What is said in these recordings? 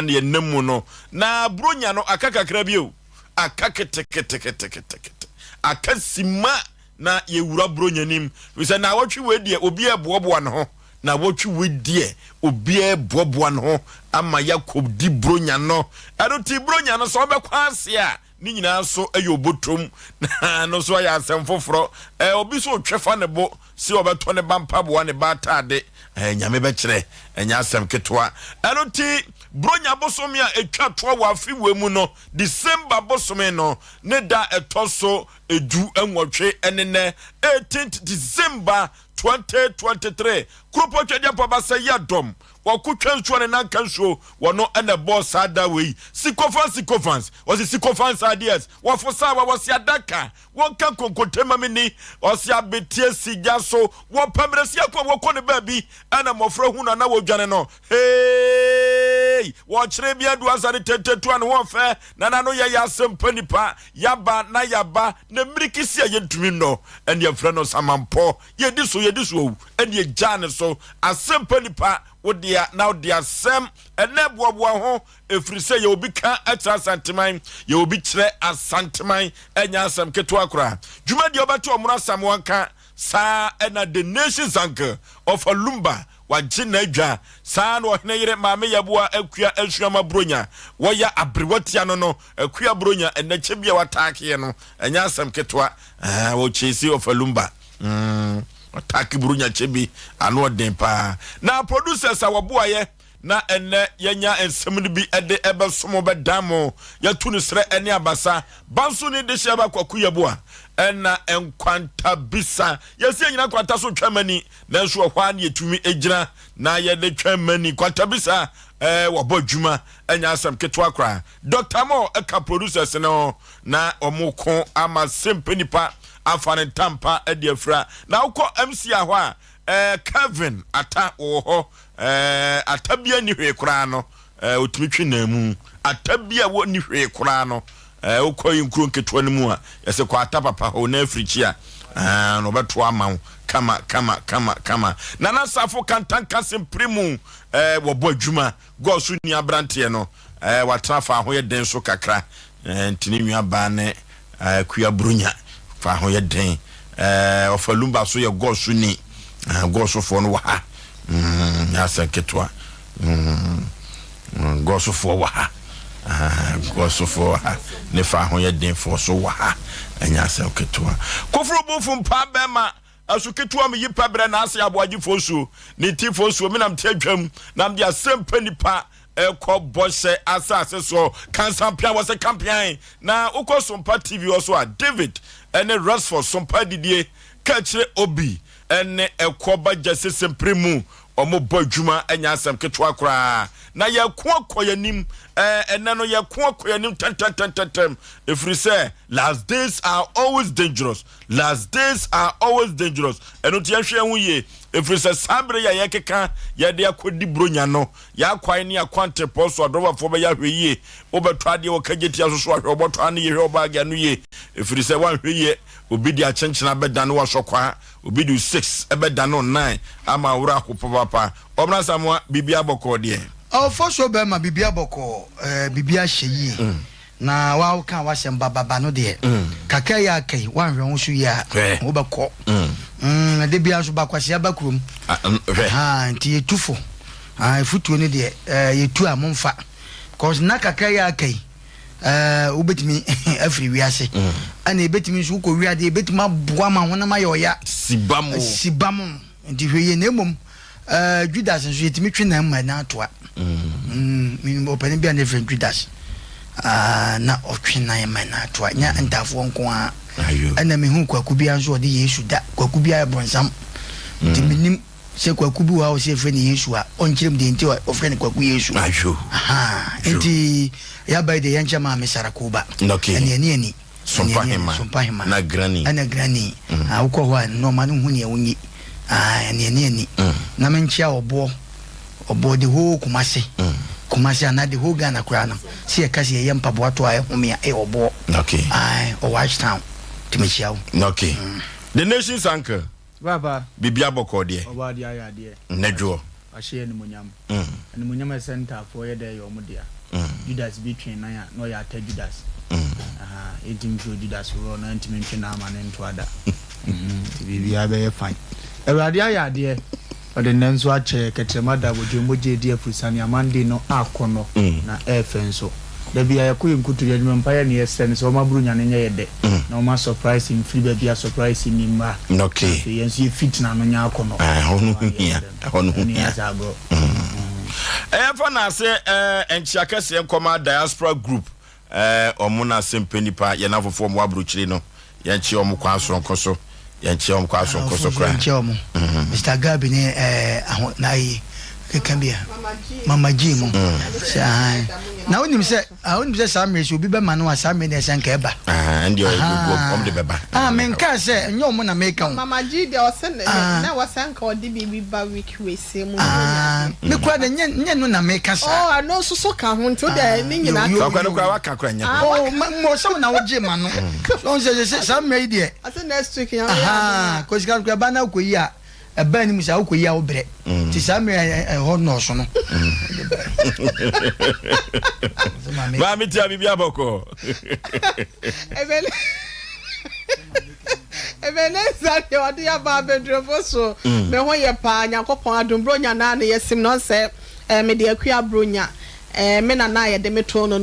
and ye nemuno na bronya no akaka krabio akakete akasima na ye wura bronya nim we say na wotwe we de obi ebobo an ho na wotwe we de obi ebobo an ho ama yakob di bronya no eno ti bronya no so obekwa ase a ni nyina so ayobotom na no so ya asem foforo obi so twefa ne bo si obeto ne bampa bo ne batade nyame be kire enya asem ketwa eno ti bronya bosomi a etwa to wa afi wemu no December bosomi no ne da etoso edu enwotwe enene 18th December 2023 kropo twede papa say yadom wakutwa nsuo ne nanka nsuo wono ene boss ada we sikofans was sikofans ideas wafosa wa was adaka wonka konkotema mini was abetie sigya so wo pamresi akwa wo ne baabi ana mofra hu na wodwane no hey wo kire bia du asane tetetu an wo fe na no ye Asem Mpe Nipa yaba na mirikisi ayentumi no ene afra no samampo ye diso ene ye jane so Asem Mpe Nipa wodia now dia sem eneboaboa ho efrise ye obi ka atra santeman ye obi kire asanteman enya asem keto akra djuma dia obato omra samwanka sa ena the nation's anchor of Alumba wagye na adwa sa no hene yire maame yaboa akua asuama bronya woya abrewatia no akua bronya enache bia watake no enya asem keto wo chesi of Alumba Taki brunya chebi ano den pa na producers awaboaye na enne yenya ensem bi ede ebe somo be damo ya tunu sre ene abasa banso ni de sheba kwaku yeboa enna enkwanta bisa yesi nyina kwanta so twamani na nso hwa na yetumi ejira na ye de twamani kwanta bisa wabo djuma enya Asem ketwa kra Dr. Mo eka producers no na omukon ama Asem Mpe Nipa afane tampa ediafra na uko MC ahwa Kevin ata oho atabia ni hwe kura no otumitwi na mu atabia wo ni hwe kura no uko yinkuru nketwa no mu a yese kwa atapapa ho na africhi a no beto ama kama na nasafo kantanka sempremu wo bo adwuma go so ni abrante no watrafa ho ye den so kakra ntini nwa ba ne kuya brunya fa ho ye den of Alumba so ye gosu ni gosu fo no wa ha asa ketwa gosu fo wa ha gosu fo ha ne fa ho ye den fo so wa ha anya asa ketwa kofro bofu mpa bema asu ketwa me yipa bre na Osei Aboagye Oforisuo ni ti Oforisuo me nam tadwam nam dia Asem Mpe Nipa ko bose asase so kansampia was a campaign na uko Sompa TV also a David ene Rosford Sompa didie kachire obi ene ekoba jase sempremu omo bodwuma enya asem ketwa kra na ye koakoyanim ene no ye koakoyanim tantantantam efri say last days are always dangerous eno ti ahwe hu ye efri say sabre ya yekeka ye de akodi bronya no ya kwai ne akwante poso adroba fo be ya hwe ye obetwa de okageti asoso ahwe obotwa ne ye hwe obagya no ye efri say wan hwe ye obidi a chenchena beda no wasokwa obidi 6 ebeda no 9 ama wura akopapa papa omra samwa bibia boko de Oforisuo be ma bibia boko bibia hyeyi na wa ka wa semba baba no de kaka ya kai wan hwe nso ya wo beko na de bia so bakwase abakrom nti etufo futuo ne de yetu amomfa cause na kaka ya kai ubetimi afri wiase ana ebetimi so ko wiade ebetimi aboa ma wona ma yoya sibamo nti hweye na emom Judas nso yetimi twe na ma na atoa mi opani bia na friend Judas na otwe na ma na atoa nya ntafo nko a ana me hu kwaku bia nso de Yesu da kwaku bia bonsam nti minim se kwaku bi wa o se friend Yesu a onkyerem de nti o friend kwaku Yesu nti ya by the yancha ma mesarakuba ani Sompa hima na granny uko ho no ma no hu ne wonyi ani na menchia obo de ho kumase ana de ho Ghana kura no se yakase ye mpaboa to aye home a obo o watch town timechia the nation's anchor baba bibia boko de oba de aya de nedwo ahye ni munyam ni munyam center for ye dey yomudia Judas between na no ya ta Judas edim jo Judas ro na ntimi ntwe na ama ne nto ada bibi abe fine Ewurade ayade ode nenso ache ketrema da bodwemboje di afusani amande no akono na efenso da bia yakoye nkutu ya nyumpa ya ne yesen so maburu nyane nye yede na o ma surprise in free bia surprise ni ma okay yenso fit na no nya akono hono hia azago fa na se enchiaka se nkoma diaspora group omuna Asem Mpe Nipa ye na fofo mo abruchiri no ye nchi omo kwa asonkoso ye nchi omo kwa asonkoso kra nchi omo Mr. Gabi ne na yi kekambia Mama G mo sai na onim se samre so bi be ma no asamre ne se nka eba ndi o go de beba men ka se nyo mo na make am Mama G de o se na wasanka o de bibi ba week we se mu me kwa de nye no na make sa oh no so ka ho nto de ni nyina ka kwa waka kwa nya oh mo so na oje ma no so se samre de ase next week ya ko sika kwa ba na ko yi a eba ni musa ko yi a obre ti samre ho no so no ba mi ti abibi aboko Ebeneza de odi ya ba bedrofo so me ho ye pa Nyankopon adombronya na na yesim no se me de akua bronya me na ye de meto no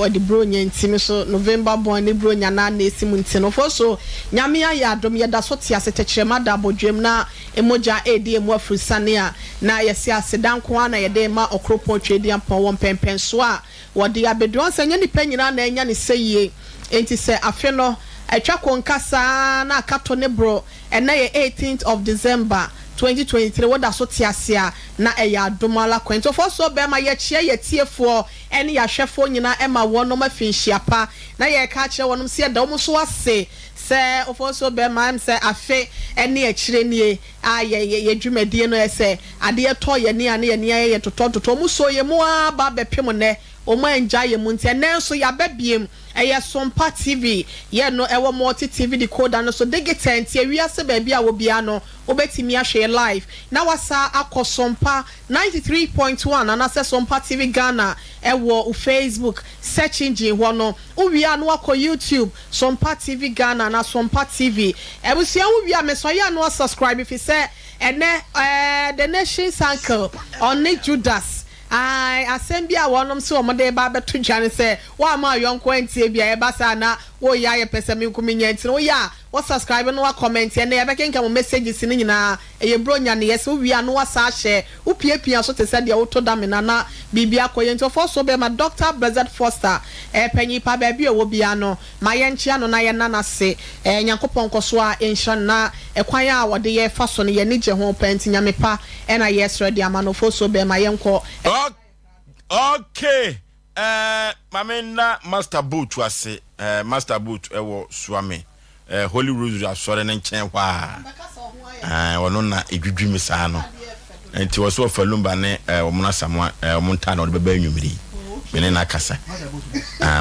odi bronya ntimi so November born ni bronya na na esim ntino fo so nyame ya adom ye da so te ase tekyerema da bodwem na emoja edi emu afurusane a na yesi asedanko na ye de ma okropon twedi ampon won pempen so a wodi abedron se nya ni panyina na enya ne seyie enti se afe no atwa konkasa na akato ne bro na ye 18th of December 2023 woda so tiasia na eya domala kwento for so be ma ye chie ye tiefo ene ya hwefo nyina ema wono ma finhyiapa na ye ka kire wonom se da wo so ase se ofo so be ma se afe ene ya kire nie ye dwumadie no ese ade to ye ne ane ye totototo mu so ye mu aba bepem ne o ma enja ye mu nte ne so ya babiem eye Sompa TV ye no ewo multi TV decoder no so digita nti awiase ba bia wo bia no obetimi ahwe live na wasa akosompa 93.1 and ase Sompa TV Ghana ewo Facebook search engine ho no uwia no akọ YouTube Sompa TV Ghana na Sompa TV ebusia uwia mesoya no subscribe if you say ene the nation's uncle on Judas asem bia wonom se omode ba beto dwane se wa ma yonko antie bia e basa na wo ya ye pese me nkuminya ntino ya wo subscribe no wa comment na ye bekenka mo messages ni nyina eye bronya ne yesi wi anu wasa hye wo piapia so te se de wo to da me na bibia koye nto for so be ma Dr. Blessed Foster panyi pa ba bia wo bia no ma ye nchia no na ye nana se Nyankopon koso a ensha na ekwan a wode ye fa so ne ye ni je ho penti nyame pa na yes ready amano for so be ma ye nko okay mamena master boot wase master boot ewo suame Holy Rosary asore ne nchen hwa wono na edwudwi misa no enti wo so falumba ne omuna samwa omunta na odebeba anwumiri mene na kasa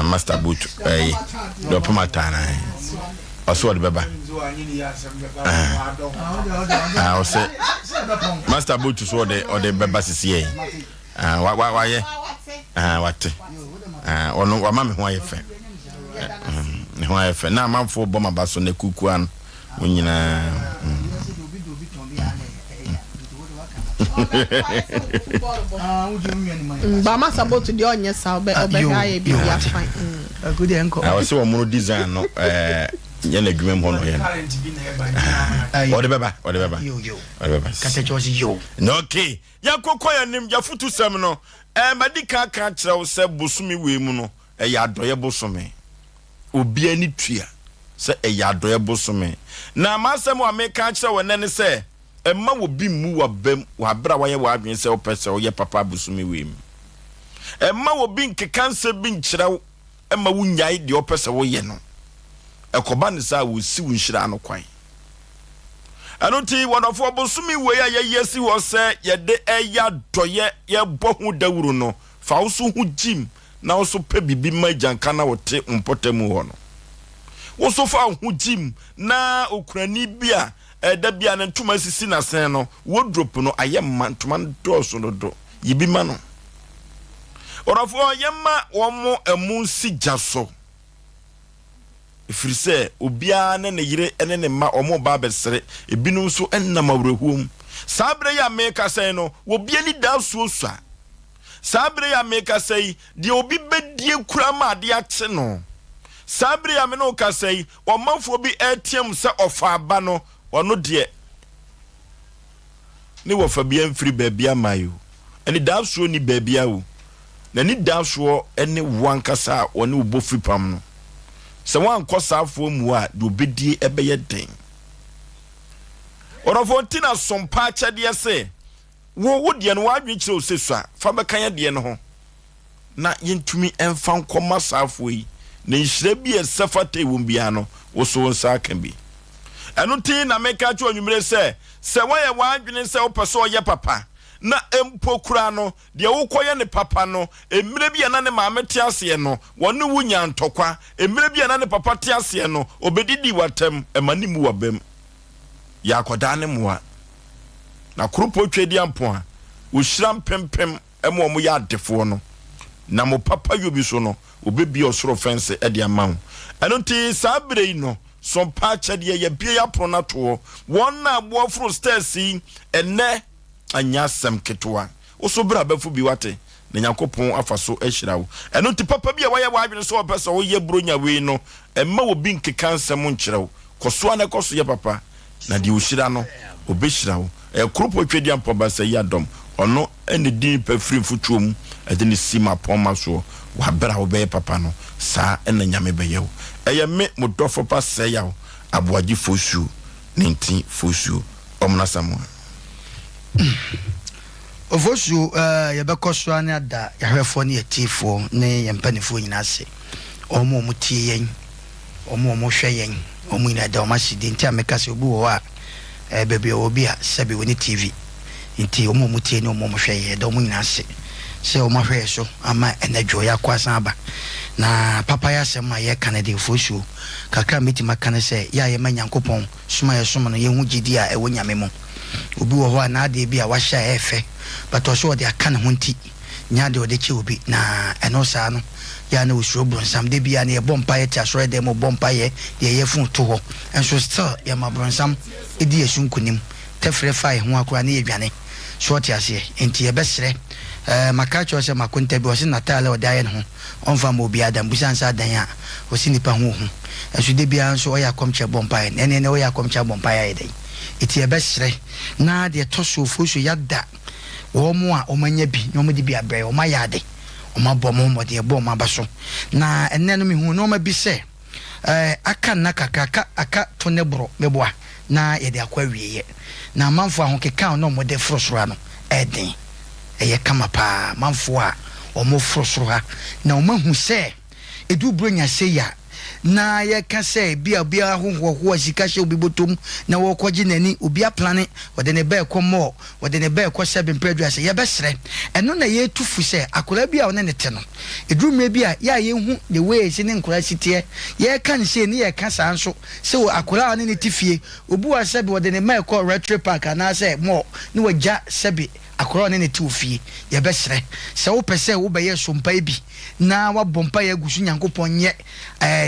master boot do pumata na oso odebeba ose master boot so odebeba sisi wa ye wate ono wa mame ho ayefe ho ayefe na manfo bo mabaso na kukuan wonyina ba masa botu de onye sa obe ha ye bi ya fine agudi enko se wo mu design no ye na dwumem ho no ye ode beba yo kata chosi yo no okay ya kokoya nim ya futu sem no madika ka kire wo se bosumi we mu no ya adoye bosumi obi ani tua se ya adoye bosumi na masem wa me ka kire wo ne se emma wo bi mu wa bam wa bra wa ye wa adwen se wo pese wo ye papa bosumi we mu emma wo bi nkekanse bi nkire emma wo nyai de wo pese wo ye no ekoba ne sa wo si wo nhira no kwan anoti wonofo bosumi we ya yesi wo se ye de eya doye ye bohu dawuru no fa wo so hu jim na wo so pe bibi majanka na wote mpotemu ho no wo so fa hu jim na okurani bia da bia ne ntoma sisi na sen no wardrobe no ayemma ntoma doso no do yibi ma no orafo yemma womo emu si jaso ifrise obia ne ne yire ene ne ma omo ba besere ebinum so enna mawrehuom sabre ya meka sen no wobia ni da suosua sabre ya meka sei de obi bedie kura ma de ache no sabre ya me no ka sei omanfo bi etiem se ofa aba no ono de ni wo fa bia mfiri baabia mayo eni da suo ni baabia wo na ni da suo ene wankasa one ubo free pam no se wan kosafo mu a de obedie ebeye den orofo tina sompa chede se wo de no wadwe kire osesua fa bekan de no ho na yentumi emfa nkoma safo yi na nhire bi esafate wo bia no wo so nsa kan bi eno tin na meka cho anwumre se waye wadwene se opeso ye papa na empokura no de wokoye ne papa no emire bia na ne maame te ase no wonu wunya ntokwa emire bia na ne papa te ase no obedidi watem emanimu wabem ya koda ne moa na kropo twedi ampo a ohyiram pempem emo mo ya adefo no na mo papa yobi so no obebi osoro fence e de amawo eno ti sabre no sompa chede ye bia ya pronato won na aboafro stairs ene anya sem ketwa oso bra bafu bi wate na yakopon afaso ehirawo eno ti papa bia waye wadwene so opesa wo ye bronya we no emma wo bi nkeka nsem nkyerɛw koso na koso ye papa na di ohira no obehirawo kropo twedi ampo ba se yadom ono ene din pa firi futuom ede ne sima poma so wa bra wo be papa no sa ena nyame be yewo eye me modofo pa se yawo Aboagye Oforisuo 19 Oforisuo omna samoa Oforisuo yebekɔso ane ada yahwefo ne yetifo ne yempanifo nyina se omo mutie yen omo hwɛ yen omo nyina da omasidi nti ameka se obi wo a bebe obi a sabi woni TV nti omo mutie ne omo hwɛ yen da omo nyina se omo hwɛ so ama enadwo ya kwasan aba na papa ya se ma ye kanade Oforisuo kakra meti makane se ya ye manyankopɔn suma ye suma no ye hu gidi a ewo nyame mo obi wo ho na ade bi a wa hya efe but also de aka ne ho nti nya de ode che obi na eno saa no ya na osuro bronsam de bia na ye bompa ye tasoro de mo bompa ye ye fun to ho enso still ye ma bronsam edi esunkunim tefre fa ho akora na ye dwane short ase enti ye besre maka cho se makunta bi o se natale o daye no onfa mo bi adam busan sa dan a o si nipa ho enso de bia nso o ya komche bompa ye ne o ya komche bompa ye dey iti ye besre na de toso Oforisuo yada wo mo a o manya bi no mo de bi abre o ma yade o ma bɔ mo de bɔ ma baso na enne no mi hu no ma bi se aka na kakaka aka to ne bro meboa na ye de akwa wieye na manfo ahon keka no mo de frosoro no eden eye kama pa manfo a o mo frosoro ha na o ma hu se edu bronya se ya na ye ka se bia ho sika hye obi botom na wo kwaji nani obi aplane wode ne ba ekomo wode ne ba ekosebe mpredua se ye besre eno na ye tufu se akora bia one ne te no edrume bia ya ye hu the way se ne nkora sitie ye kan se ne ye ka sa nso se akora one ne tifie obi wa sebe wode ne ma ekọ retro park na se mo ne wagya sebe akora one ne tifie ye besre se wo pese wo be ye sompa bi na wa bompa ye gusu nyankopon ye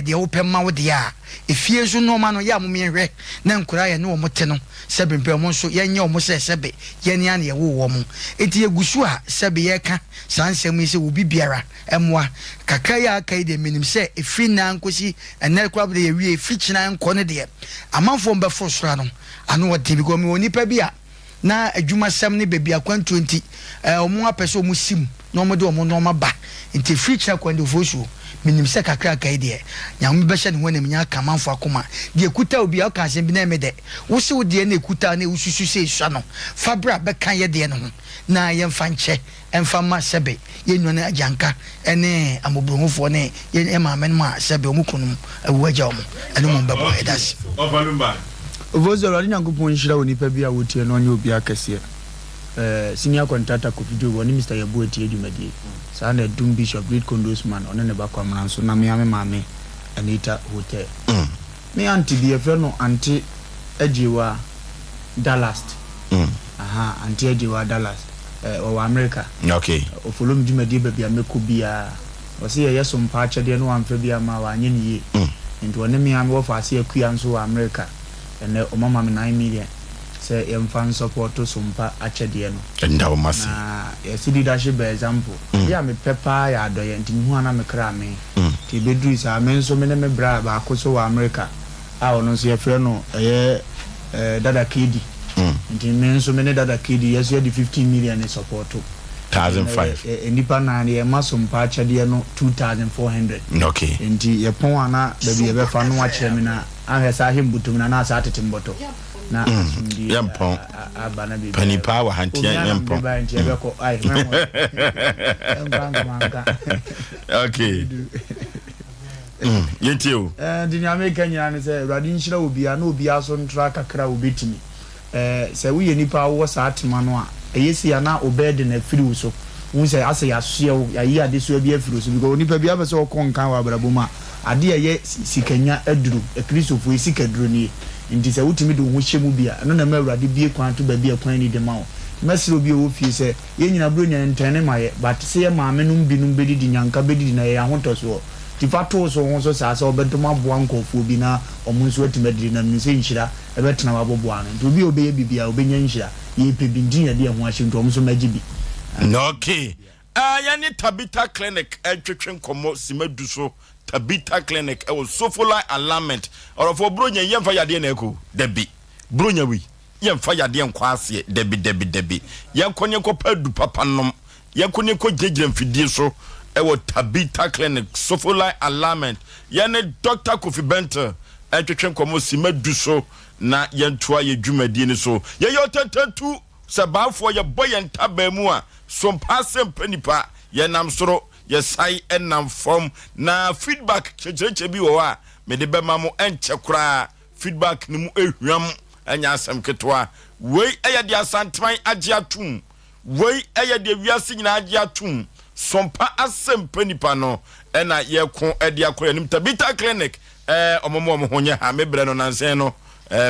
de wo pemma wo de a efie so no ma no ya mo hwe na nkura ye ne wo mote no sebe mpem mo so ye nye wo se sebe ye ne ane ye wo mo enti ye gusu a sebe ye ka sansem yi se wo bibiara emwa kakra ya kai de minim se efi na nkosi enel kwa de ye wie efi china nko ne de amanfo mbe fosora no anu wo de bi go mi oni pa bi a na adwuma sem ne bebi akwantu nti omo apese omo sim na omo de omo no ma ba nti feature kwande Oforisuo minim se kakra kai de nyame be hye ne wona minya kamanfo akoma de ekuta obi a ka asem bi na emede wo se wo de na ekuta na ususu se sua no fabra be kan ye de ne ho na ye mfa nche emfa ma sebe ye nwana ajanka ene amobrohofo ne ye mamen ma sebe omukunum awaja omo ene mo bebo edas Ovalumba Oforisuo ali nyankopon nhira oni pa bia wotie no onye obi akese senior contractor ko video woni Mr. Yabu etie dwumadie sa na Dum Bishop Great Condosman one ne bakwa mran so na me Anita Hotel me anti bi efe no anti agyewa Dallas anti di wa Dallas o America okay o follow dwumadi baabi ameko bia o se ye Sompa akyede no amfa bia ma wa anye ne ye nti woni me am wo fa se akua nso wa America ene o mama me 9 million se yemfa support Sompa akyede no enda o masi yes leadership example ya me pepa ya adoye nti hu ana me kra me ti bedru sa me nso me ne me bra ba akoso wa America a ono nso ye frɛ no dada kidi nti me nso me ne dada kidi yes ye di 15 million in support 1,500 nipa na ye ma Sompa akyede no 2,400 okay nti ye pon ana da bi ye be fa no wa kyerɛ me na ahwesa hembutum na na sa tetemboto na yampon abana bi Penipa wa hantia yampon okay yentio di America nyina ne se radi nhyira obia na obia so ntra kakra obetimi se wo ye nipa wo sa atema no a eyesi ya na obed na firi so wo se ase ya so ya yi ade so bia firi so because nipa bia be se wo konkan wa braboma ade ye sikanya aduru kristofo sikaduru ni nti se wutimi de wo hyemu bia no na mawurade bie kwan to ba bia kwan ni de ma wo mesiro bia wo fie se ye nyina bro nya ntane maye but se ye maame no binum bedidi nyanka bedidi na ye ahotoso ti fato so won so sa obedoma boa nkofo bi na omun so atimediri na nse nhyira ebetena waboboa no nti obi obeye bibia obenya nhyira ye pebindin ya de ho ahye nto omun so magibi okay yani Tabita Clinic etwetwen komo simadu so Tabita Clinic e wo sofolai alignment or for bronya yemfa yade na eko debi bronya wi yemfa yade nkwa ase debi yenkonye ko padu papa nom yenkonye ko jejire mfidie so e wo Tabita Clinic sofolai alignment yene Dr. Kofi Benter etwetwen komo simadu so na yentoa ye dwumadie ni so ye yotetetu sabafo ye boyen tabemu a Sompa Asem Mpe Nipa ye nam soro ye sai enam form na feedback checheche bi wo a me de bema mo enche kura feedback ni mu ehwam anya asem ketwa wei eye de asantman agye atum wei eye de wiase nyina agye atum Sompa Asem Mpe Nipa no ena ye ko ede akora nim Tabita Clinic omomo honye ha me bre no nansen no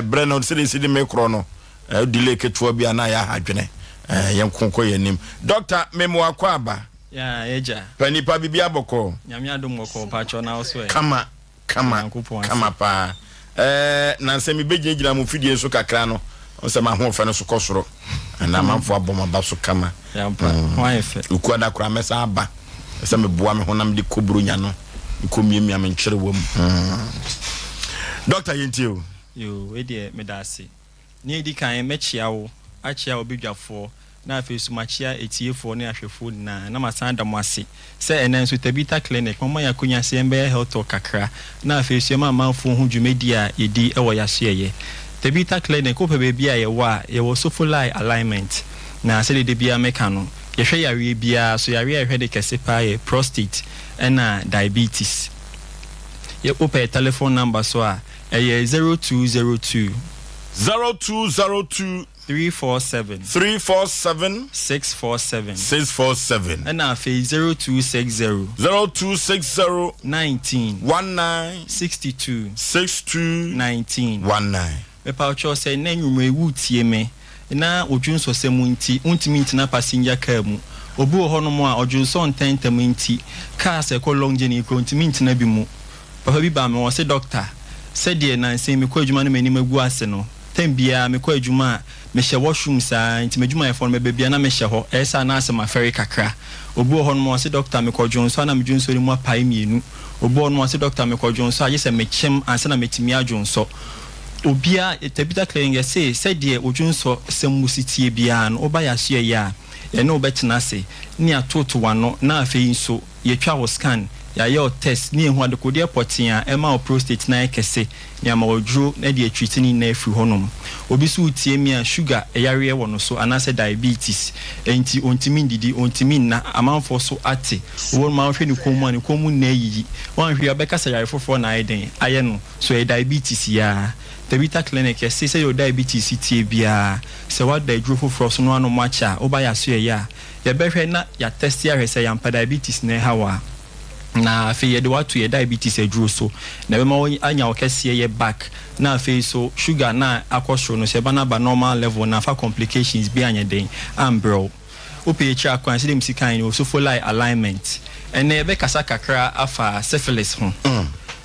bre no sidi me kro no delay ketwa bi ana ya hadwene yenkonko yenim doctor memo akwaba ya eja Penipa bibia boko nyame adom boko pacho na oso kama pa na nsem begingira mu fidie so kakra no onsem ahofa no so kosoro na manfo aboma ba so kama ya mpa hoefe uku ada kura mesa aba nsem boa me honam de koburu nya no nkomiemia me nkyere wom doctor yentio yo we de medase ni edi kan mechia wo achia obidwafo na afesumachia etiefo ne ahwefo na masanda mwase se enen so Tabita Clinic mama yakunya se mbe health kakra na afesuma manfo hu dwumedi a edi ewo yaseye Tabita Clinic ko bebi a ye wo sofolai alignment na se de bia meka no ye hwe yare bia so yare ehwe de kese pa ye prostate na diabetes ye open telephone number so a 0202 347 647 and now 0260 19 62 19 me pa cho say na nwume wutie me na odwunso semunti untimi ntina passenger car mu obi ho no mo a odwunso ntentem nti car se ko long journey ko untimi ntina bi mu papa bi ba me wo se doctor said de na nse me ko adwuma no mani magu ase no tembia me ko adwuma me hye washroom sa nti madwuma ye fon me bebia na me hye ho esa na asema ferry kakra obi ho no mo se doctor me ko dwonso na me dwonso ni mu apai mienu obi ho no mo se doctor me ko dwonso aye se me kyem ansa na metimi adwonso obia Tabita Clinic say said de odwonso semusitie bia no oba ya so ya ye na obetena se ni atoto wano na afei nso ye twa wo scan ya yo test ni ehu adekode potia ema o prostate na ekese ni ama odro na de atwitini na afi honom obi so utie mi a sugar eyare wo no so anase diabetes enti ontimi ndidi ontimi na amanfo so ate wo ma hwe ni komu na yi wan hwe abeka sa yare fofo na aiden aye no so e diabetes ya Tabita Clinic say your diabetes tie bia se what the dro fofo so no anu macha oba ya so ya ye behwe na ya test ya hwe se ya diabetes na hawa na afei yɛde wato yɛ diabetes aduro so na bɛma wo anya wo kɛseɛ yɛ back na afei so sugar na akɔsoro no sɛ ɛba na ba normal level na afa complications bi anyɛ den ambrɛw wopɛ yɛkyerɛ akwan sɛ dɛm si kan no so follow alignment ɛnɛ yɛbɛkasa kakra afa syphilis ho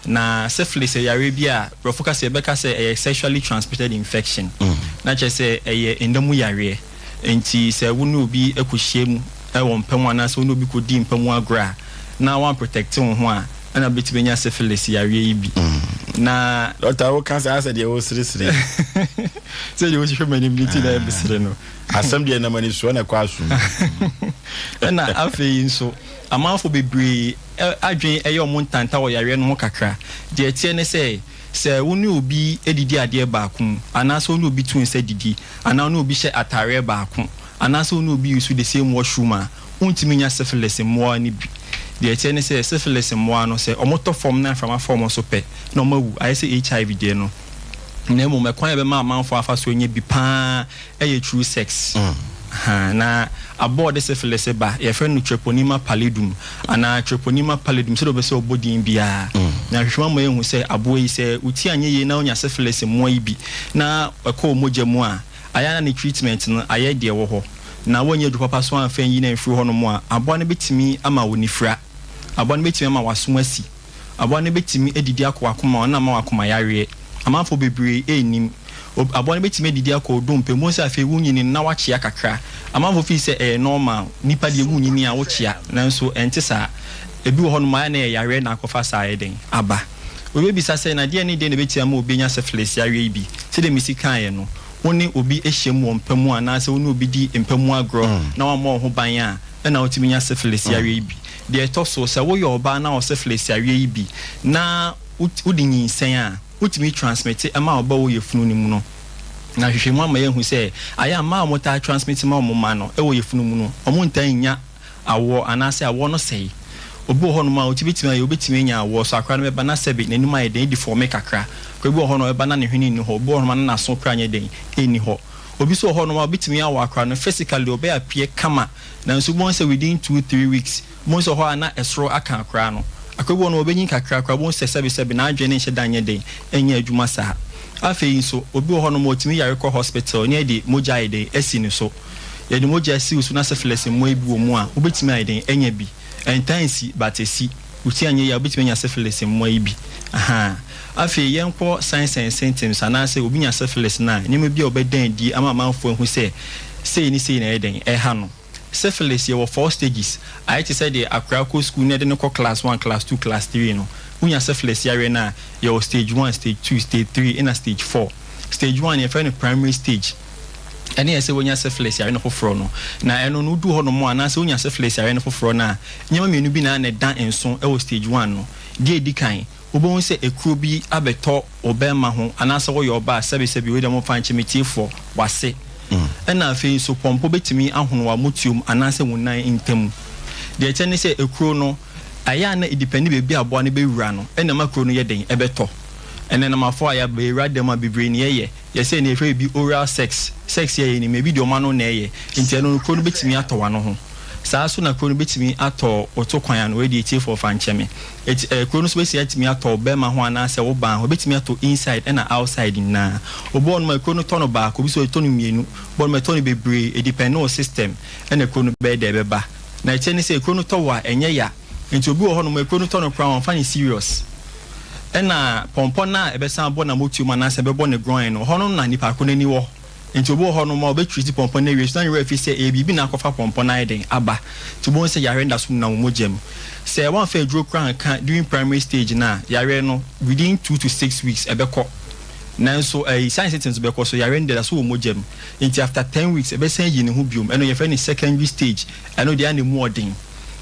na syphilis yare bi a brɔfo ka sɛ yɛbɛka sɛ ɛyɛ sexually transmitted infection na kyerɛ sɛ ɛyɛ ndamu yareɛ nti sɛ wo ne obi akɔhyia mu ɛwɔ mpamu anaasɛ wo ne obi kɔdi mpamu agorɔ a na one protect ho ho a ana betime nya syphilis yare yi bi na doctor wo kan say de wo sire say de wo hwe mani militi na ebisire no asem de na mani so na kwa asu na afei nso amanfo bebre adwen eyo mo ntanta wo yare no ho kakra de etie ne say sɛ wo ne obi edidi ade baako anaasɛ wo ne obi tu nsa didi ana wo ne obi hye atare baako anaasɛ wo ne obi use the same washroom a untimi nya syphilis mo ani bi de etie ne say syphilis mo ano say omoto form na from form so pe na omawu aye say HIV de no na mo mekwan be ma amanfo afa so nya bi pa true sex na aboard syphilis ba ye friend no treponema pallidum ana treponema pallidum so be say obodin bia na hwehwa mo ehu say abo yi say uti anye ye na onya syphilis mo yi bi na ekọ mogya mu a aya na treatment no aye de wo ho na wonye du papa so anfa yi na mfiri ho no mo a abo na betimi ama wonifra abo na betimi ama waso asi abo na betimi edidi akwa akoma na ama akoma yare amanfo bebre enim abo na betimi edidi akwa odompe mo se afa wunyini na wachia kakra amanfo fi se normal nipa de wunyini a wochia nanso ente sa ebi wo ho no ma na yare na akofa sa eden aba obi bisa se na de ne de na betia ma obenya syphilis yare bi se de misi kan ye no woni obi ehyemu ompamu anaase woni obi di empamu agro na wa mo ho ban a na otimi nya syphilis yare bi de etoso se wo yo ba na o syphilis yare bi na udi nyinsen a utimi transmit ama oba wo yefunu ni mu no na hwehwemu ama yehu se aya ma mo ta transmit ma mo ma no e wo yefunu mu no omo ntan nya awo anaase awo no sei obi ho no ma otibitimi ayo obetimi nya awo so akra no be ba na sebe nanim aye den di form kakra ko bi ho no be ba na ne hwene ni ho obi ho no ma na so kra nya den eni ho obi so ho no ma obetimi awo akra no physically obe appear kama na nso bon say within 2-3 weeks mo so ho na esro aka akra no akwebo no obenyin kakra akra bon say sebe na adwene nche danye den enya adwuma sa afei nso obi ho no ma otimi yare ko hospital nya di moja ide esi ni so ye di moja si usu na syphilis mo ebi wo mu a obetimi aye den enya bi entansi batesi uti anye ya obetimi nya syphilis mo ibi afei yenko signs and symptoms anase obi nya syphilis na nyeme bi obedan di ama manfo hu se sei na eden ha no syphilis ye were 4 stages I to say the akrako school ne de no class 1 class 2 class 3 no unya syphilis yare na ye was stage 1 stage 2 stage 3 in a stage 4 stage 1 ye friend primary stage ene yese wonya syphilis yare no foforo no na eno no du ho no mo anase wonya syphilis yare no foforo na nyema menu bi na dan enso e wo stage 1 no die edikan obon se ekro bi abeto obema ho anase wo yo ba sebi we dem fa nchemitifo wase ena afei so pompo betimi ahono wa motium anase wonan intam de eche ne se ekro no aya na idepende be bi abo ne be wura no ena makro no yeden ebeto ene na mafo aya be wura dem abebre ne ye se ne ehwe bi oral sex ye ni me bi de oma no na ye nti no kro no betimi atowa no ho saa so na kro no betimi ato otokwan no we di chief of ancheme kro no so besi atimi ato be ma ho anase wo ban ho betimi ato inside and outside na obo no ma kro no tono ba ko bi so tono mienu bo no tono bebre e depend no system and kro no be de beba na eche ni se kro no to wa enye ya nti obi wo ho no ma kro no tono crown on fani serious ena pompo na ebesan bo na motium anase be bo ne groin no ho no na nipa ko nani wo nti obo ho no ma obetreat pompo na wies na refi say e bibi na akofa pompo na eden aba to bo say yare nda sum na mogem say one fa dro kran kan during primary stage na yare no within 2 to 6 weeks ebekọ nanso sign symptoms ebekọ so yare nda so mogem nti after 10 weeks ebesen yi ne ho biom eno ye fa ni secondary stage eno dia ne mu odin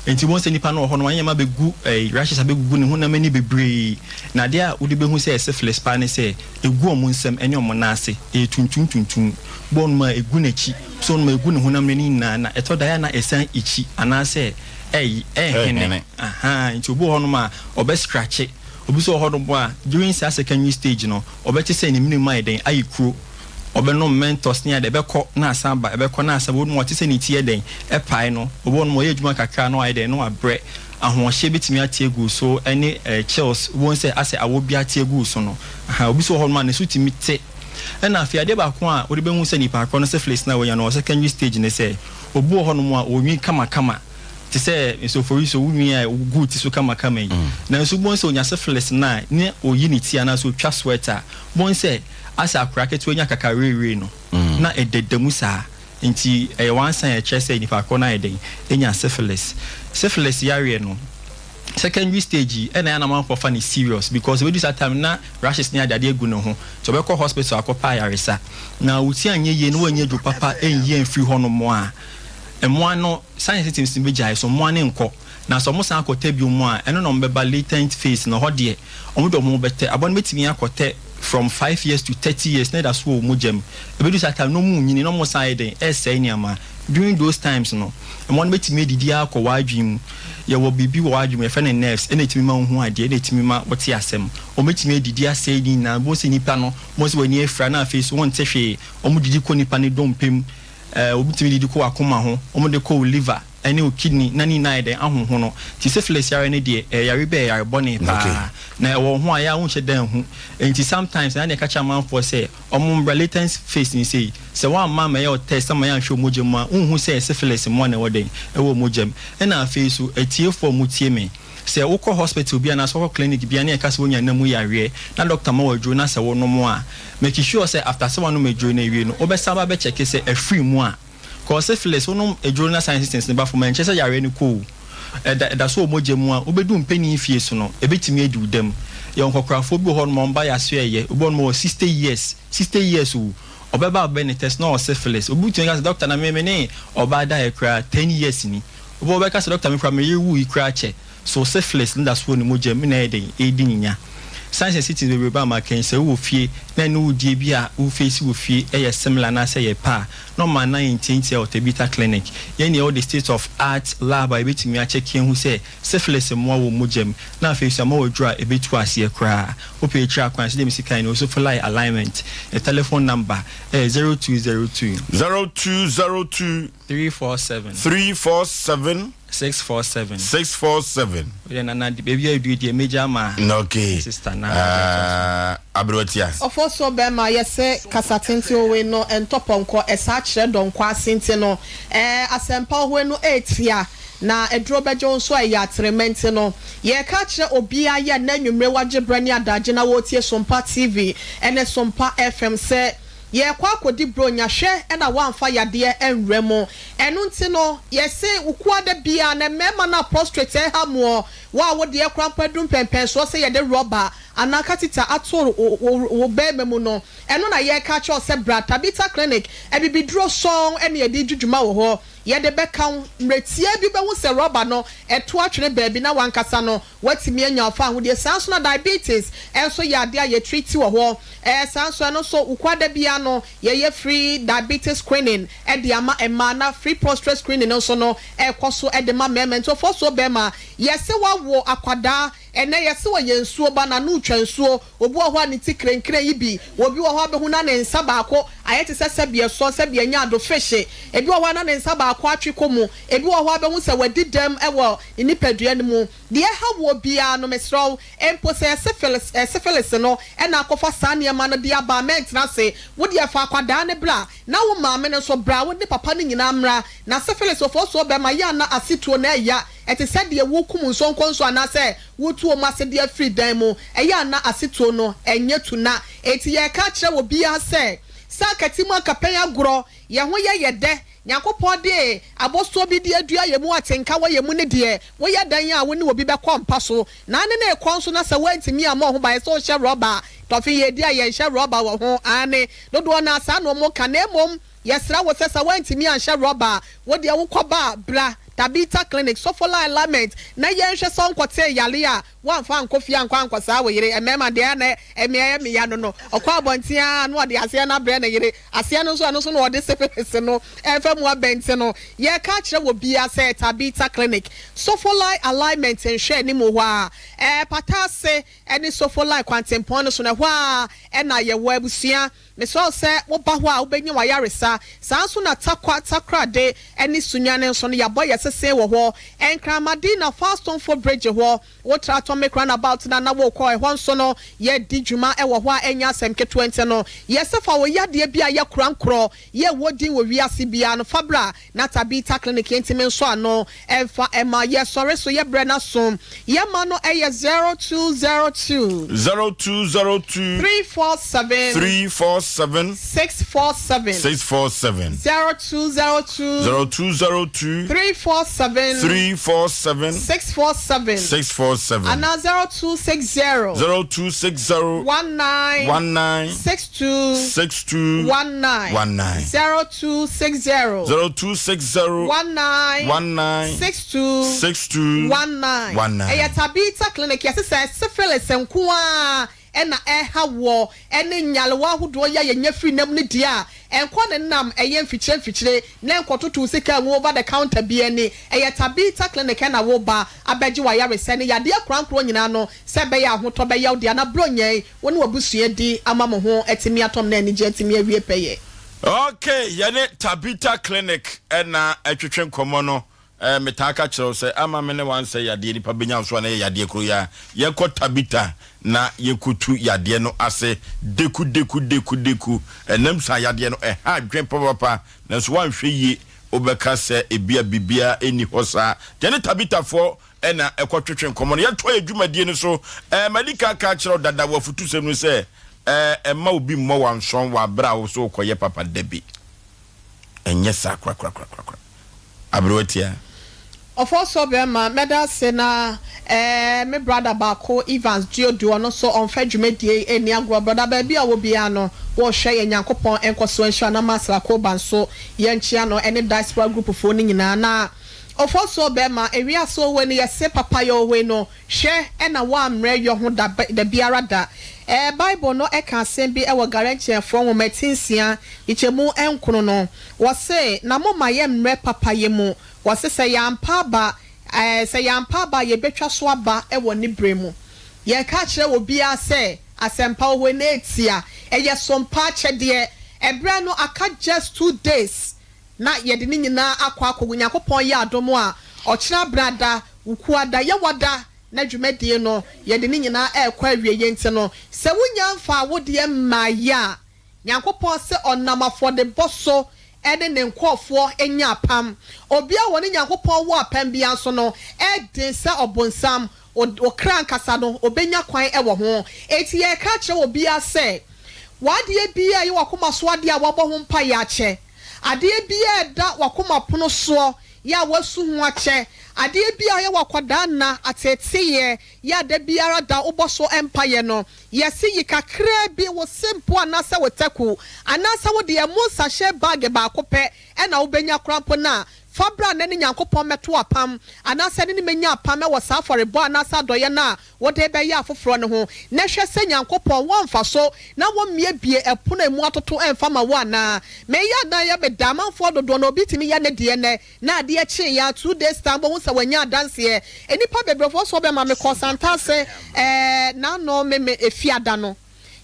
nti bon se nipa no ho no anyama begu rashes abegu ne ho na mani bebre na dia wo de behu se syphilis pa ne se egu omo nsem ene omo na ase tuntum bon ma egu na chi so no ma egu ne ho na mani na eto da ya na esan ichi ana se hene nti obo ho no ma obe scratch obi so ho no bo a during secondary stage no obe te se ne mini mai den ayikro obe no mentos ne ade beko na asamba ebeko na asaba wo mo te se ne tie den epai no obo no mo ye djuma kakra no aide no abre ahohye betimi atiegu so any chills won say ase awobi atiegu so no obi so ho no na so timi te na afia de ba ko a odi be hu say nipa akro no syphilis na we ya no secondary stage ne say obu ho no mo a onwi kama ti say so for you so wunwi a good ti so kama yi na so bon say onya syphilis na ne oyi ni ti ana so twa sweater bon say asa akra ketu onya kakare no na ededemu saa nti one sign say nipa akro na eden enya syphilis yare no secondary stage and na man for funny serious because we do that time na rashes near the egu no ho so be call hospital akopa yaresa na wuti anye ye no anye do papa enye free ho no mo a emo no science teams be jai so mo ane nko na so mo san akota bi mo a eno no mbeba latent phase no ho de omo do mo bete abon betimi akota from 5 years to 30 years na that's wo mo jam e be do that time no mu nyini no mo side say niama during those times no emo no betimi didi akwa adwim ya wo bibi wo adwum e fe ne nerves ene timi ma hu ade ene timi ma wote asem o metimi edidi asai ni na bo se nipa no mo se wani efra na face won te hwe o mu didi ko nipa ne dompem o bitimi didi ko akoma ho o mu de ko liver ene o kidney na ni na ide ahonho no ti syphilis yare ne de yare be yare bone pa na e wo ho aya ho hye dan hu enti sometimes na ne ka cha man for say o mu latent face ni say se wa mama ya test sama ya hwe mogem a unhu say syphilis mo na woden e wo mogem e na face etie for mutie me se ukọ hospital bia na so clinic bia na e ka se wonya na mu yare na doctor ma wadwo na se wo no mo a make sure say after se wonu medwo na wie no obesaba be check say free mu a cause syphilis wonu edwo na science systems ne ba for man chese yare ni ko da so mogem a obedu mpani fie so no ebetimi edi udam ye nkokrafo bi ho no mo ba ya so eye obo no 60 years o obeba be ne test no syphilis obutu nga doctor na me ne oba da ekra 10 years ni obo be ka se doctor me kra me yewu ikra che so syphilis nda so ni mogem na edi nya science city we ba ma ken se wo fie na no die bi a wo face wo fie e similar na say ye pa no man 19 or Tabita clinic ye ne all the state of art lab I betimi a check hu say syphilis mo wo mogem na face am wo dra e betu ase kra wo pe try akwan se dem sika no so for line alignment a telephone number 0202 347 647 then na baby I do the major man okay sister na abrotia Oforisuo be ma yese kasatenti owe no entoponko esa kire donko asenti no asempa owe no etia na edro bejo nso ya trementi no ye ka kire obia ye na nwumre wagye brani adaje na wotie Sompa TV ene Sompa FM se ye kwa akodi bronya hwe na wamfa yade enwremo enu nti no ye se ukuade bia na mema na prostrate ha mo wa wo de krampadum pempen so se ye de rubber anaka tita atoro wo bememu no enu na ye ka cho se bra Tabita clinic ebibidro song ene ye de dwudwuma wo ho ye de beka mretie bi be hu se rubber no eto atwene baabi na wankasa no watimi anya afa ho de sanso na diabetes enso yade a ye treat wo ho sanso no so ukuade bia no ye free diabetes screening e de ama emana free prostate screening no so no ekoso e de ma memento Oforisuo be ma yese wawo akwada ene yese wo yensuo ba na no twansuo obu ho ani ti krenkren yi bi obi wo ho be hu na ne nsa baako ayete sesebie so sebie nya ado fishe ebi wo ho na ne nsa baako atwekomu ebi wo ho be hu se wadidam ewo nipadua ne mu de ha wo bia no mesro empo se syphilis no e na akofa sane ma no de aba mentra se wo de fa akwada ne bra na wo maame ne so bra wo de papa ne nyina mra na syphilis Oforisuo be ma ya na asituo na ya ete said de wokum nsonko nso ana se wotu o mase de free dan mu eya na asituo no enye tuna eti ye ka kire wo bia se sakatimu akapen agro ye ho ye de Nyankopon de aboso bi de adua ye mu atenka wo ye mu ne de wo ye dan a wo ne obi be kompa so na ne na ekon so na se wantimi ama ho ba so hye roba to fi ye dia ye hye roba wo ho ane dodo na asa no mo kanemom yesra wo se wantimi an hye roba wo de wo koba bra Tabita clinic so for alignment na ye hwe so nkote yale a wamfa nkofia nkwankwasa wo yire emema de na eme ya no okwa abontia no de ase na bre na yire ase no so no de sepese no efa mu abenti no ye ka kire wo bia se Tabita clinic so for alignment nhwe ni mo hwa patase eni so for kwantempon no so na hwa na ye wo abusua me so say wo ba ho a wo benyi wa yaresa san so na takra de eni sunyane so no yabo yesese wo ho enkramadi na faston for bridge ho wo tra atomic runabout na wo ko e ho so no ye di dwuma e wo ho a enya asem ke 20 no yesefa wo yade bia ye krankro ye wodin wo wiase bia no fabra na tabita clinic ntime nso ano emfa ema ye sore so ye brena som ye ma no eye 0202 347 647 0202 347 647 and 0260 19 62 19 0260 19 62 19 eya tabita clinic yesese syphilis nkoa ena hawo ene nyalwa hudo ya yenye free nam ne dia enko ne nam eye mfikyire na enkototo sika mu over the counter bi ene eye tabita clinic na wo ba abeji wa ya resene ya de krankro nyina no se be ya hoto be ya de na bronyen woni wabusua di amamo ho etimi atom na enije etimi awie peye. Okay, yane tabita clinic ena etwetwe nkomo no metaka chiro se ama mene wan se yade ni pa benya so na yade kro ya ye ko tabita na ye kutu yade no ase deku enam sa yade no ha dwen papa na so wan hwe yi obeka se ebia bibia eni hosa jene tabita fo ena ekotwetwe nkomo no ye to adwumadie no so malika ka chiro dada wafutu se no se emma obi mo wan son wa bra wo so koye papa debi enye sa kra abrotia Ofoso bema meda sena me brother bako Evans Giodo no so on fedwumedie eni agro brother ba bia wo bia no wo hwe ye Nyankopon enkoso ensha na masra ko banso ye nchia no ene diaspora group fo ni nyina na Ofoso bema ewia so we ni yese papa yo we no hwe ena wa mre yo ho da biara da Bible no eka asem bi ewo garantia from metinsia ichemu enkono no wo se na mo maye mre papa ye mu wase se yampa ba ye betwa so aba ewo ni bremu ye ka kire wo bia se asempa wo na etia eye sompa chede ebre no aka just 2 days na ye de ni nyina akwa Nyankopon ye adomo a okira brada ukuada ye wada na dwumedie no ye de ni nyina ekwa awie ye nti no se wunya mfa wode maya Nyankopon se onamafo de boso ene ne nkofo enya pam obia woni Nyankopon wo apam bia so no ede se obonsam okran kasa no obenya kwan ewo ho eti ye ka kire obia se wade bia ye wakoma so ade a wabo ho mpa ya che ade bia da wakoma pono so ya wasu ho ache ade bia ye wakwada na atetiye ya da biara da oboso empire no yesi yikakra bi wo simple anasa wotaku anasa wo de musa she bag ba kope e na obenya krampo na fabra na ni Nyankopon meto apam anasa ni menya apam e wo sa forebo anasa doye na wo de be ya afoforo ne ho na hwe se Nyankopon wo mfa so na wo mie bie epono emu atoto emfa ma wo na me ya na ya be damanfo dodo na obitimi ya ne de ne na ade eche ya 2 days time bo se wanya dance e enipa bebrefo so be ma me konsanta se na no me efiada no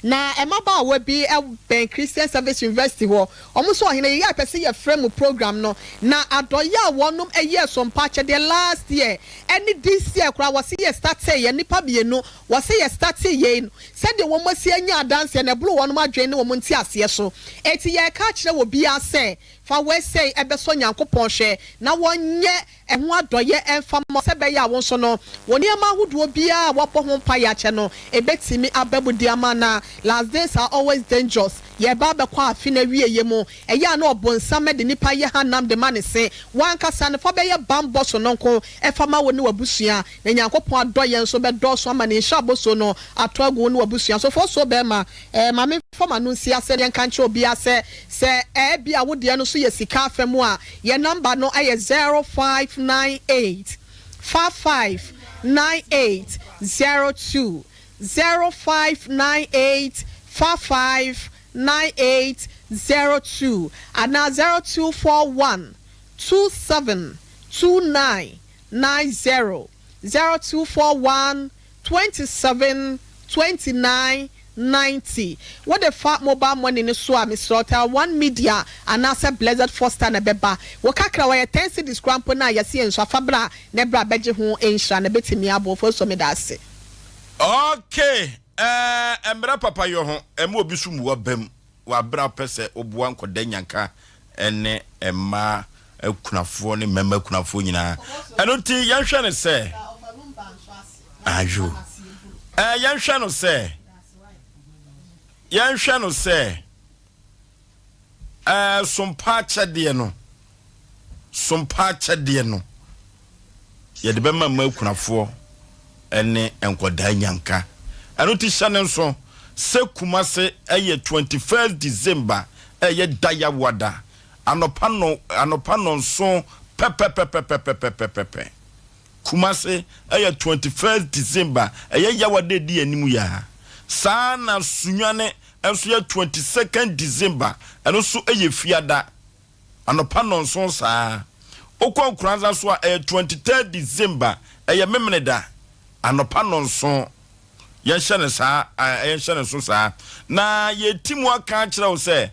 na emaba we bi Ben Christian Service University ho omuso ohene ye apese ye frame program no na adoya wonum eye Sompa the last year any this year kra was ye start say ye nipa bienu was ye start ye no said the woman see anya dance na blo wonum adwene wo monti ase so eti ye ka kire wo bia say fa we say ebeso Nyankopon hwe na wonye eho adoye emfa mo se be ya won so no woni ama hudo bia wopo ho mpa ya che no ebetimi ababudi ama na last days are always dangerous ye baba kwa afina wieye mu eya na obonsam de nipa ye hanam de mane se wan kasa ne fa be ye bambo so nonko efa ma woni wabusua na Nyankopon adoye nso be do so ama ne hya boso no atoago woni wabusua so for so be ma ma me fama no nsia se den kanche obi ase se bia wo de no so ye sika afemu a ye number no aye 0598 559802 0598 559802 and now 0241 272990 0241 272990 90. What the fat mobile money in the so Miss Hotel, One Media, and answer Blessed Foster and Beba. Wakakra, where 10 cities crampona, Yasi and Shafabra, Nebra Beji Hon Ancient, and a bit in Miabo for some medasi. Okay, Embra Papa Yohon, and more Bisum Wabem, Wabra Pese, Obuan Kodenyanka, and Emma Kunafoni, member Kunafunina. I don't think Yanshan say. Ajo. Yanshan say. Yanshan say. Sompa chadiano. Sompa chadiano. Yadibema Kunafo. Ene enkoda nyanka anu ti channel so se kumase eye 21st December eye daya wada anopa no so pepe kumase eye 21st December eye yawade di animu ya sa na sunwane enso ye 22nd December enu so eye fiada anopa no so sa okon kranza so eye 23rd December eye memneda anopa nonso yenhye so sa na yetimu aka kire wo se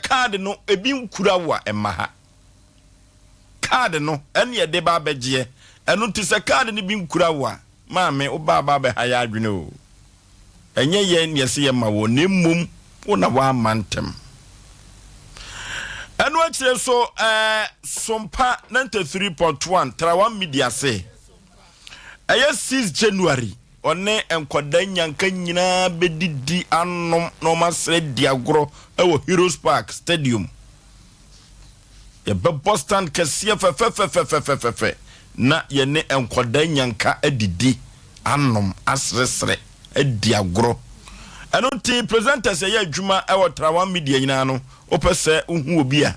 card no ebi nkura wa emaha card no ene ye de ba beje enu ti se card ni bi nkura wa maame oba ba ha ya adwene o enye ye ne se ye ma wo ne mmom wo na wa mantem enu akire so Sompa 93.1 Trawan Media say 6 January one enkoda nyanka nyina bedidi anom no masre diagro ewo Heroes Park Stadium ye be Boston kese fe na ye ne enkoda nyanka adidi anom asresre diagro eno ti presenters ye adwuma ewo Trawan Media nyina no opese uhu obi a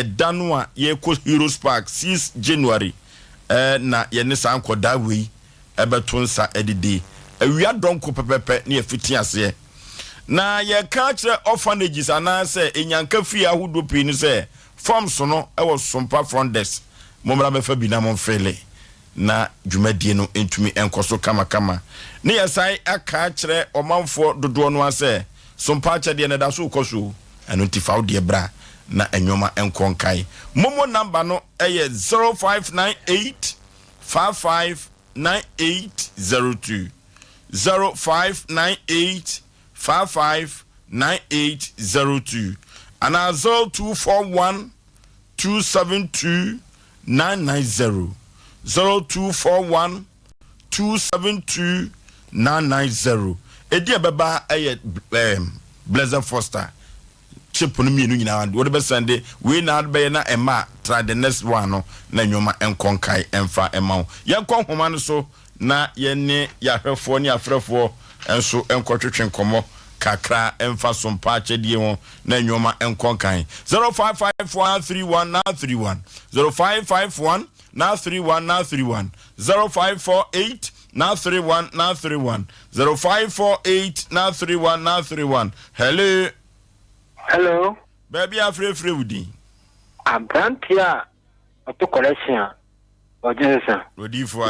danu a ye ko Heroes Park 6 January na ye ne san koda wi ebetonsa edidi awia donko pepepe ne afiti ase na ye ka kire orphanages ana se enyanka fi ahudo pi ni se forms no ewo Sompa front desk momra befa bi na monfele na dwumadie no entumi enkoso kama ne yesai aka kire omanfo dodo no ase Sompa chede ne da so koso anotifaw de bra na enyoma enkonkai momo number no eye 0598 559802 0598 559802 and 0241 272 990 0241 272 990 edi ababa eye Blessed Foster chip no mienu nyina wo be sande we na be na ema try the next one no na nyoma enkonkai emfa ema yenkon homa no so na ye ne yahwefo ne afrefo enso enkotwetwe nkomo kakra emfa Sompa achedie ho na nyoma enkonkai 055131 0551 0548 0548 hello. Hello. Baby, I'm free wudi. Abrantia. Auto collection. Ojensa. Wudi for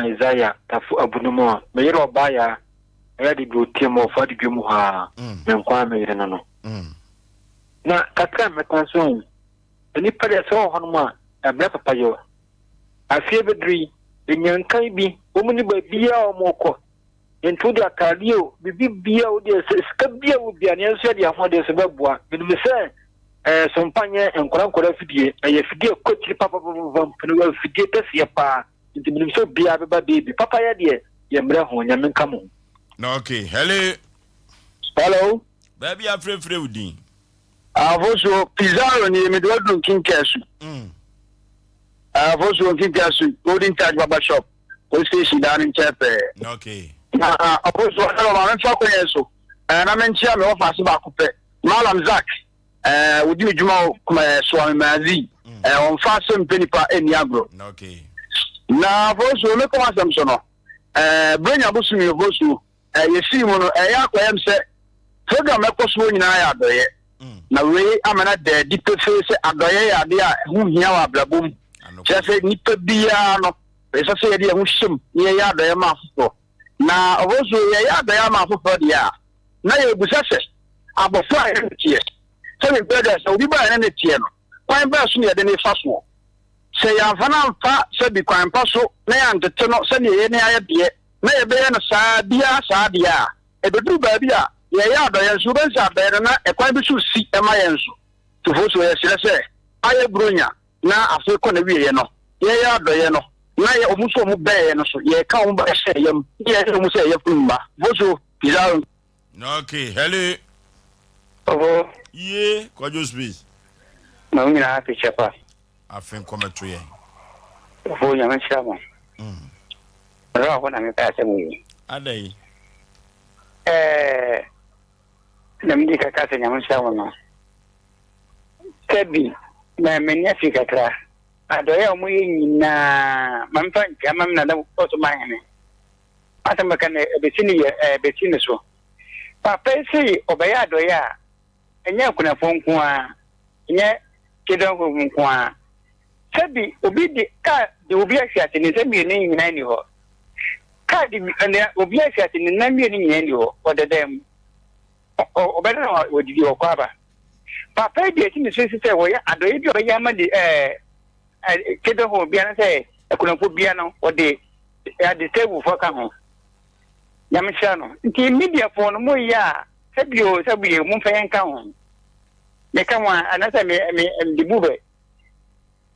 Isaiah. Tafu abunumo. Meyero baya. Aya di beauty mo for the gumu ha. Menkwa me no. Na kakra me konso. Eni pade so honuma. Abra papa yo. Afie bedri. Enyankan bi. Omuni ba bia omoko. Into the cardio, bibia o de skabia wo bia ne nso de ahode so beboa binim se Sompanye enkora fidie fidie kochiri papa pano fidie pese pa nti binim so bia beba baby papa ya de ye mre ho nyame nkamo no okay hello baby afre udin avoso pizarro ni me do dun kinkesu avoso kinkesu golden charge baba shop police station down in Chepe okay Apostle I talk so and I mention me offer ba coupe Malam Zak we do juma so amazi on Asem Mpe Nipa eniagro okay na apostle me come asem so no brenya bosu me bosu yesi mu no yakoyem se program ekoso nyina ya adoye na we amana de dipefe se adoye ya de a hu hia wa blabom se nipa bia no se ye de hu shim ye ya adoye ma fo na obozo ye ya da ya ma fofo dia na ye busa se abofo a ye tie se me brother se obi ba na tie no kwan ba so ne de ne fa so se ya fa na mfa se bi kwan pa so na ya ndete no se ne ye ne aye de na ye be ye no saa bia e bedu ba bia ye ya do ye so be sa be na e kwan bi so si e ma ye nso to fo so ye se aye bronya na afi ko na wiye no ye ya do ye no na ye omuso mu be ye no so ye ka mu ba se ye mu ye mu se ye fumba voso pizarro. Okay, hello. Oh, yeah, Kwajo space. Na mimi na happy chapa. Afin come to ye. Oh, ya mchama. Roho kuna mipasa mimi. Adai. Na mimi kakase nya mchama no. Tebi na menya fikatra. Adoya omuyi nyina mampa kama mna da koso mangene. Ata makane betini so. Papa si obaya adoya. Enya kuna fonko a. Enya kidogo fonko a. Tebi obi di ka de obi afiate ni tebi ni nyina ni ho. Ka di obi afiate ni na mi ni nyina ni ho. Odedem. Obeda na odidi okwaba. Papa di eti ni sese wo ya adoya di obaya ma di kedo ho bia na say kuna fo bia no o de ya de table fo ka ho yamsha no nti media fo no mo ya sabi mo fa yan ka ho me ka wa anasa me di bube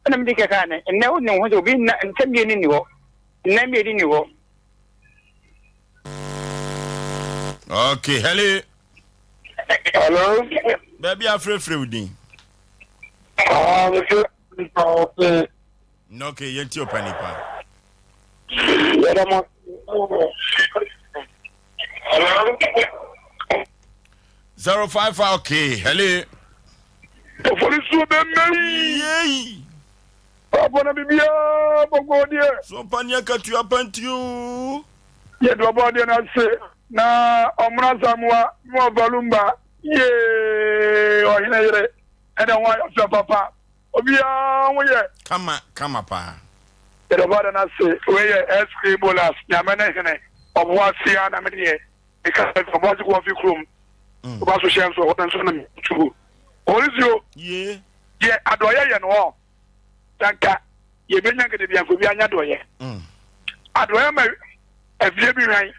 ana me dike ka na na wo no ho bi na ntabi ni wo na me di ni wo. Okay, hello. Hello. Baby afre udin. Monsieur Okay, yenti opanipa. 055 okay, hello. Oforisuo be mei. Yey. Abona bibia bogodie. Sompa nya katu apantiu. Ye do body na se na omra samwa mo balumba. Ye o hina yire. Eda wa so papa. Obia wo ye. Kama pa. Ye do body na se we ye SK bolas. Ya mena hene. Obwa sia na medie. E ka so bozi ko fi krum. Oba so shem so wotan so na tu. Orizio. Ye. Ye adoye ye no. Tanka ye benya ngede bia ko bia nya doye. Adoye ma efie bi ran.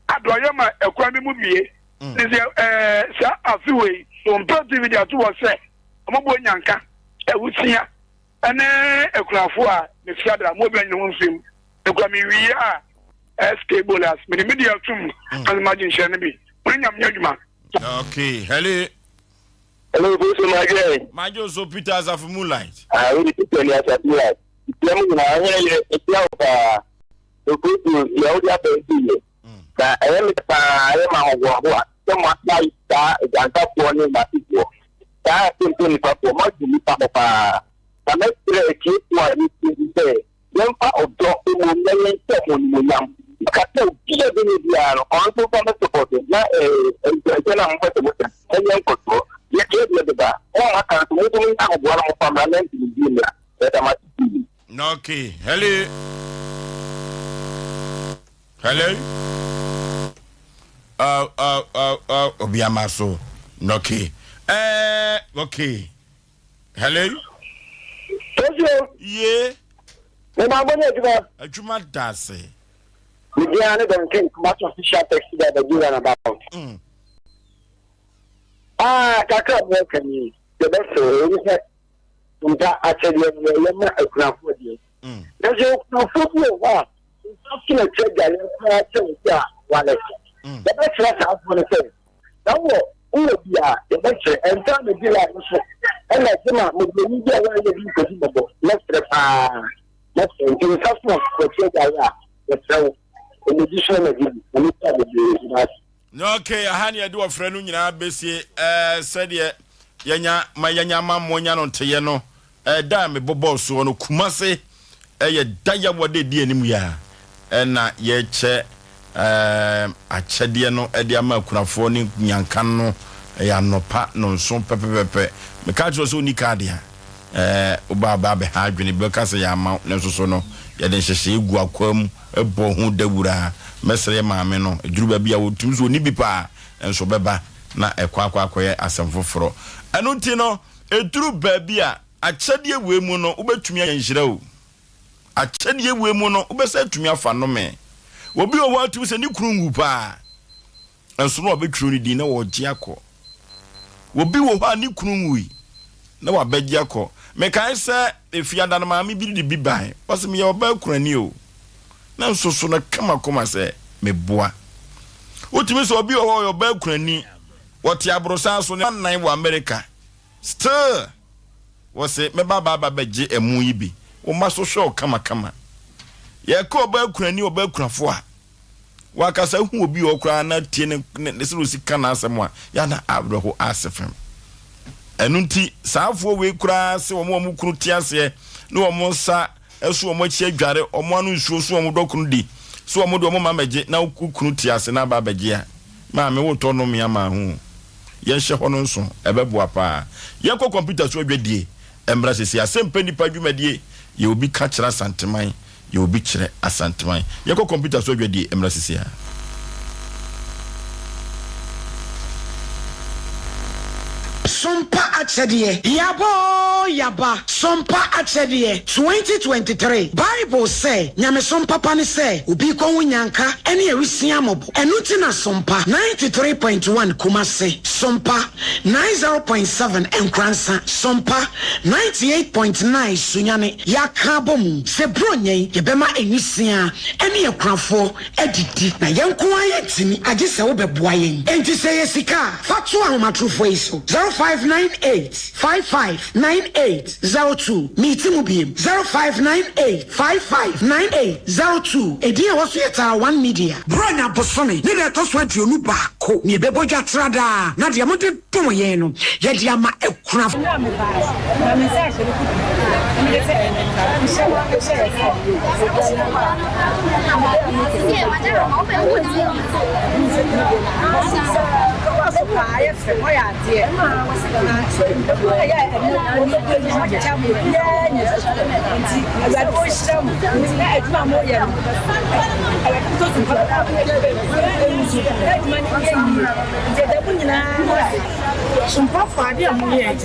Adoye ma ekwa mi mu bie. Nise sa afiwe Sompa TV atu wo se omobo nyanka ewusia ene ekurafo a ne fiadra mo bia nyu mfim ekwa mi wi a SK bolas me media tum imagine share ne bi nyam nyaduma. Okay, hello. Hello, Osei Majo so Peters of Moonlight. We people ni asa Moonlight. Tiamu na yeye etia kwa okutu ya odi abenzi. Na eme pa ema hogwa kama ta janta kwa ni matiko. Ta tempo ni pa kwa maji ni pa pa. Kama ile kitu ni sisi. Yempa odo mo nyen temo ni nyam. Kata ukia bini biano. Onto kama support na jana mpote mpote. Enye koto. Ye deba o aka to mo na ogwa mo permanent ni na eta matiki. Okay, hello. Hello. Obiamaso. Okay. Okay. Hello. Tojo. Yeah. Me ma gbonu ejuma. Ejuma dase. We dey ane don think much official text that they do about. Kaka mo kani the best we say nda actually ye ma akunafo die. Na je akunafo wa. Kina cheja le kwa cheja wale. The best class of one say. Now what bia the best and time be like so. And like ma mo ni dia wa ye bi ko si bobo. Let's in first one ko cheja ya. Let's go. In addition to the okay, ahani adu ofre no nyina besie said yanya mamonya no nteye no da me bobo so no kumase ye daya wode di anim ya na ye che achede no de ama kunafo ni nyanka no ya nopa no nso pepepepe me ka jo so unika dia oba ba be ha adwene be ka se ya ma ne so no ya den hyehye egu akwam ebo ho dawura mesere maame no eduru ba bia wotum so ni bi pa enso beba na ekwa asem foforo eno nti no eduru ba bia akyade we mu no ubetumi ayanhyira o akyade we mu no ubesa tumi afa no me obi o watu se ni kurungu pa enso no obetwuru ni di na wo gye akọ obi wo ha ni kurungu yi na wa begye akọ me kan se efiada na maami bi di bibai wase me ye oba kurani o na nsoso na kama se me boa utimi so obi o oba kurani wote abrosan so ne nan wo America still wase me baba begye emu yi bi wo maso show kama ye ko oba kurani oba kurafo a wakasa hu obi okra na tie ne se sika na asem a ya na abroho asefem enunti saafo we kura se omo kunu tiase ne omo sa esu omo chi adware omo anu nsuo so omo dokunu di so omo do omo mamaje na kunu tiase na ba baje a ma me wo to no me ama hu ye hye hono nso ebeboa pa ye ko computer so adwadie embra sesi Asem Mpe Nipa dwumadie ye obi ka kira santeman ye obi kire asanteman ye ko computer so adwadie embra sesi a Sompa achedie yaba Sompa achedie 2023 Bible say nyame sompa pani say obi ko wunyanka ene ewisia mobo enuti na Sompa 93.1 Kumase Sompa 90.7 Enkransa Sompa 98.9 Sunyane yaka bomu se bronye yebema enisia ene ekrafo edidi na yenko ayetimi age se wo beboa yen enti se yesika fatu ahomatrofo iso 0598559802 meetimu biem 0598559802 ediya waso yeta one media bronya bosone ni le to so aduonu baako ni beboja trada na de amode tomo yen no ye de ama ekuna na message Sompa fadi amuye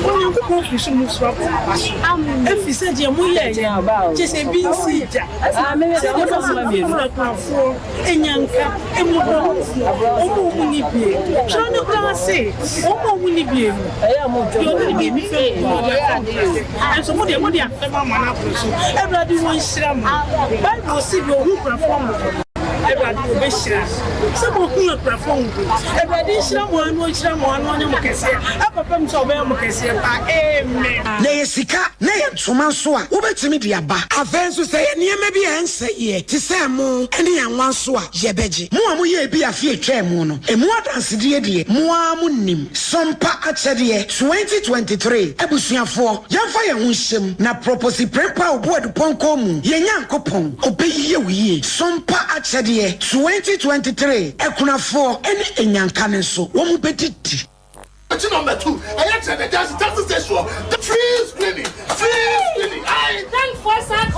onye ko fi sumu swap efi se je muye je se binsi ja se je ko ma mi na kwafo enyanka emudo omo muni bie so ne klase omo muni bie yo ni bie mi fe so mo de afema mana proso everybody won shira mo Bible si bi ohu kwafo mo everybody be shira so mo ku kwafo mo everybody shira mo anu onye mo kese papa mi so be mo kese pa amen na yesika na yentoma so a wobetimi de aba afenso se ye niema bi ense ye ti se mo ene yanwan so a yebeje mo amu ye bi afie twa mu no emu adanse de mo amu nim Sompa achede 2023 ebusuafo yemfa ye ho hyem na propose prepa obo aduponko mu ye nyankopon obeyiye wiye Sompa achede 2023 ekunafo ene enyanka ne so wo mu bedidi. Number 2, I actually just sexual. The free screening. I thank for that.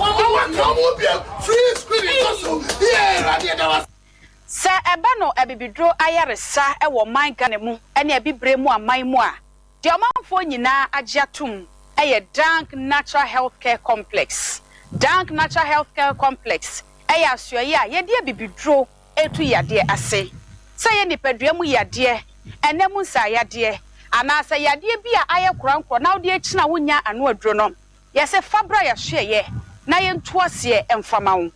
Free screening. Also, yeah, Sir Ebano ebibidro ayaresa ewo man Ghana mu ene ebibre mu aman mu a de omanfo nyina agiatum eye Dank Natural Healthcare Complex. Dank Natural Healthcare Complex eye asuoye a ye de ebibidro etu yade ase. Sɛ ye nipadua mu yade enemu nsa yade anasa yade bia aye korankro na wode akina wonya anu aduro no yese fabra ya hweye na ye ntoase emfama wo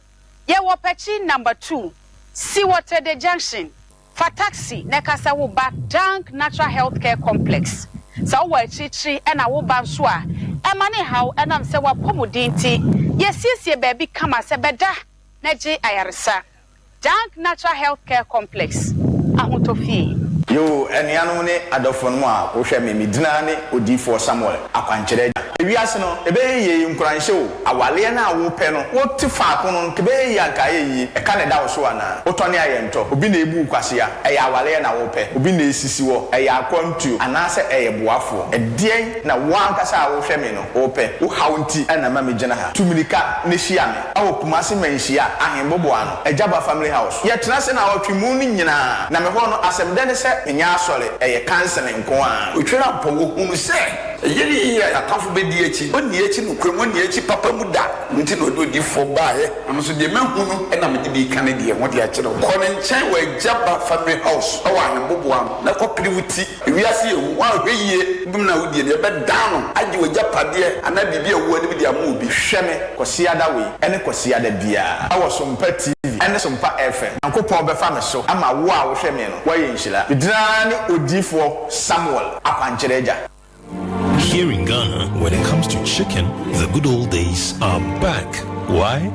ye wo pechi number 2 Seawater the Junction for taxi nekasa wo ba Dank Natural Healthcare Complex sa wo achichi e na wo ba so a e mane haw enam se wa pomodinti yesiesie baabi kama se beda na je ayaresa Dank Natural Healthcare Complex ahotofi yo enianu ne adofo no a wo hwe me medina ne odifo Samuel akwankyerɛ ewiase no ebe ye nkuranhye o awale na wo pɛ no wo te fa ko no kebe ye anka ye e ka ne da wo so ana wo tɔne ayento obi na ebu kwase a ɛyɛ awale na wo pɛ obi na esisi wo ɛyɛ akwantu anase ɛyɛ boafo ɛdeɛn na wo ankasa a wo hwɛ me no wo pɛ wo haunti ɛna ma me gyina ha tumirika ne hia me awo kumase manhia ahembobo ano Ejaba family house ye tena se na awotwe mu ni nyina na me ho no asɛm de ne sɛ nya asɔre ɛyɛ counseling ko a otwera mpo wo hunu sɛ yeri ya kafo be di echi oni echi no kwem oni echi papa mu da nti no do di fo bae ano so de mahunu na me de bi kan de ho de akere ko ne nkyɛn wa Ejaba family house awa ahembobo ano na kopiri wuti ewiase ewu wa hweyie bim na wudie ne be dan no agye wa japade ana bibi ewu ani bi de amu bi hwɛ me kwasi ada we ene kwasi ada bia awo Sompa TV ene Sompa FM ankopɔ be fa me so ama wo a wo hwɛ me no wa ye nhyira bidra ne odifo Samuel akwankyerɛja. Here in Ghana, when it comes to chicken, the good old days are back. Why?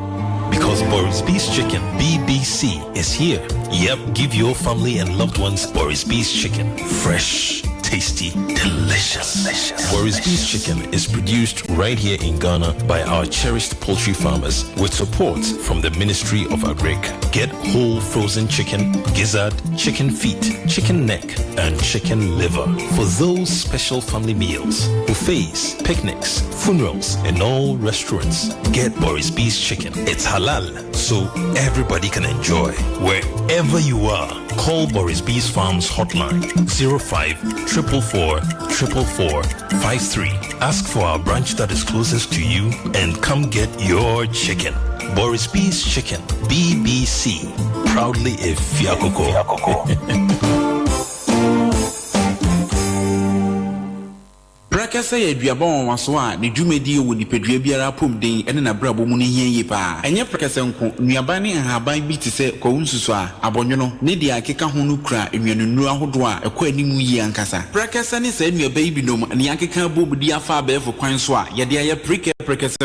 Because Boris Beef's Chicken, BBC, is here. Yep, give your family and loved ones Boris Beef's Chicken. Fresh, tasty, delicious. Boris Beef's Chicken is produced right here in Ghana by our cherished poultry farmers with support from the Ministry of Agric. Get whole frozen chicken, gizzard, chicken feet, chicken neck, and chicken liver for those special family meals, buffets, picnics, funerals, and all restaurants. Get Boris Beef's Chicken. It's halal, so everybody can enjoy. Wherever you are, call Boris Beef's Farms hotline 05-444-444-53. Ask for our branch that is closest to you and come get your chicken. Boris Beef's Chicken, BBC, proudly a Fiakoko. Brakasa ye duabon waso a ne dwumedi wo nipadua biara pomden ene na brabo mu ne hianye pa enye prakasa nko nuaban ne nhaban bi te se kwawunsusu a abonwono ne dia akeka ho no kura enwanunu ahodo a ekwa animu yi ankasa brakasa ne sa nuaban bi nom ne akeka bobudi afa abefo kwan so a ye dia ye prekasa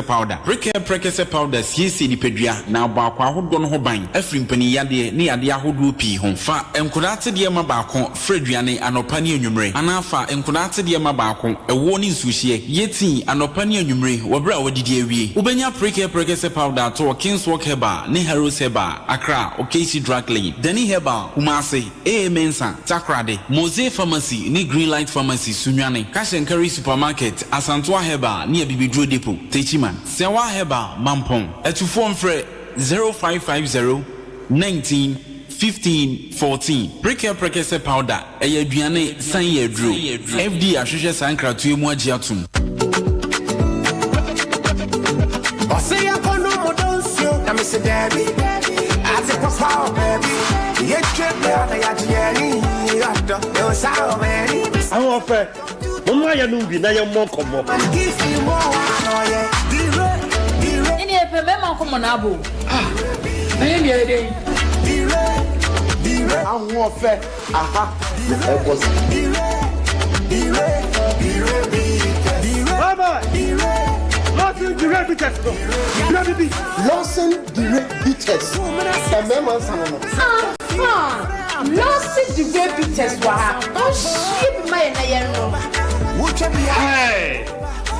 powder siesi nipadua na abakwa ahodo no ho ban afri mpani yade ne yade ahodo pi ho fa enkodate de ma baako freduane anopa ne anwumre anafa enkodate de ma baako woni nsuhie yeti anopa ne anwumre wobra wodidi awie ubenya prekasa powder to Kingswalk Herbal ne Heroes Herbal Accra Okesi Drug Lane Dani Herbal Kumase Mensa Takrade Mose Pharmacy ne Greenlight Pharmacy Sunwane Kashenkari Supermarket Asantwa Herbal ne Bibidro Depot Techiman Sewa Herbal Mampong etufo mfre 0550 19 15-14 prekasa powder aduane san yedro FD ahwehwe sankratu emu agiatum Osei Aboagye na me se Debbie as a papa baby ye trip me on ya jeni ado e sao many awon fe mo ma ya nu bi na ye mo komo give you more oye dire ni epe me ma komo na abo na ye ni ede awon fe aha e ko si baba Lawson direct bitters Lawson direct bitters the memo sanono Lawson direct bitters wa o ship my na yen no hey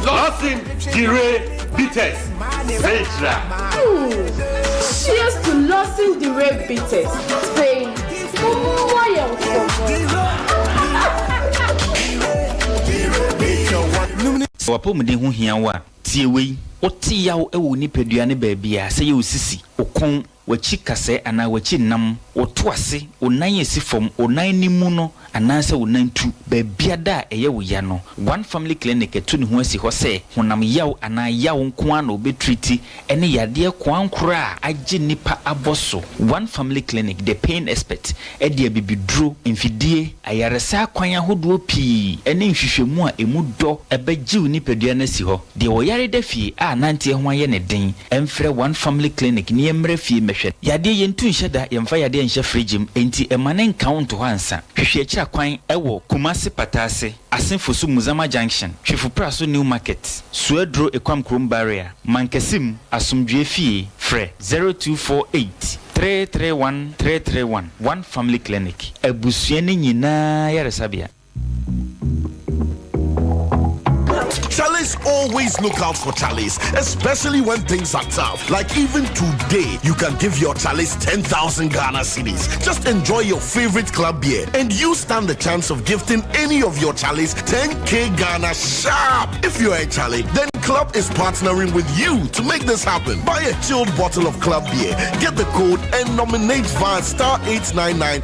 Lawson direct bitters Petra cheers to Lawson direct bitters Spain wapomden ho hia wa tiewei ote yaw ewo nipadua ne baabia sɛ ye osisi okon wachi kase ana wachi nam otoase onan esifom onan nimu no ananse onan tu baabia da eye wo ya no one family clinic etu ne ho asi ho sɛ honam yaw ana yaw nko ana obetreat ene yade kwankora agye nipa aboso one family clinic the pain expert ede bibiduro mfidie ayaresa kwan ahodo pii ene nhwehwemu a emu dɔ ebegiw nipadua na si ho de wo yare da fie a nante ho aye ne den emfrɛ one family clinic ne emre fie mehwɛ yade yentu nheda yemfa yade nhye frigim enti emane count ho ansa hwehwe akira kwan ewo Kumasi Patase Asenfosu Muzama Junction Hwefupraso New Market Suedro Ekwam Krom Barrier Mankesim Asumdwe Fie Fre 0248 331 One Family Clinic Ebusuane nyina yaresabia Challenge always look out for Charlies, especially when things are tough. Like even today, you can give your Charlies 10,000 Ghana cedis. Just enjoy your favorite club beer and you stand the chance of gifting any of your Charlies 10k Ghana sharp. If you're a Charlie, then Club is partnering with you to make this happen. Buy a chilled bottle of club beer, get the code and nominate via *899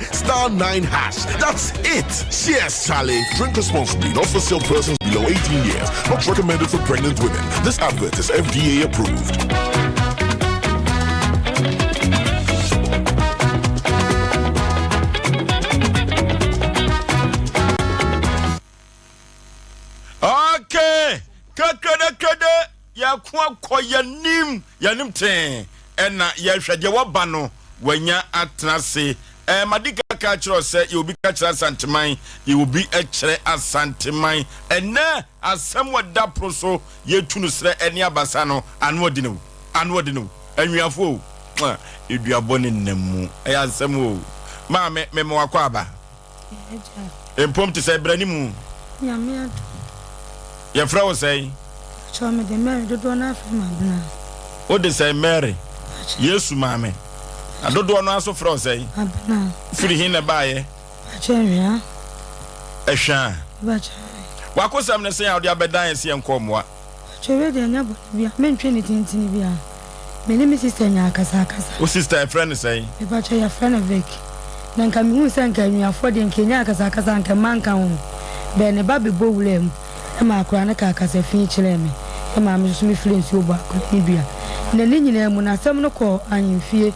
*9#. That's it. Cheers, Charlie. Drink responsibly, not for sale persons below 18 years. Not recommended for pregnant women. This advert is FDA approved. Okay. Kakada ya kwa yanim ten ena ya hwede woba no wanya atrase madika ka kiro se you be ka kira santeman you will be a kire asanteman ena asem wada proso yetu no sre eni abasa no anwodi no anwiafo eduabone nnamu ya asem o ma me wakwa aba empom te se branimu nyame ya fra wo sei so me de Mary dodo na afra mabna o de sei Mary Yesu maame adodo no aso fra wo sei abna firi hin na baaye achenya ehwa bacha wakosam ne sei awde abedan se enkomoa chewe de nya bo bia mentwe ne tintini bia me ne mi sister nya akasa o sister friend sei e bacha ya friend vek na nka mi hu sanka nwiafo de nkenya akasa nka manka ho be ne ba bebo wulem ma akura na ka kasa fi kire me ma me so me fluency oba akura bia na ni nyina mu na asem no ko anyimfie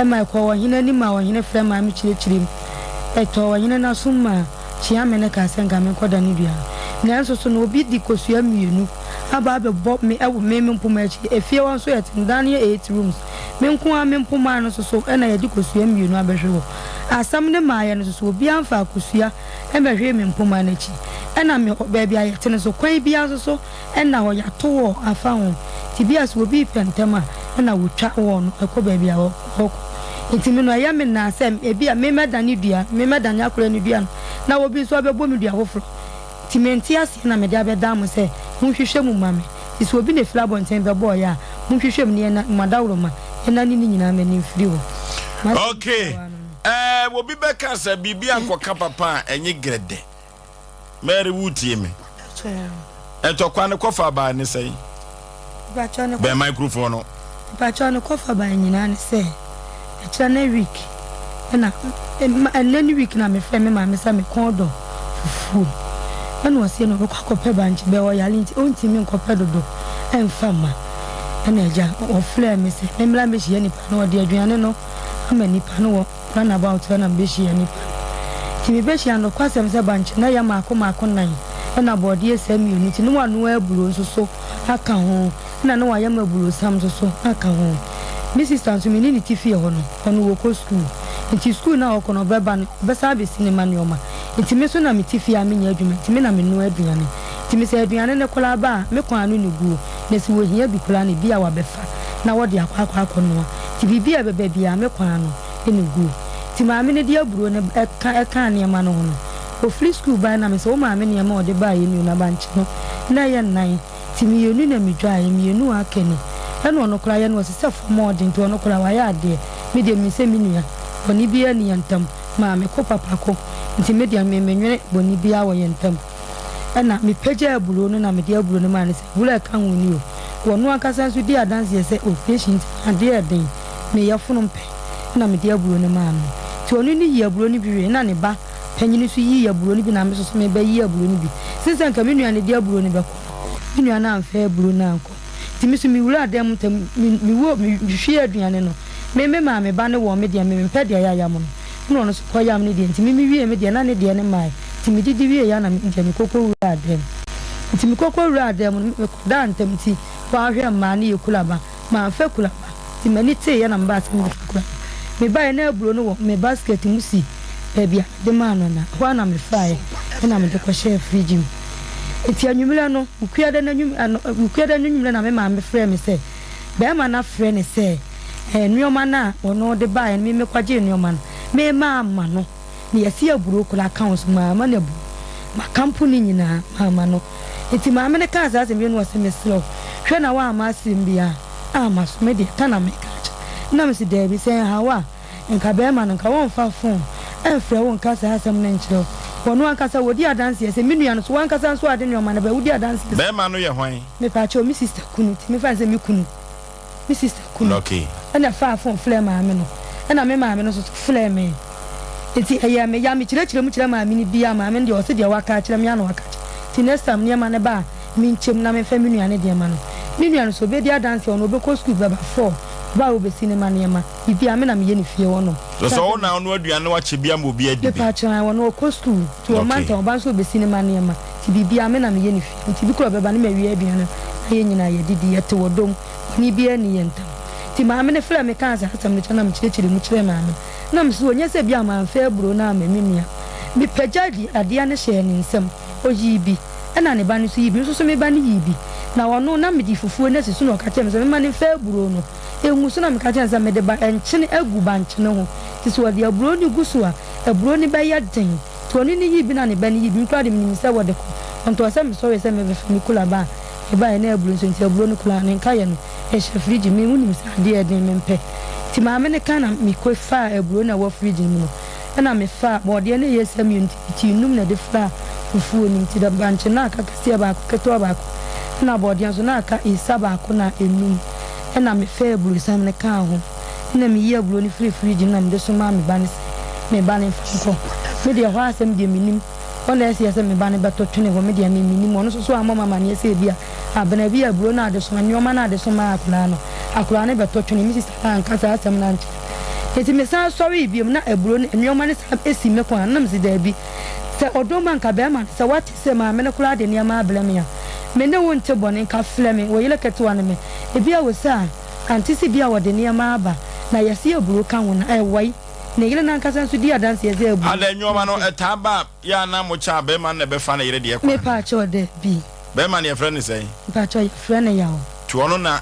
ma ko wo hina ni ma wo hina fra ma me kire to wo hina na so ma chia me na ka senga me koda ni bia na so so no obi di kosua mienu aba be bob me ewo me mpoma achi efie won so yetim dan ye 8 rooms me nko a me mpoma no so na ye di kosua mienu abehwe asam ne ma ye no so obi amfa kosua e behwe me mpoma na achi ena me baabi ayete so kwan bia so ena ho yato wo afa ho ti bia so obi pentema ena wotwa wo no ekọ baabi awo ntimi no ya me na asem e bia me medani dua me medani akora ni dua na obi so abebo me dua hofro timenti ase na me dia be dam se munhwehwe mu mame iso obi ne flabo ntem be boy a munhwehwe mu ne na madawro ma ena ni nyina me ni firi wo okay obi be ka se bibia akoka papa enye grede Mary wutie me etokwa ne kofa ba ne sei bacha ne be microphone no bacha ne kofa ba nyina ne sei echa na week na ni week na me frɛ me ma me sa me kondo fufu ena wose no ko kope banchi be wo yale nti onti me kope dodo emfa ma ena eja o frɛ me se me mla me hia nipa no de aduane no ama nipa no wo run about na be hia nipa ti be hia no kwasem se banchi na ya mako nan ena body esem unity no wanu aburo so aka ho na no wa ya maburo sam so aka ho Mrs. Tansu mi ni tifi ho no ono wo ko school nti school na o kono beba no be sa be cinema ni oma nti me so na mi tifi a me nya adwuma nti me na me no aduane nti me se aduane ne kola ba me kwa anu ne guo na si wo hia bi kola ne bia wa befa na wo de akwa kono nti bibia bebe bia me kwa anu ne guo nti ma me ne de aburo ne eka ne ma no ho no o free school ba na me so ma me ne ma o de ba ye ni na ba nchi no na ye nan nti mi yenu na mi dwa ye mi yenu akeni eno no kra ye no se for more than to no kra wa ya de me de mi se mi nua boni bia ni yantam ma me ko papa ko nti me de me menwere boni bia wo yantam ena me peja abulo no na me de abulo no ma ne se bula kan woni o wono akasa so di adanse ye se operation ade eden me ya funu mpe na me de abulo no ma no ti onu ni yi abulo ni bi na ne ba panyini so yi abulo ni bi na me so me ba yi abulo ni bi since nka me nua ne de abulo ni be ko me nua na amfa abulo na anko timisu mi wura dem tem mi wo mi hwie aduane no me ma me ba ne wo me de me mpa de ya mo no no so ko ya me de ntimi mi wie me de na ne de ne mai timi didi wie ya na me de me kokko wura dem ntimi kokko wura dem me ko da ntem ti wa hwe ma ne yekula ba ma fa kula ba ti mani te ya na mba se me kula me ba na abulo no wo me basket musi bia de ma no na ho na me fae na me de ko share fridge mi eti anyumira no ukuada na nyumira na me ma me frɛ me sɛ be ma na frɛ ne sɛ nneoma na ono de ba en me kwaje nneoma no me ma ma no ne yasi aburo kula accounts ma na bu ma company nyina ma no enti ma me ne ka za asem bi no se me slow hwe na wa ma asem bia ama so me de kana me ka na me si de bi se hawa nka be ma nka won fa phone enfre won ka sa asem na nchiro wono ankasa wodi adanse ese menua no so wankasa so ade ne o ma na ba wodi adanse be ma no ye hwan me pa cho mi sister kunu ti me fa se mi kunu mi sister kunu okay ana fa phone flare ma me no ana me ma me no so flare me enti eya me ya me kire mu kire ma me ni bia ma me de o se de waka kire me ana waka ti next time ne ma ne ba mi nchem na me fa menua ne de ma no menua no so be di adanse ono be ko school baba 4 ba wo be cinema ne ma bibia me na me ye ne fie wono so na ono aduane wa che bia mo bia di bi pa chan wono ko school to o manta o ba so be cinema ne ma ti bibia me na me ye ne fie ti bi ko baba ne ma wi aduane ye nyina ye didi ye te wodom ni bia ni ye ntam ti ma me ne fla me kan sa asam ne chana me chire mu chire ma me na me so onye se bia ma fa buro na ma menua bi pejadi ade ane hye ne nsam o yibi na ne ba ne so yibi so me ba ne yibi na wono na me di fufuo na sisu no ka tem se me ma ne fa buro no enwu so na me ka tem se me de ba enchene agu ba nchene ho ti so de aburo ni gusu a aburo ni ba ya den to ni yibi na ne ba ne yibi nkwa de me se wo de ko onto se me so we se me be fami kula ba e ba na aburo so nti aburo ni kula ne nka ye no e she fridge me wuni sa de e den me mpe ti ma me ne kana mi ko fa aburo na wo fridge mu no na me fa bo de ne ye se mi nti num na de fa fufuo ni nti da banche na aka kase ba ko keto ba ko na bo de so na aka isa ba ko na enum na me fa aburo sam ne ka ho na me ye aburo ni fridge na me de so ma me ba ne fa ko me de ho asem de minim ona esi ase me ba ne beto twene wo me de me minim ono so amama ma ne ese bia abena bia aburo na de so nyoma na de so ma akula ne beto twene mi sister an kasa asem na nche eti me san sorry bi na aburo ne nyoma ne sa esi me kwa na me si da bi se odoma nka be ma se what se ma me ne kula de ne ma abla me ya me ne won te bone nka fle me wo yele keto an me e bia wo sa antisi bia wo de ne ma aba na yesi aburo kan wo na wai ne yele na nka san so di adanse ye ze aburo ala nyoma no etaba ya na mo cha be ma na be fa na yele de kwa me pa cho de bi be ma ne friend say pa cho friend yaw to ono na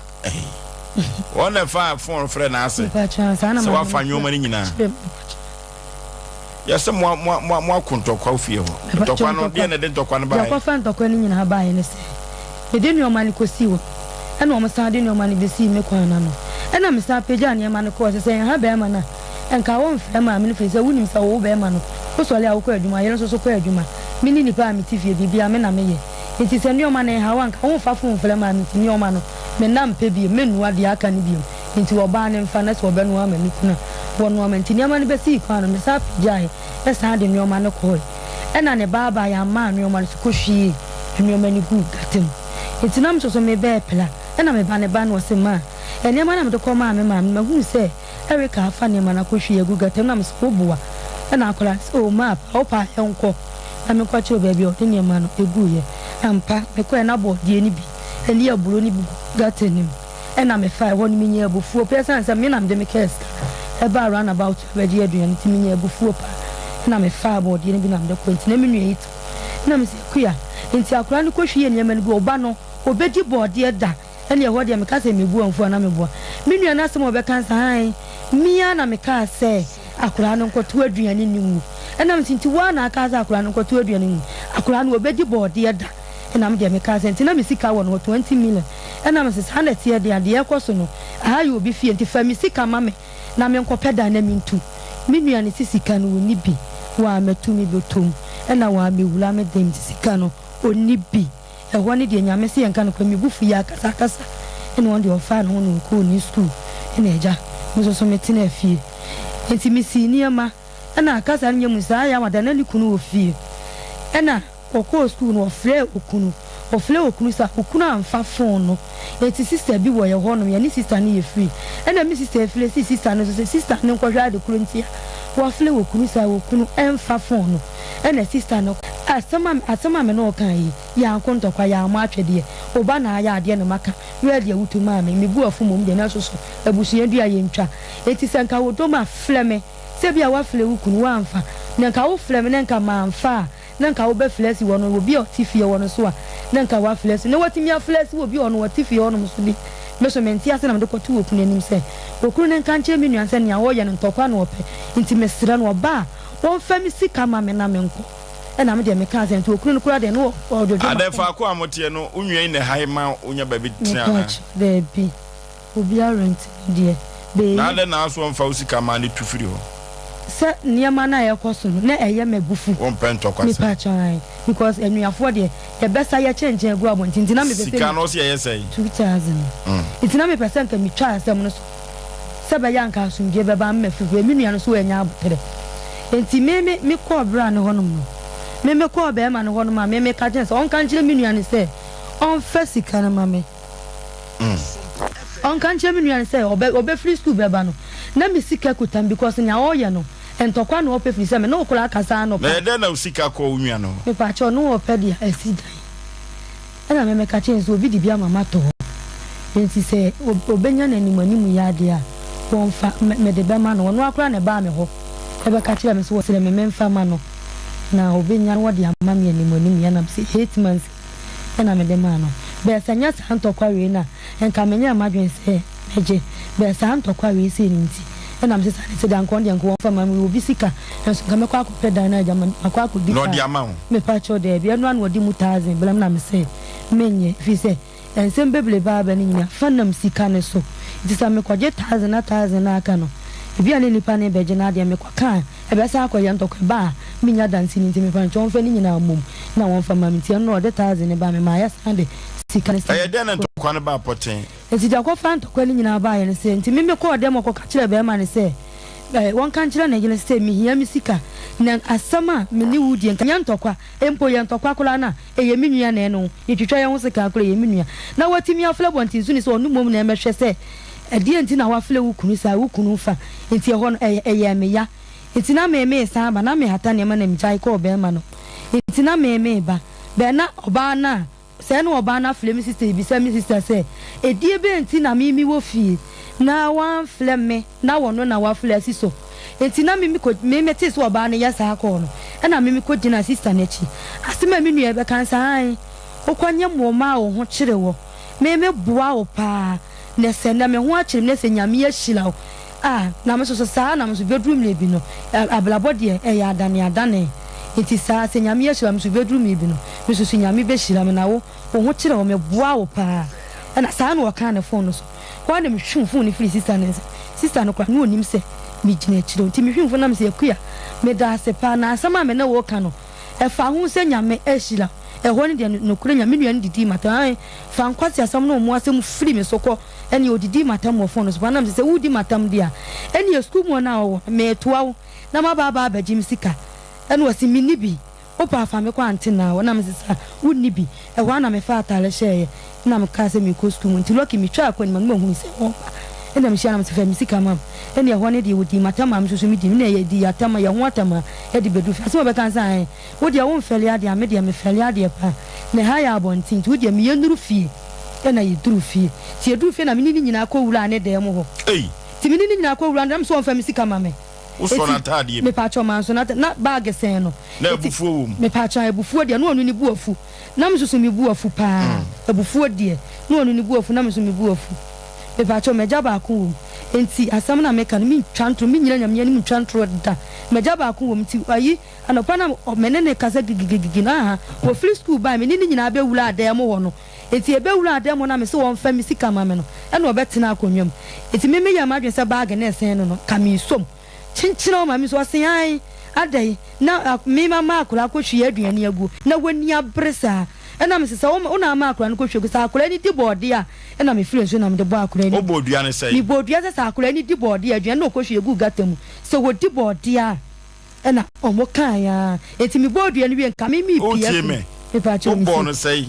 one fa phone friend na ase pa cho sana so wa fa nyoma ni nyina ya se mo akontokwa ofie ho tokwa no de na de tokwa no ba ya ko fa tokwa ni nyina ba ye ne se e de nyoma ni kosi wo e no mo sa de nyoma ni be si me kwa na no e na me sa peja ni ma ne ko se ha be ma na enka won fra ma me ne fe se wunim sa wo be ma no ko so le awko adwuma ye no so ko adwuma mi ni nipa mi tifie bibia me na me ye enti se nyoma na ha wanka won fa fon fra ma mi ti nyoma no me na mpe bi me nuwa de aka ni bi enti wo ba ne mfa na so be nuwa ma mi tina wonu ma enti nyoma ni be si kwa no me sa pejai e sa de nyoma no ko e na ne baba ya ma nyoma no ko hwie nyoma ni gu gatem enti na so me be pela e na me ba ne ba no se ma e nyoma na me de ko ma me ma hu se Erika afa ne mana ko hwie gu gatem na me so boa e na akola o map o pa enko na me kwa che baby o de ne ma no egu ye ampa me ko na bo die ni bi eli aburo ni bi gatenim e na me fa won mi nya abufuo person say me na me de me kes e ba run about ready aduan ti mi nya abufuo pa na me fa bo die ni bi na me de ko nti na me nua it na me se kuya nti akora ni ko hwie ne ma ni bi oba no obedi bo die da ene e ho de me ka se me bu anfo na me bo me nua na se mo be kan sa han mia na me ka se akora no nkoto aduan ni mu ena me tinti wa na aka za akora no nkoto aduan ni mu akora no obedi bo die da ena me de me ka se nti na me sika wo no 20 million ena me se sana tie de ade ekoso no ayo obi fie nti fa me sika ma me na me nkopɛ da na me ntu me nua ne sika no oni bi wa metu mi botom ena wa me wula me dem sika no oni bi e ho ne de nyame se yanka no kwa me bufu ya kasa kasa ena won de ofa no no ko ni school ena eja mo so me tina fie enti me si niema ena kasa nya musa ya wadana ni kunu ofie ena okọ school no ofle okunu sa okunu amfa phone no eti sister bi wo ye ho no ye ni sister ni ye free ena mi sister free sister no so sister no ko hwa de kuro ntia wo fle okunu sa okunu emfa phone no ena sister no asama me no kan yi ya ankonto kwa ya ma atwede oba na ya ade no maka we de wutu ma me bu afu mom de na so abusuya dua ye ntwa eti sanka wo do ma fle me se bia wa fle okunu wa amfa na nka wo fle me na nka ma amfa na nka wo be flesi wono obi o tifie wono so a na nka wa flesi na watimi a flesi obi ono wa tifie wono so bi me so menti ase na me de kotu okunu anim se okunu ne nka nche me nua se ne a wo ye no ntokwa na ope nti mesira no oba won fa mi sika ma me na me nko ɛna me de me ka sɛ nti okunu no kura de no ɔdodo adefa ko amotie no unwie ne hai ma unya baby tia de bi obi rent de be na de na so mfa usika ma ne tufiri ho sɛ niema na yɛ kɔ so no na ɛyɛ mabufu on pento kwasa me pa chan because enuafo de ye besa ye chenchen egu abonti ntina me pese sika no se ye say 2000 ntina me pese nka mi twa asem no so se be yanka asumje be ba me fifu emi nua no so anya abotere enti me ko bra ne honom no me ko be ma ne honom a me ka chen se on kan chire mi nua ne se on fa sika na ma me on kan chire mi nua ne se obe free school be ba no na me sika kutam because nya oye no entokwa no ope free se me no kola kasa no na de na usika ko unua no me pa cho no ope dia asidan ana me ka chen so obi di bia mama to enti se obenya na animanimu ya de a won fa me de be ma no no akora na ba me ho e be ka chen me so se me memfa ma no na obenya no de ama me animanimu ya na se 8 months ana me de ma no be sanya san tokwa we na enka menya amadwen se meje be san tokwa we se nti na mse se dan kon de nko fa ma me obi sika enso ka me kwa akopɛ dan na jama akwa akodi no de ama ho me pa cho de bia no an wodi mu 1000 blam na me se menye fi se ensem beble ba ba ni nyina fa nam sika ne so nti sa me kwaje 1000 na aka no bia ne nipa ne beje na de me kwa kan e be sa akwa yan tokwa ba me nya dansi ni nti me fa cho fa ni nyina mum na won fa ma me ti no de 1000 ne ba me ma ya sande sika ne e de na tokwa ne ba poten enti da kwa fa tokwa ni nyina ba ya ne se nti me ko de mo ko ka kire be ma ne se won kan kire na gele se mi hia mi sika na asama me ni wudi en kan tokwa empo yan tokwa kula na ye mi nua na eno ye twitwa ye ho sika kula ye mi nua na watimi afle bonti nsu ni se onu mom na emehwe se edi enti na wafle wukunu sa wukunu fa enti ho no ye me ya enti na me sa ba na me hata ne ma na mi jai ko be ma no enti na me ba be na oba na se no oba na fle mi sister bi se mi sister se edi ebe enti na mi wo fie na wan fle me na wono na wafle asiso enti na mi ko me meti so oba na ya sa ko no e na mi ko dina sister na chi asema mi nua be kan sa an okwanye mo ma wo ho kire wo me bua wo pa na se na me ho a kire na se nyame ya hira na me so sa na me so bedroom le bi no ablabo de ya adane enti sa se nyame ya hira me so bedroom le bi no me so nyame be hira me na wo ho kire wo me bua wo pa na sa na wo kan na phone so kwa na me hwun phone ni free sister no kwa no onim se mi gina chiro nti mi hwimfo na me se akua me da se pa na asama me na wo ka no e fa hu se nyame ehira e ho ne de no kure nyame nua ndidi mata ai fa nkwati asam no mo asem free me sokọ ene odidi mata mo phone so na me se wudi matam dia ene school mo na wo me toa na ma ba jim sika ene wasi mi nibi o pa fa me kwa antina wo na me se sa wudi bi e ho na me fa atale hye na me ka se mi ko school mo nti loki mi twa akwa ni ma hu se o ena me shana me se fa mi sika mam ene ho ne de wodi matama am so mi di na ye di atama ye ho atama e di bedu fa so be kan san wodi a wo mfele ade am de me fele ade pa ne ha ya abontin ti wodi me ye nuru fie ena ye duru fie ti ye duru fie na me ni nyina ko wura ne de mo ho ti me ni nyina ko wura ndam so fa mi sika mam wo so na tade me pa cho man so na bag sen no na ebufuo wo me pa cho ebufuo de no onu ni buafu na me so mi buafu pa ebufuo de no onu ni buafu na me so mi buafu me pa cho me jaba ko enti asam na meka no mi twantro mi nyina nyame ni twantro da mejaba ko wom ti ayi anopa na menene kasa gigigigi na ha wo free school ba me ni nyina be wula adem wo no enti ebe wula adem na me se won fa mi sika ma me no e na obetena akonwam enti me ya madwen se bag na esen no ka mi som chinchina o ma mi so asen ai adai na mi mama akura ko hwe aduane agu na wani abresa ena me se wo na ma akura no ko hwe sa akura ni di body a ena me free so na me de bo akura ni obodua ne sei ni bodua se sa akura ni di body aduane no ko hwe agu gatamu se wo di body a ena omo kan ya eti me bodua ni bi nka me mi pia me pa cho me bo no sei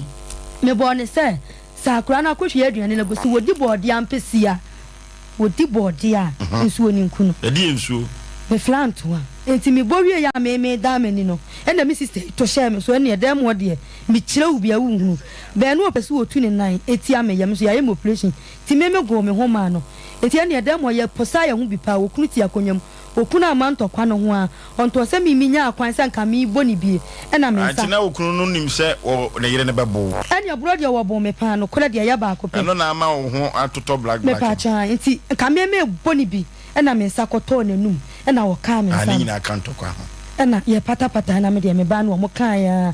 me bo ne se sa akura na ko hwe aduane na go se wo di body a mpesi wo di body a nsuo ni nkuno e di nsuo me flanto enti me bowie ya me da mani no ena me sister to share me so ena e dem wo de me kire wo bia wo hu be no opese wo tu ne nan eti ame yam so ya yem operation ti me go me ho ma no eti ena e dem wo ye posa ya hu bi pa wo kunu ti akonwam okunu amanto kwa no ho a onto se mi nya akwan se nka me boni bi ena me nsa anti na okunu no nim se wo ne yire ne bebo ena bro de wo bo me pa no kole de ya ba ko pe eno na ama wo ho atoto black me pa cha enti nka me boni bi ena me nsa koto na num ena wo ka me nsa ani na kanto kwa ho ɛna yɛ patapata na me de me ba no mo kan ya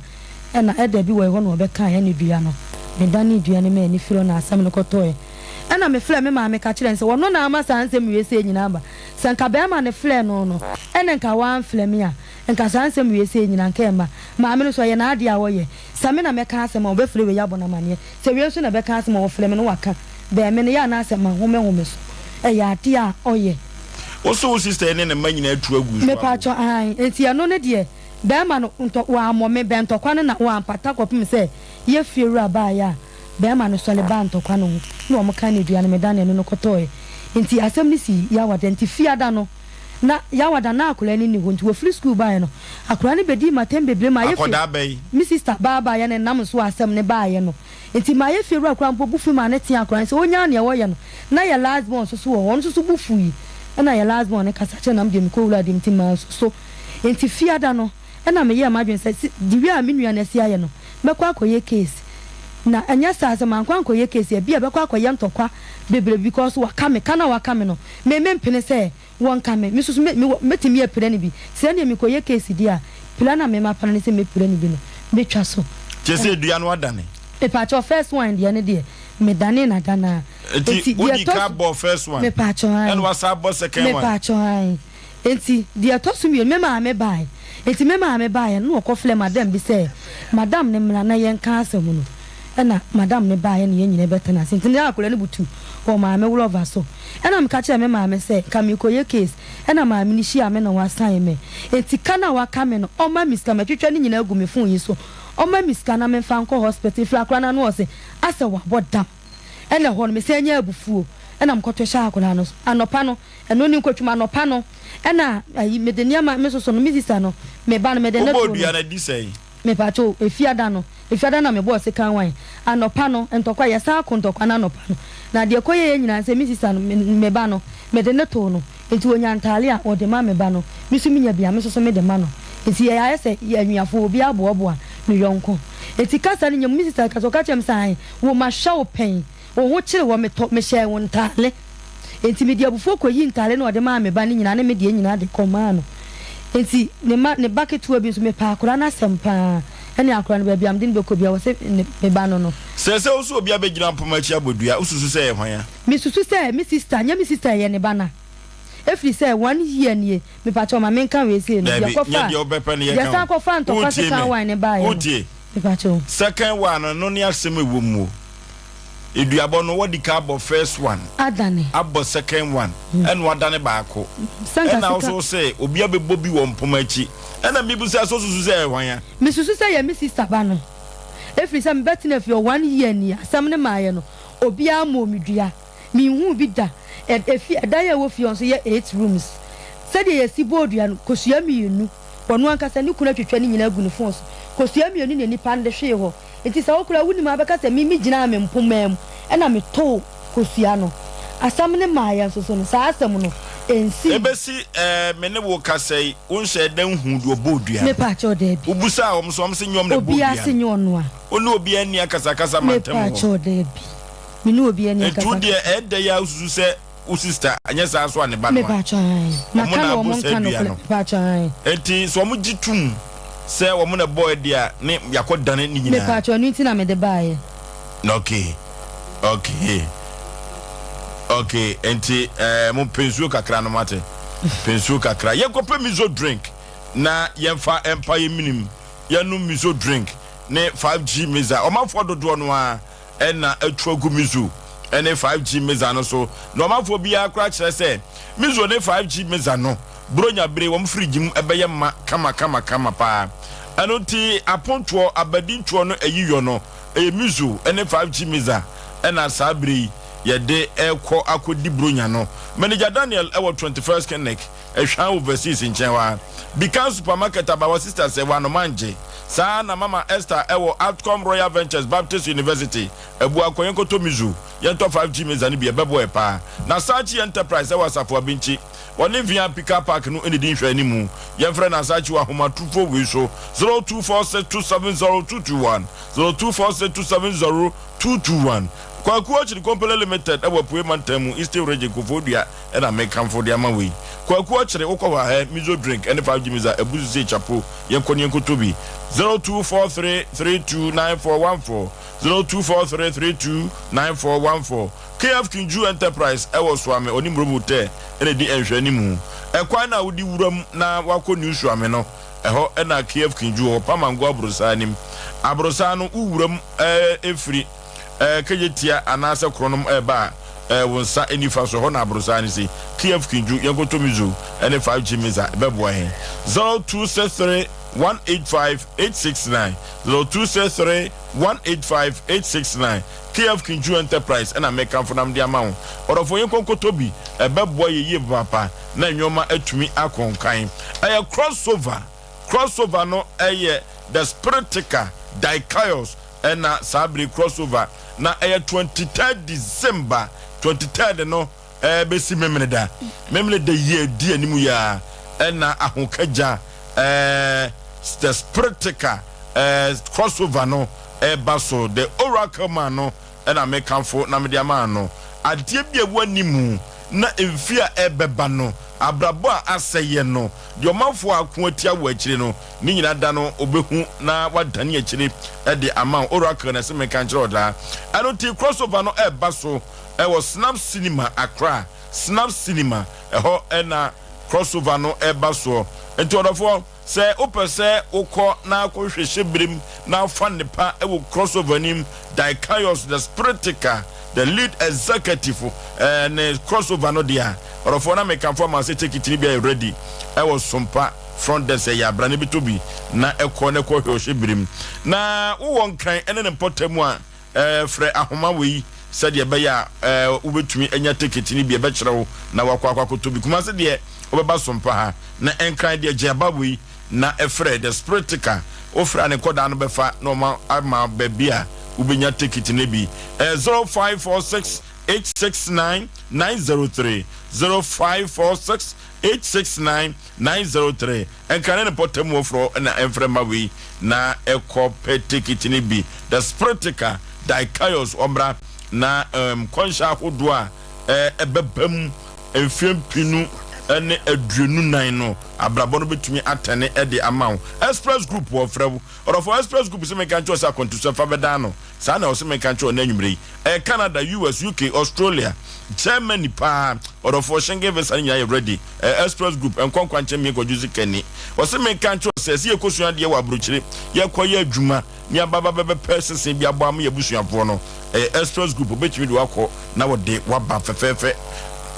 ɛna ɛda bi wɔ hɔ no ɔbɛka ya ne dua no me dane dua ne me ni firo na asɛm no kɔtɔɛ ɛna me flɛ me ma me ka kyerɛ sɛ wɔno na ama sansɛm wiese nyina ba sɛ nka bɛma ne flɛ no no ɛna nka wan flɛ me a nka sansɛm wiese nyina nka ɛma ma me no so yɛ na ade a wɔyɛ sɛ me na mɛka asɛm a ɔbɛfrɛ we yabɔ na maneɛ sɛ wie so na bɛka asɛm a wɔfrɛ me no waka bɛɛ me no yɛ ana asɛm a home so ɛyɛ ade a ɔyɛ also sister ne ma nyina atu agu so me pa cho an enti ano ne de bɛma no ntɔ wa amɔ me bɛntɔkwa ne na wa ampata kɔpem sɛ ye fiewura ba ya bɛma no sɔle ba ntɔkwa no na ɔmo kan ne dua ne me dan ne no kɔtɔɛ enti asɛm ne si yawada enti fiada no na yawada na akora ne ni ho nti wo free school ba no akora ne bedi matem bebre ma ye akoda bai mi sister baba ya ne nam so asɛm ne ba ye no enti ma ye fiewura akora mpo bufu ma ne tia akora sɛ onya ne ye no na ye last born so wo so bufu yi ɛna ye last born ne kasa kyɛ nam de me ko wura de mti ma so enti fiada no ɛna me ye amadwen sɛ di wi a me nua na si aye no mɛkɔ akɔyɛ case na anya sa se man kwan koye kesi bia be kwa koye ntokwa bebre because waka me kana waka me no me mpene se won ka me susu metimi apira ni bi se na me koye kesi dia pila na me ma pana ni se me pira ni bi no me twa so je se dua no adane e pa cho first one dia ne dia me dane na dana enti odi ka bo first one me pa cho and wasa bo second one me pa cho ai enti dia to so me ma me bai enti me ma me bai no ko fle madam bi se madam ne mra na yen ka asem no ena madam ne baaye ne nyine betena sinti ne akora ne butu o maame wo lova so ena me ka kire me maame se ka me koye case ena maame ni hia me na wasan me enti kana waka me no o ma miska me twetwa ne nyina agu me fon yi so o ma miska na me fa nko hospital fra akora na no se ase wa bodam ena ho no me se nya abufuo ena mkoto hia akora no anopa no eno ni nkotwuma anopa no ena ayi me de niama me so no me sisa no me ba no me de na to no na di sei me pacho efiada na me bo se kan wan anopa no entokwa ya sa kontokwa na anopa no na de koye nyina se mi sisa no me ba no me de ne to no enti wonya ntale a o de ma me ba no mi su minya bia me so me de ma no enti ya se ya nwiafo obi abobo a no yonko enti kasa ne nyam mi sisa kaso ka chem sai wo ma shaw pen wo ho kire wo me to me hye wo ntale enti me de abufo koyi ntale na o de ma me ba ne nyina ne me de nyina de koma no enti ne bucket wo bi so me pa akora na sempa ene akora ne ba bi am din be ko bia wo se me ba no se oso obi abegina mpamachi abodua ususu se hwan mi susu se mi sister ye ne ba na efri se 1 year nie me pa cho ma men kan we se no bia ko fa ya sa ko fa nto kwa se kan wan ne ba ye me pa cho second one no ne asem ewo mu eduabo no wodi ka abo first one adane abo second one and wadane baako and also say obi abebo bi wo mpamachi and na bibu say so susu say hwan mi susu say ya mi sister ba no efri say me betina fi 1 year ni asam ne maaye no obi amo midua mi hu bi da efi edaya wo fi on so ye 8 rooms said ye si bodua no kosua mienu wono ankasa ni kuna twetwa ni nyina agu ne fon so kosua mienu ne nipa nde hwe ho enti sa wokura wuni ma beka se mi gina me mpomam ena me to kosua no asam ne maaye so no sa asam no ensi ebesi me ne wo kasai unse dan hu do bodua me pa cho de bi ubusa om so se nyom na bodua obi ase nyono a onu obi ani akasa mantem me pa cho de bi me no obi ani akasa etu de eda ya ususu se u sister anya sa so ane ba no me pa cho na kana o mon kana pa cho enti so mo gitum se wo mo na boy dia ne yakodane ni nyina me pa cho ni tina me de bae okay enti mo pensuo kakra no mate pensuo kakra ye kope mizo drink na yemfa empire minim yanu mizo drink ne 5G meza o ma fo dodo no a na atuagu mizo ene 5G meza no so no ma fo bia akra kire se mizo ne 5G meza no bronya bere wo mfrigi mu ebeye ma kama pa anoti aponto abadinto no ayiyo no mizo ene 5G meza ena sabri yede ekọ akodi bronya no manager Daniel ewo 21st clinic ehwan overseas nchewa because supermarket about sister say one manje sa na mama Esther ewo Outcome Royal Ventures Baptist University ebu akoyenko to mizu yento 5G mezani bi ebebo epa na Sachi Enterprise ewo Safo Abinchi woni via pick park no eni din hwani mu yemfre na Sachi wa homa tufo we so 0246270221 0246270221 Kwaku Ochiri Company Limited ewa Pue Mantemu East Region Kofodia and American for the Amawi. Kwaku Ochiri Okowa Mizo Drink and 5 Jimiza Ebuzi Chapo Yankoni Kutubi 0243329414 0243329414 KF Kinju Enterprise ewa Swame Onimrobute ene di enhwanimu ekwa na wudi wuram na wako new Swame no eho ena KF Kinju Pamango Abrosanim Abrosano uwuram efri kejetia anase kronom eba wonsa enifa so ho na Abrosani si KF Kinju yankotomizu ene 5 Jimiza beboa he 0263 185-869 0263-185-869 KF Kinju Enterprise and American for them the amount or for Yanko Tobi a bad boy ye papa na nyoma etumi akonkan a crossover no the spiritica dikaios and sabri crossover na 23rd December 23rd no besi memle the year di animu ya na ahonkaja the spiritica crossover no baso the oracle man no and American for namediama no adie bia wanimu na emfia ebeba no abrabo aseye no de omafo akoatia wo akire no ni nyina da no obehu na wadane akire de ama oracle na se mekan kire oda anoti crossover no baso was Snap Cinema Accra Snap Cinema ho na crossover no baso enti odofo say opese ukọ na akohwehwe brim na fa nepa ewo crossover nim Dikaios the spiritica the lead executive and crossover no dia orofo na make am for say take it be ready was Sompa front desk ya brane bitobi na ekọ na kohwehwe brim na wo won kan ene ne potamu a frɛ ahoma wei said ye beya ubetumi enya ticket ni bi e be kyerɛw na wakwakotobi kuma se de obeba Sompa ha na enkran de Jababui na efre the spiritica ofra ne koda no befa no ma ama babia ubenya ticket ne bi 0546869903 0546869903 enkran ne potamu ofro na enfre mawi na ekop ticket ne bi the spiritica Dikaios ombra na konsha hodoa ebebam enfiem pinu ene aduenu nan no abrabo no betumi atene de amount express group wo frew or for express group se mekan cho sa kontuso fa beda no sa na o se mekan cho na nwumre Canada US UK Australia Germany pa or for Schengen visa nya ready express group enkonkwanche me ko juzi kani o se mekan cho se ye kosua de wa brochire ye koye adwuma ni ababa bebe person se bi abo am ye busuafo no express group betumi de wakọ na wo de waba fefefe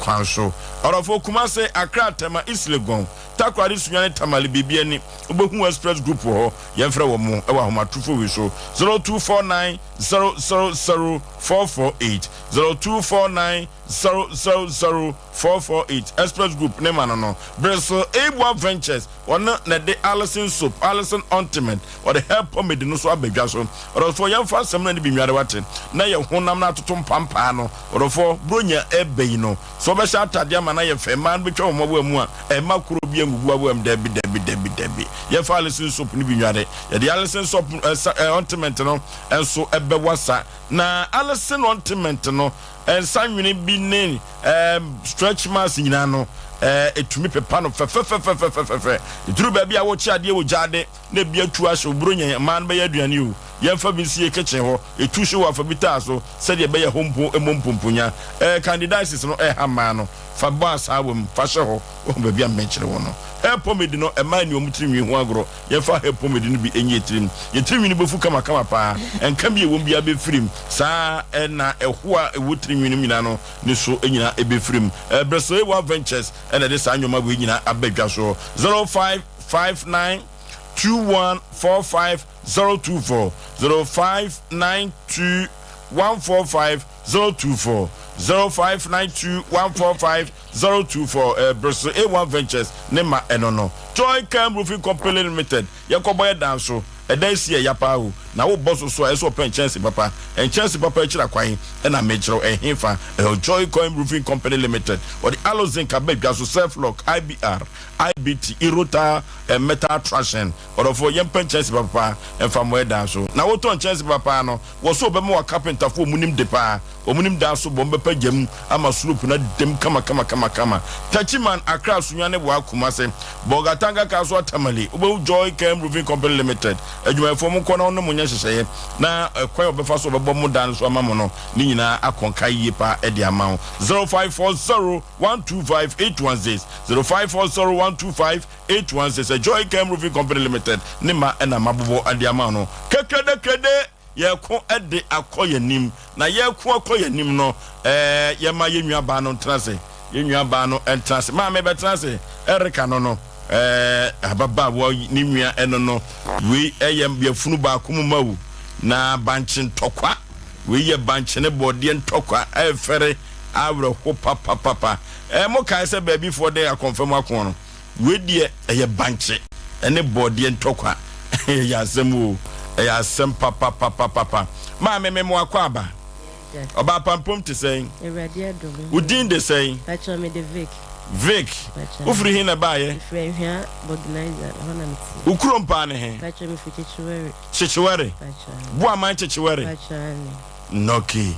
kwanso orofo Kumase Accra Tema Islegon takwari sunyane tamale bibiani obehu express group ho yemfre wo mu e wa homatufo we so 0249000448 0249000448 express group ne manono Breso Abua Ventures one na de Allison soap Allison ointment or the help pomade no so abedwa so orofo yemfa sem na bi nware wate na ye honam na atotom pampa no orofo bronya ebeyi no so be sha atade ama na ye fema betwa mo bo mu a makuro bi ngugu awam debi ye fa Allison soap ni bi nware ye de Allison soap ointment no enso ebe wasa na Allison ointment no ensanwene bi ne stretch marks nyina no etumi pepa no fe ituru ba bia wo chi ade wo jade na bia tu ahye obronya man be yaduane o yemfa bi sie kitchen ho etu hye wo afabita so se de be ya hompo emompomponya candidates no hama no fa boss awem fa hye ho o ba bia menchire wo no pomedi no emani omutirimi ho agro yemfa pomedi no bi enye tirim yetirimi no befu kama pa enka bi ewom bia be firim saa na ehoa ewotirimi no nyina no ne so enyina ebe firim Breso Abua Ventures and this anyoma we nyina abedwa so 0559214504 0592145024 0592145024 Breso Abua Ventures nema enono Joy Cam Roofing Company Limited yakoboy dan so eda si ya pa o na wo boss so eso pen chance papa en chance papa chira kwan e na mechiro ehinfa Joy Coin Roofing Company Limited or the Alozin Kabeg so self lock IBR IBT Irota metal traction or for yem pen chance papa and from where down so na wo ton chance papa no wo so be mo carpenter for munim depa o munim da so bombe pagem ama sloop na dem kama Tachiman Accra sunyane bo akuma se Bogatanga kaso tamale obo Joy Coin Roofing Company Limited adwuma fo mo kono no munya hyehyeye na kwan obefa so bebo mo dan so amamo no ni nyina akonka yie pa e de amount 0540125816 0540125816 Joy Coin Roofing Company Limited ni ma na mabobo ade amount no kekede ye ko ede akoye nim na ye ko akoye nim no ye ma ye nwa ba no trase ye nwa ba no entrance ma me be trase erika no ababa wo ni nwa eno no we eyem bia funu ba akoma wu na banchin tokwa we ye banchine body ntokwa efere awre ho papa mo kan se baby for dey confirm akon no we die eye banche ene body ntokwa ya asem ya asem papa ma me mo akwa aba oba pampom te say erade adom udin de say pacho me de Vic ufri hin na baye frehia organizer hona mti ukrom pa ne he pacho me fichichiwere chichiwere bo aman chichiwere pacho noki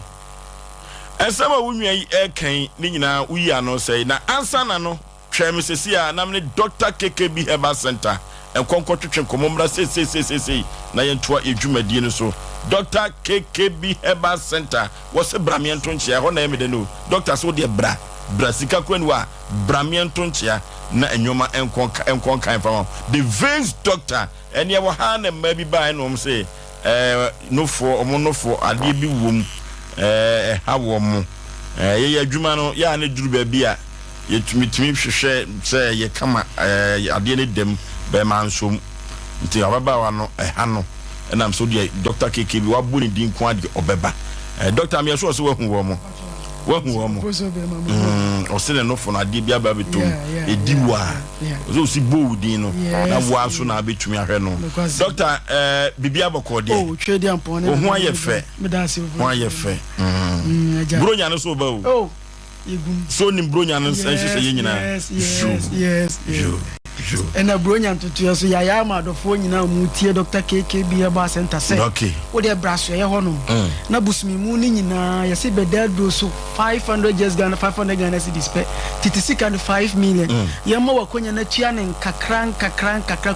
esama wunwa yi ekan ni nyina uyi ano say na ansa na no twem sesi a na me Dr. KKB Herbal Center enkonko twetwe komomra se na yentoa edwumadie no so Dr. KKB Herbal Center was bramiento nchia ho na emede no doctor so de brasika kwenwa bramiento nchia na enyoma enkonka infama the veins doctor ene ye wo ha na ma bi ba no say no for ade bi wom ha wo mo ye adwuma no ya na duru ba bi a ye tumitimi hwehwe say ye kama ade ne dem be mansom nti ababa wa no ha no and I'm so dear Dr. KKB wa buni din kwa de obeba doctor me so wo hu wo mo o se no for na de bia ba betum ediwa so si bo din no na wa so na betumi ahwe no doctor bibia bokode oh twede ampone o hu ayefe me da se hu ayefe bronya no so ba o oh egum so ni bronya no sense ye nyina yes and a brilliant to us ya ma do fo nyina mu tie Dr. KKB Herbal Center say okay wo de braso ye ho no na busumi mu ni nyina ya se beda do so 500 just Ghana 500 Ghana cedis pe titisika and 5 million ya ma wakonya na tua ne kakran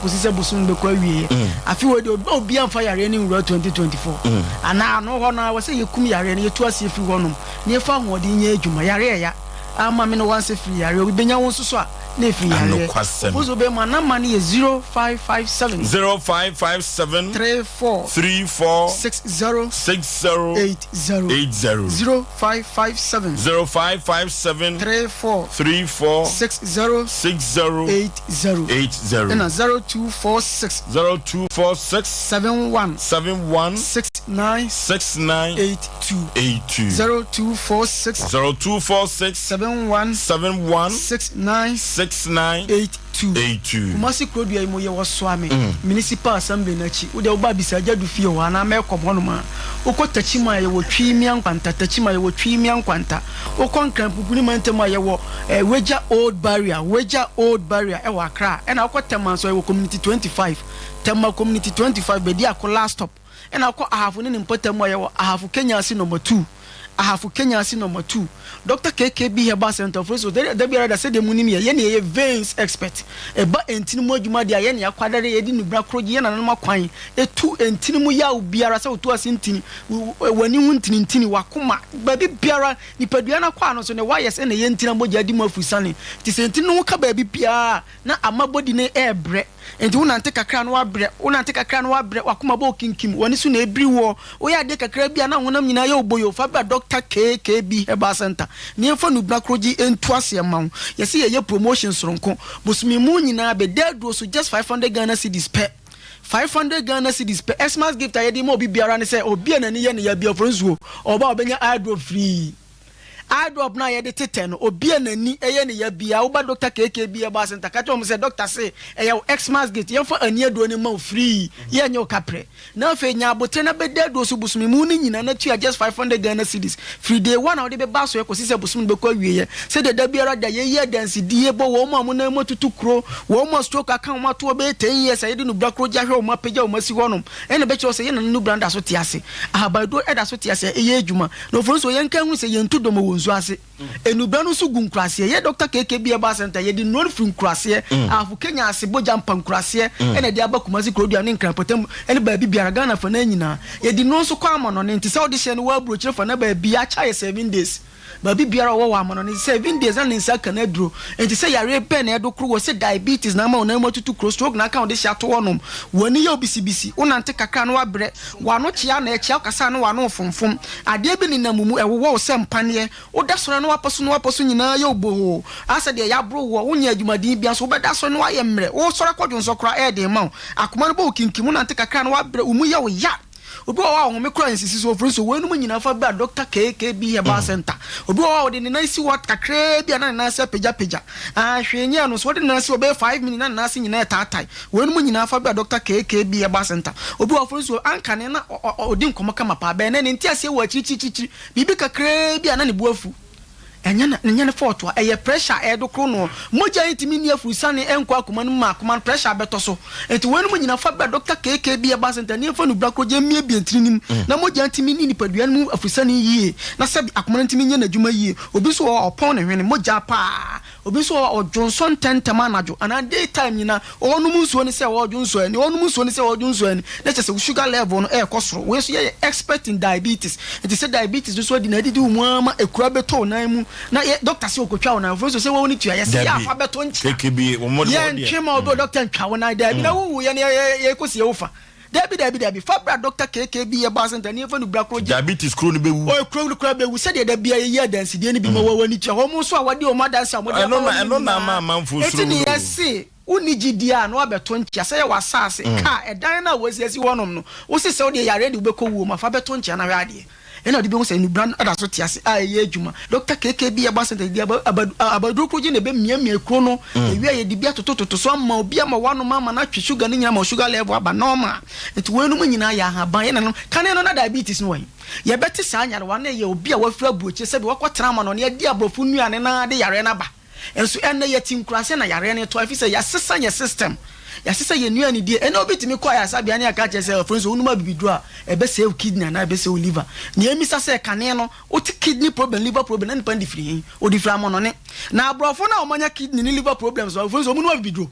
ko sise busumi be kwa wie afi wo de obi amfa yare ni wura 2024 ana no ho na wo se yekum yare ni yetu ase fi ho no ne fa hodi nya adwuma yare ya ama me no wanse free yare obi benya won so a na free yare ozo be ma na mani 0557 34 60 80 0557 34 60 80 and 0246 71 69 82 0246 71 69 82 Kumasi Krodu ya imoye waswame municipal assembly nachi ude oba bisaja du fie wa na me komono ma uko tachima ye wo twimia nkwanta tachima ye wo twimia nkwanta uko nkrampupuni mantema ye wo weja old barrier e wa Accra e na uko tema so ye wo community 25 tema community 25 be dia ko last stop e na uko ahafu ni mpotema ye wo ahafu Kenya si number 2 number 2 Dr. KKB Herbal Center for so there be rather say the munim ye ne veins expert e ba entini mo adwuma dia ye ne akwadare ye di nubra kroji ye na no makwan e tu entini mo ya obiara say otu asintini wani hu ntini wakoma ba bi biara nipadua na kwa no so ne wayes na ye ntina moja di mafusane ti se entini no ka ba bi bia na amabodi ne ebre enti wonante kakra no wabre wakoma ba okinkim wani so na ebri wo ya de kakra bia na honam nyina ye oboyo fa ba Dr. KKB Herbal Center ni fa nu blakroji entuase ma yesi ye promotion soronko busumi mu nyina be dedo so just 500 Ghana cedis per 500 Ghana cedis per Xmas gift ayedi mo bibiara ne say obi anani ye ne ya bia Oforisuo oba obenya airdrop free I drop na ye de teten obi anani eye ne ya bia wo ba doctor KK bia ba center ka tell me say doctor say Xmas gate ye fa ani ado ne ma free ye nya okapre na fe nya abotre na beda do so busumi mu ni nyina na tua just 500 Ghana cedis free day one na wo de be ba so e ko sise busumi be ko awie ye say de da biara da ye dance die bo wo mo na mo tutu kro wo mo stroke aka mo to be 10 years ye de no bra kro ja hwe o ma pagya o ma si honom ene be che say ye na no branda so tiase abado e da so tiase eye adwuma no for so ye nka hu say ye ntu do mo wonzu ase enubra no so gu nkurase ye doctor KK bia ba center ye di no free nkurase afu Kenya ase boja mpa nkurase ene de abakumasi krodua ne nkrapotem ene ba biara Ghana fa na nyina ye di no so kwa amono ne ntisa odi hye no wa brochire fa na ba bia cha ye 7 days ba biara wo wa amono ne 7 days na nsa kana duro ntisa yare pen e do kro wo se diabetes na ma ona matutu kro stroke na ka wo de hye ato wonom woni ye obisibisi unante kakra no wabre wano chia na chia kasa no wano fomfom ade bi ni namumu e wo se mpane wo da soro no waposo nyina ye obo asa de ya bro wo wonya adwumadin bia so wo da soro no waye mre wo soro kwadwo so kra e de ma akoma no bo kinkimu nante kakra no wabre umu ye wo ya obi wa ho me kura nsisi so Oforisuo wenu mu nyina fa ba doctor KK bi he ba center obi wa de na isi what kakra bi na na se peja hwenye no so de na se obe 5 minutes na na se nyina tatai wenu mu nyina fa ba doctor KK bi he ba center obi wa Oforisuo anka ne na odi nkomo kama pa ba ne nti ase wa chichichi bibi kakra bi na ne buafu enya fort wa eye pressure e do kro no moja intimi ni afusane enko akoma no ma akoma pressure beto so enti wenu mu nyina fa ba doctor KK bi e ba center ni fa no bra ko je mie bi antirinim na moja intimi ni nipadua no afusane yie na sabi akoma intimi nya na djuma yie obi so opon ne hwene moja pa obi so ojonson tentama najo ana daytime nyina onum nsuo ne se ojonso ani onum nsuo ne se ojonso ani na chese sugar level no e kosoro we so ye expert in diabetes enti se diabetes so di na didi umu ama ekura beto nan mu na doctor se okotwa wona Oforisuo se wo ni tua ye se ya fa beto nchi KKB wo mo ye ntwema obo doctor ntwa wona da bi na wo ye ne ye kosi ye wofa Debi fabra doctor KKB ye ba center ni fa no bra kroje diabetes kro no be wu o kro no kra be wu se de da bia ye dance de ni bi ma wani tua ho mo so a wade o ma dance a mo de eno na ma manfo suru eti ni yesi uni gidia no abeto ntia se ye wasase ka edan na wasiasi wonom no wo se se wo de yare de ubeko wu ma fa beto ntia na hwade ena de be say ni brand ada so tiase ye adwuma doctor KKB ya ba center dia abadu kroje ne be miamia kro no ewi ye de bia tototo so ma obi ama wano mama na twe sugar ni nya ma sugar level aba normal eti wenu mu nyina ya haban ye na kane no na diabetes no wan ye beti sa nya wan ye obi a wafura buoche se be wakotena ma no ne dia abofu nuane na de yare na ba enso enne ye tinkurase na yare ne to afise ya sesa ye system ya sesa ye nuane die ena obi timi kwa ya sabia ne aka chese Oforisuo onuma bibidu a ebe save kidney na ebe save liver ne emisa se kane no oti kidney problem liver problem na nipa ndifiri odi fra mo no ne na abrofo na omanya kidney ni liver problems Oforisuo onuma bibidu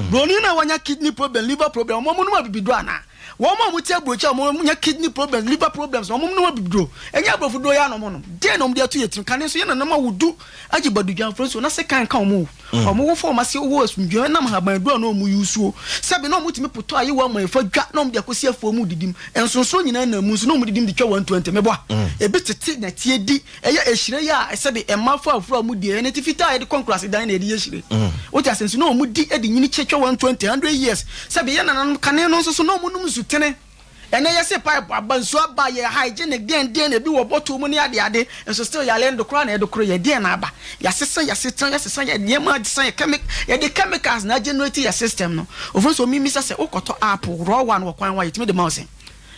bro ni na wanya kidney problem liver problem onuma bibidu ana wo ma mu tie brocha mo nya kidney problems liver problems mo no bibro enya abrofo do ya no mo no de no de atu yetim kan so ye na na ma wudu agi badugyan Oforisuo na se kan mo omo wo fo ma se wo asundwe na ma haban do no mu yusuo sabe no mu timi poto ayi wo ma fa dwa no mu de kosi afo mu didim ensonso nyina na mu so no mu didim de twa 120 mebo ebi tete na tie di eya ehire ya sabe emma fo afro mu di ene tifita e de conquerors dan na e de ehire wo ti asenso no mu di e de nyini chechwa 120 100 years sabe ye na kan no so no mu num tene ene yese pipe abanso aba ye hygienic den na bi wo bottle mu ne ade enso still ya lendo kra na edokro ye den na aba ya sesan ya de ma design ya chemic ya de chemicals na generate ya system no Oforisuo mimi sase ukoto apple raw one wo kwan wa yetime de mouse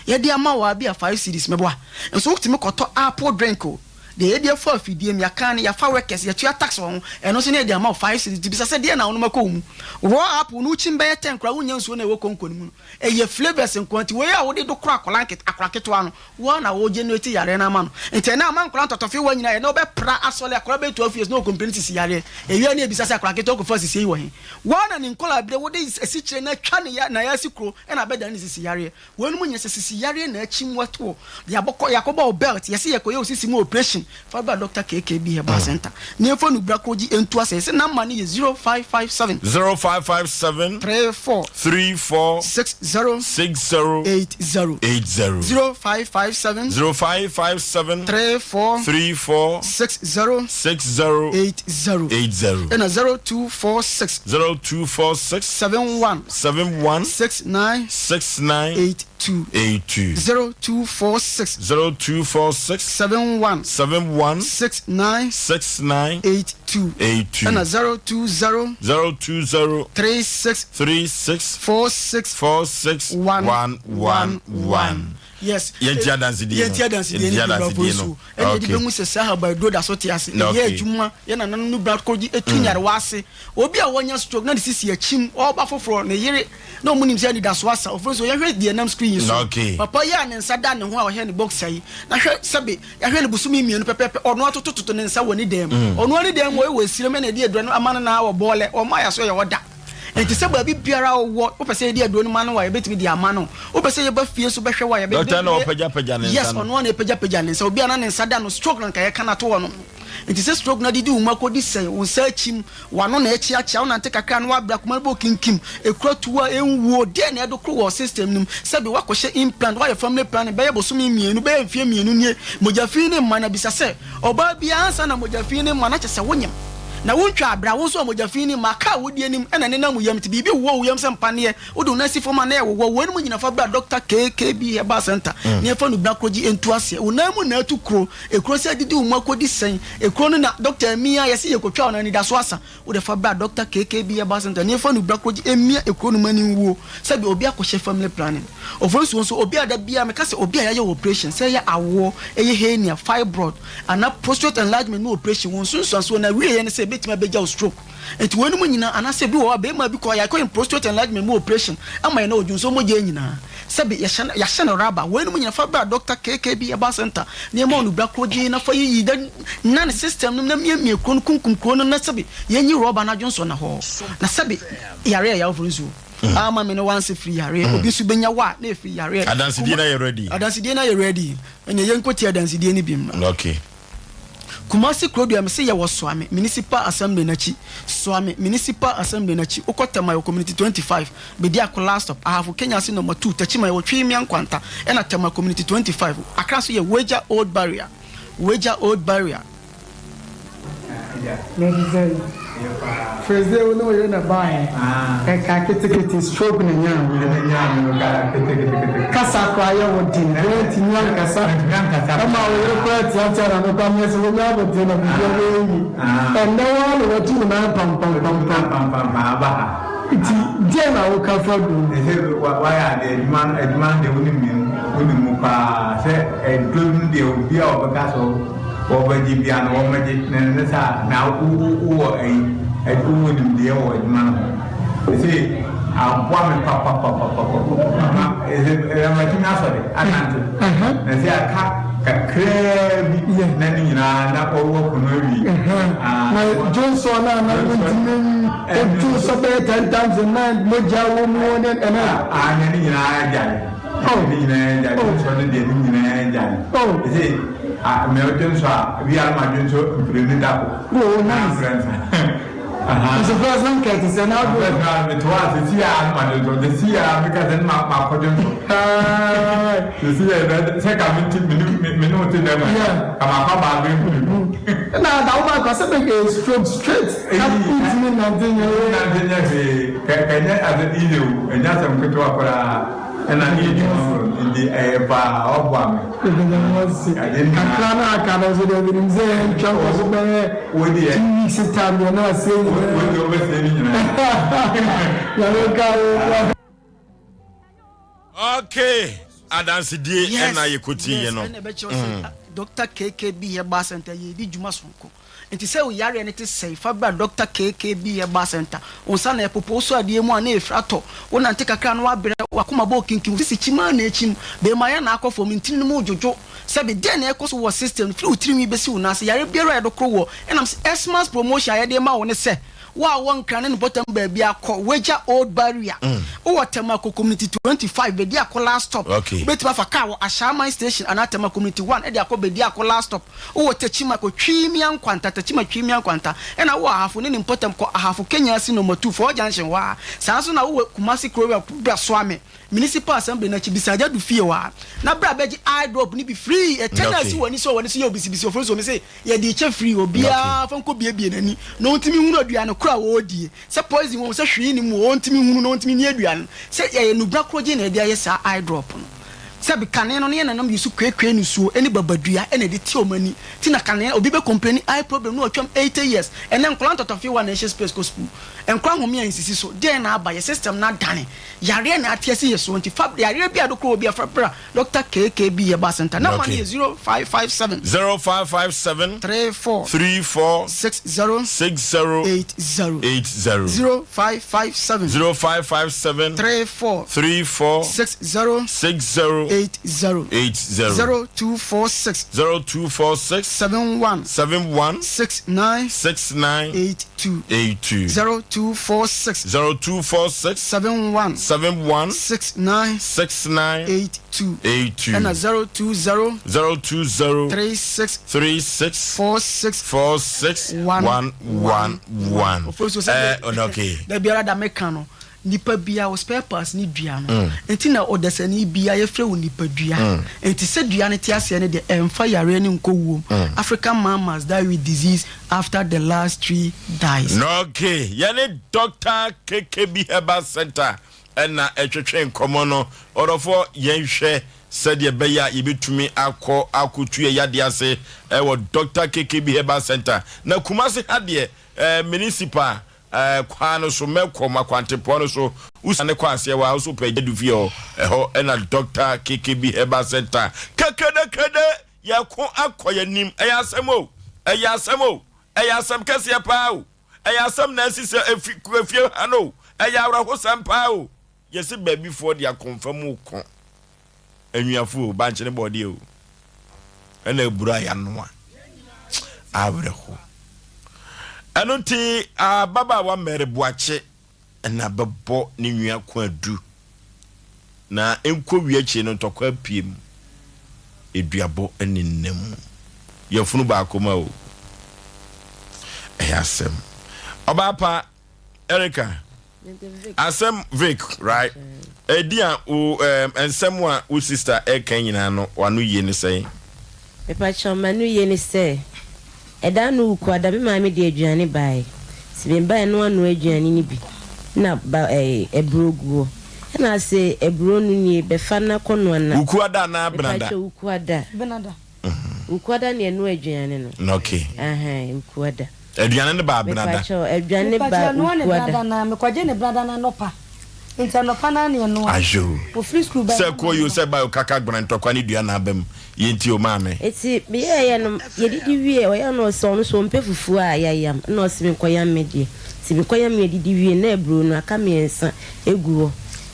ye de ama wa bi a 5 series meboa enso ukitime koto apple drink o de ye de for fidie mi aka ne ya fa workers ya tua tax won eno so ne de ama 5 series bi sase de na wono mako mu raw apple no chimbe ye 10 kra wonya nsuo na we konkoni mu eye flavors nkwanti we ya wo de do kra akoraketo ano wo na wo generate yare na ma no ente na ama nkra totofe wa nyina ye na obe pra asole akora be 12 years no complaint si yare ewie na ebisa se akoraketo ko first si wo he wo na ni nkola bre wo de asichire na twa ne ya na ya sikro e na beda ni si yare wo no mu nya si yare na achimwato ya boko yakoba belt yesi yekoye osisi mu operation Faba Dr. KKB Heba Center. Nefo nu brakoji entu ase se number ni 0557 34 60 80 0557 34 60 80 and 0246 71 69 82 0246 71 071 69 69 82 82 and 020 020 36 36 46 46 111. Yes. Yentia dance di. Yentia dance di. And the bimu se sa ba do da so te ase. Ye adwuma ye na nanu bra koji etunyare wase. Obi a wonya stroke na de sisi achim oba foforo na yere na omunim se ni da so asa. Ofenso ye hwe de nam screen so. Papa ya ne nsa da ne ho a wo he ne box ayi. Na hwe sebe ya hwe ne busumi mienu pepepe ono atototo ne nsa woni dem. Ono ani dem wo we sire me na de aduro no amana na wo bole o ma ya so ye woda. Enti se ba bi biara wo pese de aduro no ma no wa ye betimi de ama no. O pese ye ba fie so behwe wa ye be. Doctor na opagya ne nsa. Yes, ono na opagya ne nsa. Obi ana ne nsa da no stroke na ka ye kana to wo no. Enti se stroke na didi uma ko di sei wo sa achim wano na achi achi wo na ante kakra no abra kuma bo kinkim ekura tuwa enwuo de na edokro wo system nim se be wakɔhye implant wa ye family plan be ye bosomi mienu be mfie mienu nie mojafi ne mana bisa se oba bia ansa na mojafi ne mana kyese wonyam na wontwa abra wo so mojafi ne maka wodi anim ena ne na muyam ti bibi wo yam se mpane wo do na si foma na ye wo wonu nyina fa bra doctor KKB Heba Center ne fa no bra kroji entu ase wo na mu na atu kro ekro se didi uma kodi sen ekro no na doctor Mia yesi ye kotwa na ni da so asa wo de fa bra doctor KKB Heba Center ne fa no bra kroji emia ekro no mani wo se be obi akɔhye family planning Oforisuo so obi ada bia me ka se obi aya operation se ye awo eye hernia fibroid ana prostate enlargement no operation won so na wie ye ne se betima beja stroke enti wonu mu nyina ana se bi wo be ma bi ko ya ko prostate enlargement mo operation ama ye na odun so mo je nyina se be ya hye raba wonu mu nyina fa ba doctor KKB Heba Center ne ma onu bra kroji na fa yi na ne system no na mie kron kunkum kron na se be ye nyi raba na dwonso na ho na se be yare ya Oforisuo ama me no once free yare obi su benya wa na free yare adansidie na ye ready ene ye nkoti adansidie ni bim okay Kumasi Krodu se ye wo Soame Municipal Assembly nachi Soame Municipal Assembly nachi okotama yo community 25 be dia ko last stop ahafu Kenya se number 2 tachima yo twimi ankwanta ena tema community 25 akra so ye Weja Old Barrier First day we know you're in a buy. A kiti stroke in a Casa Cryo would din, Casa. Come out with a quite yachter and the commerce will never do and no one will do Jema will come from why are they demand the women say and good deal be our castle. Over Gibian or Magic Nanasa now who are a good deal with man. You see, I'm one papa is it a matinasari? I can't. And say I can't crave nanny na over Kunuri. Johnson and two subway 10 times a night, Moja woman and I Oh, is it? Americans we are my so oh, nice. It's the first one, Kate. It's an outbreak. It was the sea because then my podium. The sea, second minute, yeah. Now, that was a stroke straight. That puts me nothing. Can you as an issue and just some good work? And I need you in the air bar of one. I didn't also say, Charles, with the 2 weeks of time, you're not saying, okay, adansidie na yekuti ye no. Dr. KKB Heba Center ye di juma sonko. Enti se wo yare ne te sei fa bra Dr. KKB Heba Center. Onsa na epoposo ade mu ana efrato. Wona nte kakra no abrɛ wakoma bo kinkin sisi chima na echim. Be ma ya na akofo mintin no mu jojo. Se be den na ekoso wo system flu trimi besi wo na se yare biara ya dokro wo. Enam Xmas promotion ya de ma wo ne se. Wa won kran ne bottom ba bia akɔ Weja Old Barrier. O Tema community 25 be dia akɔ last stop. Betima fa car wo Ashama station anatema community 1 e dia akɔ be dia akɔ last stop. O Techima ko twimi ankwanta Techima twimi ankwanta. E na wo ahafo ne important ko ahafo Kenya si number 2 for junction wa. Saa so na wo Kumasi Krowe bra Soame Municipal Assembly na chibisaja du fie wa. Na bra beji eye drop ni be free. E tendency woni so ye obisibisi Oforisuo me say ye di che free obia fa nko bie nani. No ntimi hunu aduane kura wo die. Se poison wo se hwe ni mu wo ntimi hunu no ntimi ni aduane. Se ye no bra kroje na dia ye sa eye drop no. sabi kane no ne na nam yusu kwekwe ni suo eni babadua ene de ti omani ti na kane obi be complain eye problem no atwam 80 years and then client of you one nation space go school and kwa homi ansisi so dey na aba your system na dane yare na atiase yeso nti fab yare bia do kro obi afra Dr. KKB Yaba Center na money 0557 34 60 0557 34 60 0246 71 69 82 0246 71 69 82 and 020 36 46 111 okay the biara da mekano nipa bia o spare parts ni dua no enti na odesani bia ye frɛ wo nipa dua enti se dua ne ti ase ne de emfa yare ne nkowom African man must die with disease after the last 3 dies. Okay yani Dr. KKB Herbal Center na etwetwe nkomo no orofo yenhwe said ye beya yebetumi akotu yade ase wo Dr. KKB Herbal Center na Kumasi hade municipal kwano so mekoma kwantepo no so usane kwase wa so peje dufie ho na Dr. KKB Herbal Center kede yakon akoyanim eyasemo eyasem kase pa o eyasem na sise efie hano eyawra ho sampa o yesi baby for dia confirm ko enwiafo banche ne body o na ebura ya no a abreho anunti baba wa mere buache na bebo ne nwia ko adu na enko wiachi no tokwa piem eduabo aninnem yafunu ba akoma o eyasem obapa Erica Asem Vic right edia o ensem a o sister eka nyina no wanu ye ne sei me pa choma nu ye ne sei eda no ku ada me ma me de aduane bai si me bai no anu aduane ni bi na ba ebroguo na se ebro nu ni be fa na kono na uku ada na benada uku ada ne anu aduane no okay uku ada aduane ne ba benada aduane ba uku ada na me kwaje ne brada na nopa nti nopa na ne no ajo o free school ba se ko yo se ba kaka gbran tokwa ni dua na abam yenti o maame eti me ye no ye didi wie o ya no so mpe fufu a ya yam na o si me koyam me die ti me koyam me didi wie na ebro no aka me ensa eguo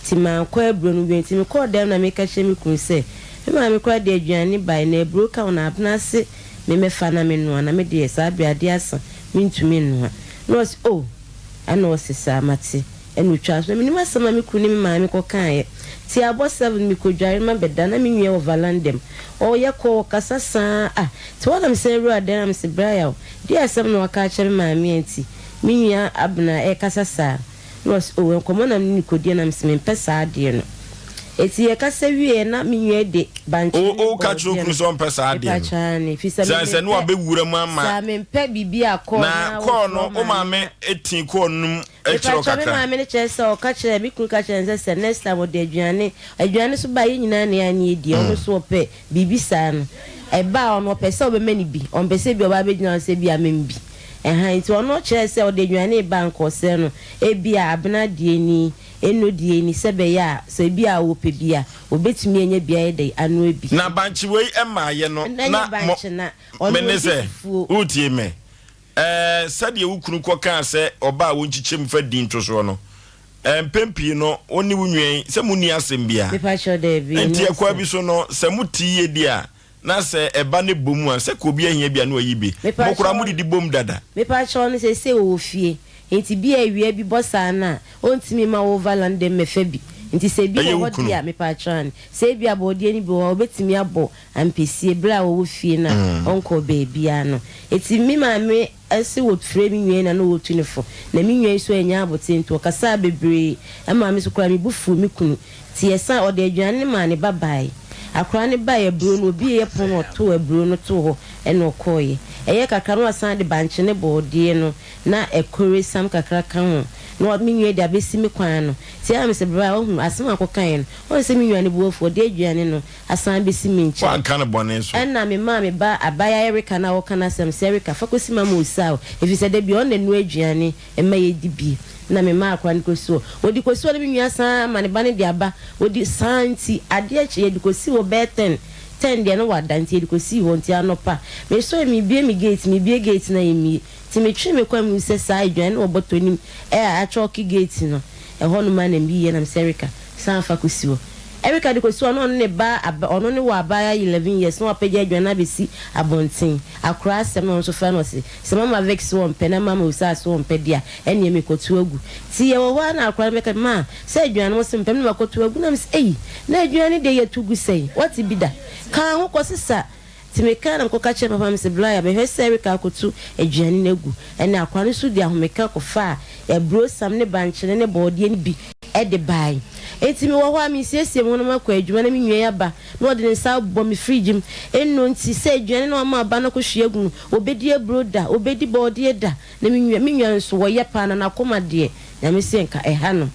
ti ma ko ebro no wie ti me ko dem na me ka che me kun se me ma me kwa de aduane bai na ebro ka na abna se me mefa na me no na me de sa bia de asa me ntumi no no o ana o sisa mate enu twa so me ni masama me kunu me ma me ko kan ti abo 7 mi ko dware ma beda na me nwie o valandem o ye ko kasasa ti wona me se ru ade na me se bra di asem no aka kire ma me anti me nwie abna kasasa no o ko mo na me ko die na me se me pesa ade no eti ye kasa wie na me nwie de banche o ka tru kunu so pesa ade no se no abewura mu ama sa me mpe bibia ko na ko no o ma me etin ko num echiro kaka ma me ne chese o ka kire mi kunu ka kire se next time o de aduane so ba yi nyina na ya ni edi o so pe bibisa no e ba ono pesa o be mani bi on pesa bi o ba be gyina se bi amembi nti ono chese o de aduane bank o se no e bia abna die ni eno die ni sebe ya se bia wo pe bia obetumi enya bia de anu ebi na banchi wei emaye no na menese utie me sade wukunu koka se oba wo nchichim fa din to so no empempi no oni wunwen se muni asem bia me pa cho de bi enti akwa bi so no se mutie dia na se eba ne bomu a se ko bia hia bia no ayibe mokura mu didi bom dada me pa cho no se wo fie enti bia awia bi bossa na ontimi ma wo valande mefa bi nti se bi wo dia me pa cho an se bi abodie ni bi wo betimi abo ampesi bra wo fie na onko baby ano enti mi ma me ase wo frɛ mi nwie na no wo tunefo na mi nwie so anya abote nto kasa bebre ama me so kura mi bufu mi kunu ti esa ode aduane ma ne babai akra ne ba ye bro no bi ye pono to e bro no to ho e no koye eye kakra no asan de banche ne bode no na ekore sam kakra kan ho no me nua dia besi me kwan no ti am se bra wo hu asem akokan no o se me nua ne buofo de aduane no asan besi me nchi wan kan bone so na me ma me ba abaya Erika na wo kana sem se Erika fakosi ma mo saw if you said de bi on ne no aduane e ma ye di bi na me ma akwa nkosuo odi kosuo ne me nua san ma ne ba ne dia ba odi santi ade achi ye di kosi wo beten 10 dia no wadanti edi kosi wo nti anopa me so mi bie gate na emi ti me twi me kwa mu se sa adwan no botonim a choki gate no e ho no ma na bi ye na Erika san fa kosi wo Erika di kosi ono ne ba ono ne wa ba 11 years no apagya adwan na besi abontin akra asem no so fa no se mama vex wo mpe na mama usa so mpe dia ene me kotu agu ti ye wo na akra me ka ma se adwan no se mpe me kotu agu na me se na adwan de ye tugu sei what bi da kan ho kosisa ti me kan am ko ka che papa me se blaya be hwese Erika akotu adwan na agu ene akwa no so di ahomeka ko fa e bro sam ne banche ne body ne bi e de bai eti mi wo ho ami siesie mo no makwa adwuma na mi nwe ya ba no de nsa bo mi fridge m enno nti se adwane no ma ba na ko hwe agu obedi broda obedi body da na mi nwe nso wo ye pa na koma de na mi se nka ha no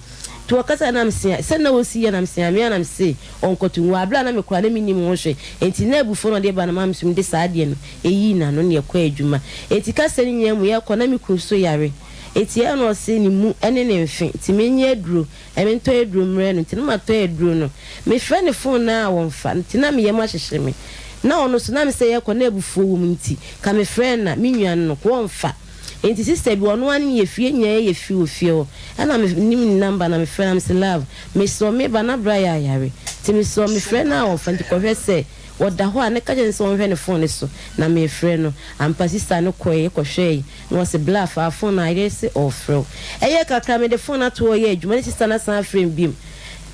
to wakasa na msia se na wosi ya na msia mi na mse onkotu wa abla na me kura na mi nim ho hwe enti na abufo no de ba na mamsum de sa de no eyi na no ne kwa adwuma eti ka se nya mu ye ko na mi kunso yare eti ya no se ni mu ene ne mfe ti menye aduro eme nto aduro mre no ti na mato aduro no me hwe ne phone na won fa ti na me ye ma hyehyere me na ono so na me se ye ko na abufo wo mu nti ka me friend na me nwan no ko won fa enti sister bi ono an ye fie nya ye fie ofie ana me nim number na me friend am se love me so me ba na bra ya yare ti me so me friend na won fa nti ko hwe se woda ho ane ka jense won hwe ne phone so na me friend no ampa sister no koye ko hwe no se bluff a phone na ire se ofro eye kakra me de phone ato ye adwuma ne sister na san frame bim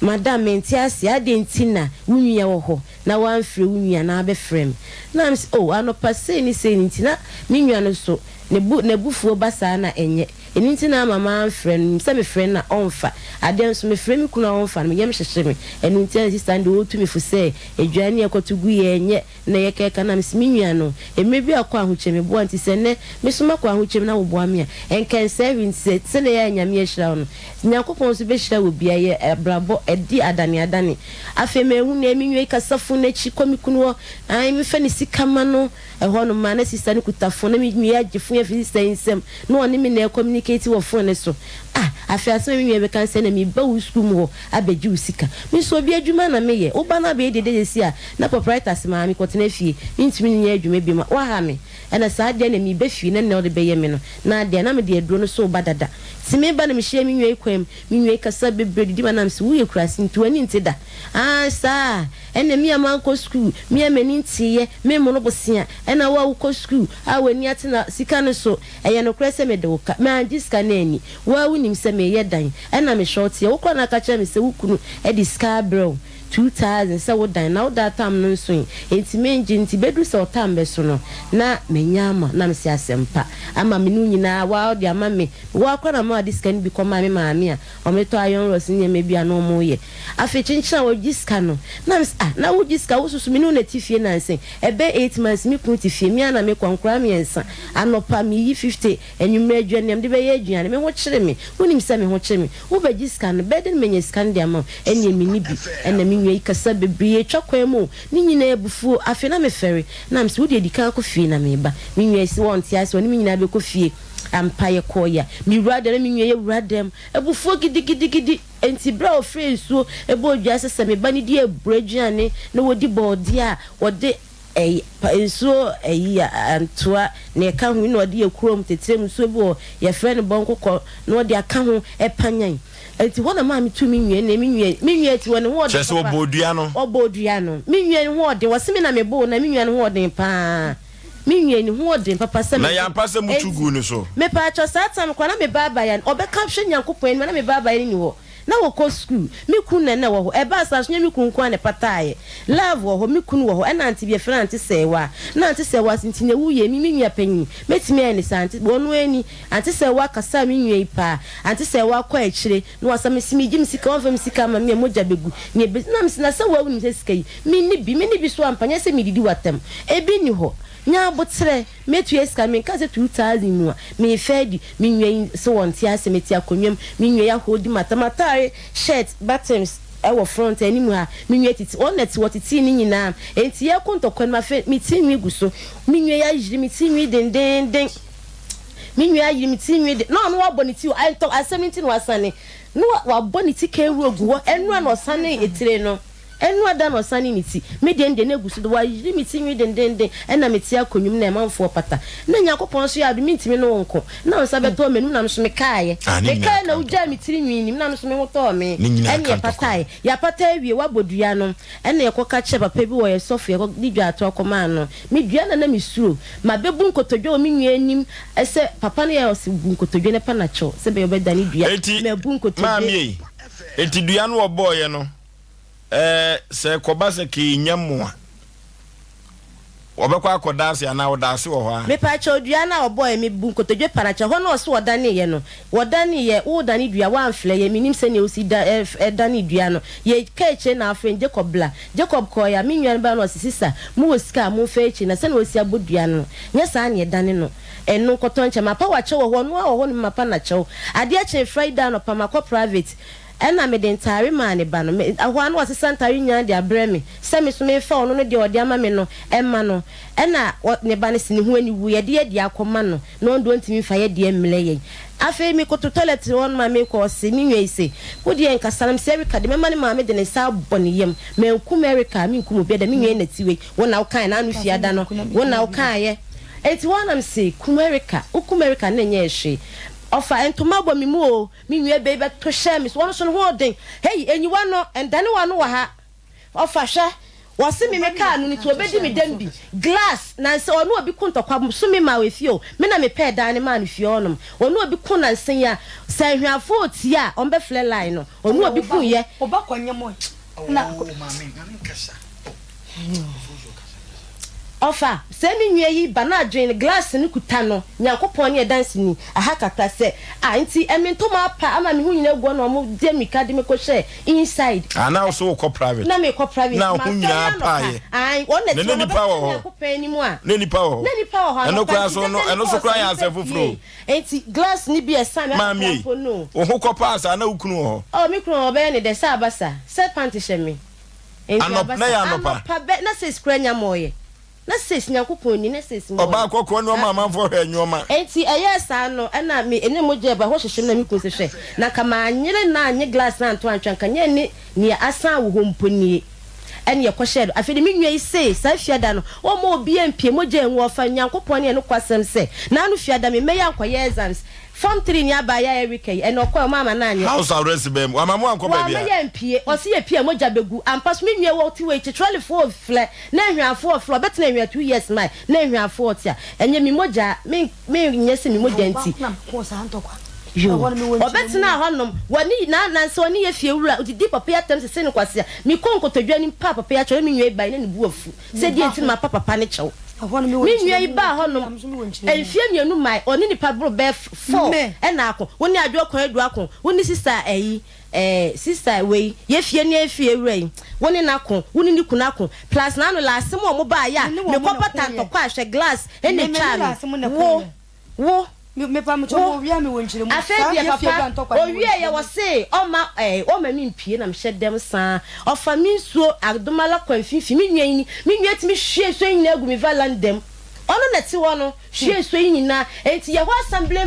madam mentiasi ade ntina wunua wo ho na wan frɛ wunua na be frame na oh anopa se ni se ntina me nua no so ne bufuo basa na enye eni ntina mama frɛ se me frɛ na onfa ade nso me frɛ me kuna onfa me yem hyehyere me eni ntina sister ndi wo tu me fu se edwane ekotugu ye enye na ye keka na me nua no emebi akwa ahoche me bo anti se ne me so makwa ahoche me na wo bo amia enken 7 se ne ya nyame ehira no nyakopon so be hira wo bia ye brabo edi adane afi me hu na eminwe kasafu na chi komikuno ai me fa ni sikama no eho no ma na sister ni kutafo na me nwe agifu ya fi sister insem no oni me na communicate wo phone so afi aso me nwe be kan se na me ba wo school mo abeji usika me so bi adwuma na me ye oba na be de si a na proprietors ma me kotena fie ntimi ni adwuma bi ma wa ha me ena sa de na me be fie na o de be ye me no na de na me de aduro no so ba dada si me ba na me hye me nwe kwam me nwe kasa bebre di ba na me se wo ye krasi ntu ani ntida sa ena me ama ko school me amani ntiye me mo no bosia ena wa wo ko school wani atena sika no so eye no krese me de wo ka me anjiska na ani wa wunim se me ye dan ena me short ye wo kro na ka cha me se wo kunu e di scar bro 2000 say what dan now that time no so enti menji nti bedu say otam be so no na menyama na me se asempa ama me nu nyina wa odi ama me wa kwa na ma this can be come me maami a o me to ayon ros nye me bia no mo ye afi chinchina wo jiska no na me na wo jiska wo susu me nu na tifie na nsen ebe 8 months me kun tifie me ana me kwankra me ensa anopa me yi 50 enwumre adwanem de be ye adwane me ho kire me wonim se me ho kire me wo be jiska no be de me nye scan de ama enye me ni bi ena me nwe ikasa bebre twakwa mu ni nyina ebufu afi na me fere na me se wo de dika ko fie na me ba me nwe si won ti ase woni me nyina be ko fie ampaye koya mi brother me nwe ye bradem ebufu gidi enti bra o Oforisuo ebo odwa sese me ba ni di ebraduane na wodi body a wodi so antoa ne ka hu no de ekrom tetrem so bo ye friend bonkoko no de aka ho epanyan enti wona ma me tu mi nwe na mi nwe ti wona wo de so bodua no mi nwe ho de wo se me na me bo na mi nwe ho de pa mi nwe ni ho de papa se na ya pase mutugu ni so me pa cho sa tam kwa na me baba ya obeka hwe nyankopon na me baba ya ni wo na wo ko school me kunu na wo ho e ba sa so me kunu kwa ne pataye love wo ho me kunu wo ho e na anti bi efra anti sewa na anti sewa sintine wuye mi nwa panyi metimi ene santi wonu ani anti sewa kasa mi nwa ipa anti sewa kwa echire no asame simi gim sika on fam sika ma me moja begu ne na msina se wa wuni sika yi mi ni bi so ampanya se mi didi watem ebi ni ho nya botre metu eska me ka se 2000 nu a me fedi me nwa so wonti ase meti akonwam me nwa ya hodi matamatare shirt bottoms ewo front animu ha me nwa titi onet wotiti ni nyina enti ye kontokon ma fe mi ti nwi guso me nwa ya yiri mi ti nwi den me nwa yiri mi ti nwi no no aboniti o I talk asementi no asane no wa boniti ka ewu oguwo enu na osane etire no enu ada no sani niti me de na egusu do wa yiri miti nwi den na meti akonwum na emanfo pata na nyakopon so ya do mintimi no nko na nsa beto menum na so me kaaye me kaaye na uja mitiri nwi nim na so me hoto me ene pataye ya pata ewie wabodua no ene yekoka che papa bi wo ye sofu ye didwa ato akoma no me dua na misuro ma bebu nkotodwo o me nwi anim ese papa na ya osi nkotodwo ne pa na cho se be obedani dua me bu nkotodwo mami enti dua no obo ye no se kobase ki nyamua obekwa akodase ana odase wo ho a me pa cha odua na oboy me bu nkotodwe paracha ho na oso odane ye no wodane ye wodane dua wa amfle ye minim se ne osi da dane dua no ye keche na afren Jacob ko ya minwan ba no sisisa mu osika mu fechi na se ne osi abodua no nya sa ne dane no enu kotonche mapa wa che wo ho no wo ho no mapa na che ade a che Friday no pa makọ private ena me den tare mane ba no ahwa no wasesa ntare nya de abreme se me so me fa ono no de ode ama me no emma no ena ne ba ne sini hu ani wu ye de akoma no no ndo ntimi fa ye de emle ye afi mi ko to toilet won ma me ko se mi nwe ise wo de en kasalam se America de me ma ne ma me de ne sa boni yem me nku America mi nku mo bi de mi nwe na tiwe wona wo kan na anu fiada no wona wo kan ye eti wona am se ku America na nya ehwe ofa entoma bo mi mu o mi nwe be to share mi so won so no hoden hey enyiwa no endane wa no wa ha ofa hwe wose mi meka anu ni to obedi mi dem bi glass na se onu obi kuntokwa so mi ma we fio me na me pe dan ne ma no fio onum onu obi kun na nsen ya se hwafo oti a on be flare line no onu obi kun ye oba kwanye mo na mami kasa ofa se mi nwe yi bana adwen glass ni kuta no nyankopon ne dance ni aha kakra se nti emento ma pa ama mi hu nyina guo no mo de mi ka de me ko share inside ana also ko private na me ko private na hu nyina pa ye ai wona ti ne nipa wo nyankopon ni mu a ne nipa wo eno kwa so no eno so kwa ya asefufuro enti glass ni bi esa me no o hu ko pass ana ukunu ho o mi kunu obe ne de sa abasa se panty she me anop na ya anopa na se skranya moye na ses nyakopon ni na ses mo oba kokko no mama fo hwe nyoma enti eyesa no na me ene moje ba ho hyehyem na me kun se hwe na kama anyere na anye glass na anto antwanka nye ni asan wo homponi ene ye kwhye afede me nwa ise sa fiada no o mo obi empie moje enwo fa nyakopon ne no kwasem se na anu fiada me meya akwaye exams form 3 ni abaya every ene okwa mama na anye house arrest bem amamu anko ba bia wa meya empie o se ye pie moja begu ampas me nwa wo ti we chitrally for fle na hwafo flo bet na hwa 2 years my na hwafo ti a enye mi moja me nyese mi moja nti na ko sa antokwa obetina honom wani na so ni ye fie wura odidi papa ya tem se ne kwase mi konkotodwa ni papa ya cho mi nwe bai na ne buafu se die nti ma papa ne chew mi nwe iba honom enfie mienu mai oni ni pabro be 4 na akọ woni adwo kon adu akọ woni sister sister we ye fie ni efie wura yi woni na akọ woni ni kuna akọ plus na no la asem o mo ba ya me ko pata ntokwa ahwe glass ene cha wo me pa mo cho wi ami wonchire mu afebia papa o wi ya wo se o ma mi mpie na mhye dem san o fa mi nsuo adomala kwanfifi mi nwan mi timi hwie so nyina agu mi valandem ono na ti wo no hwie so nyina enti ye ho assembly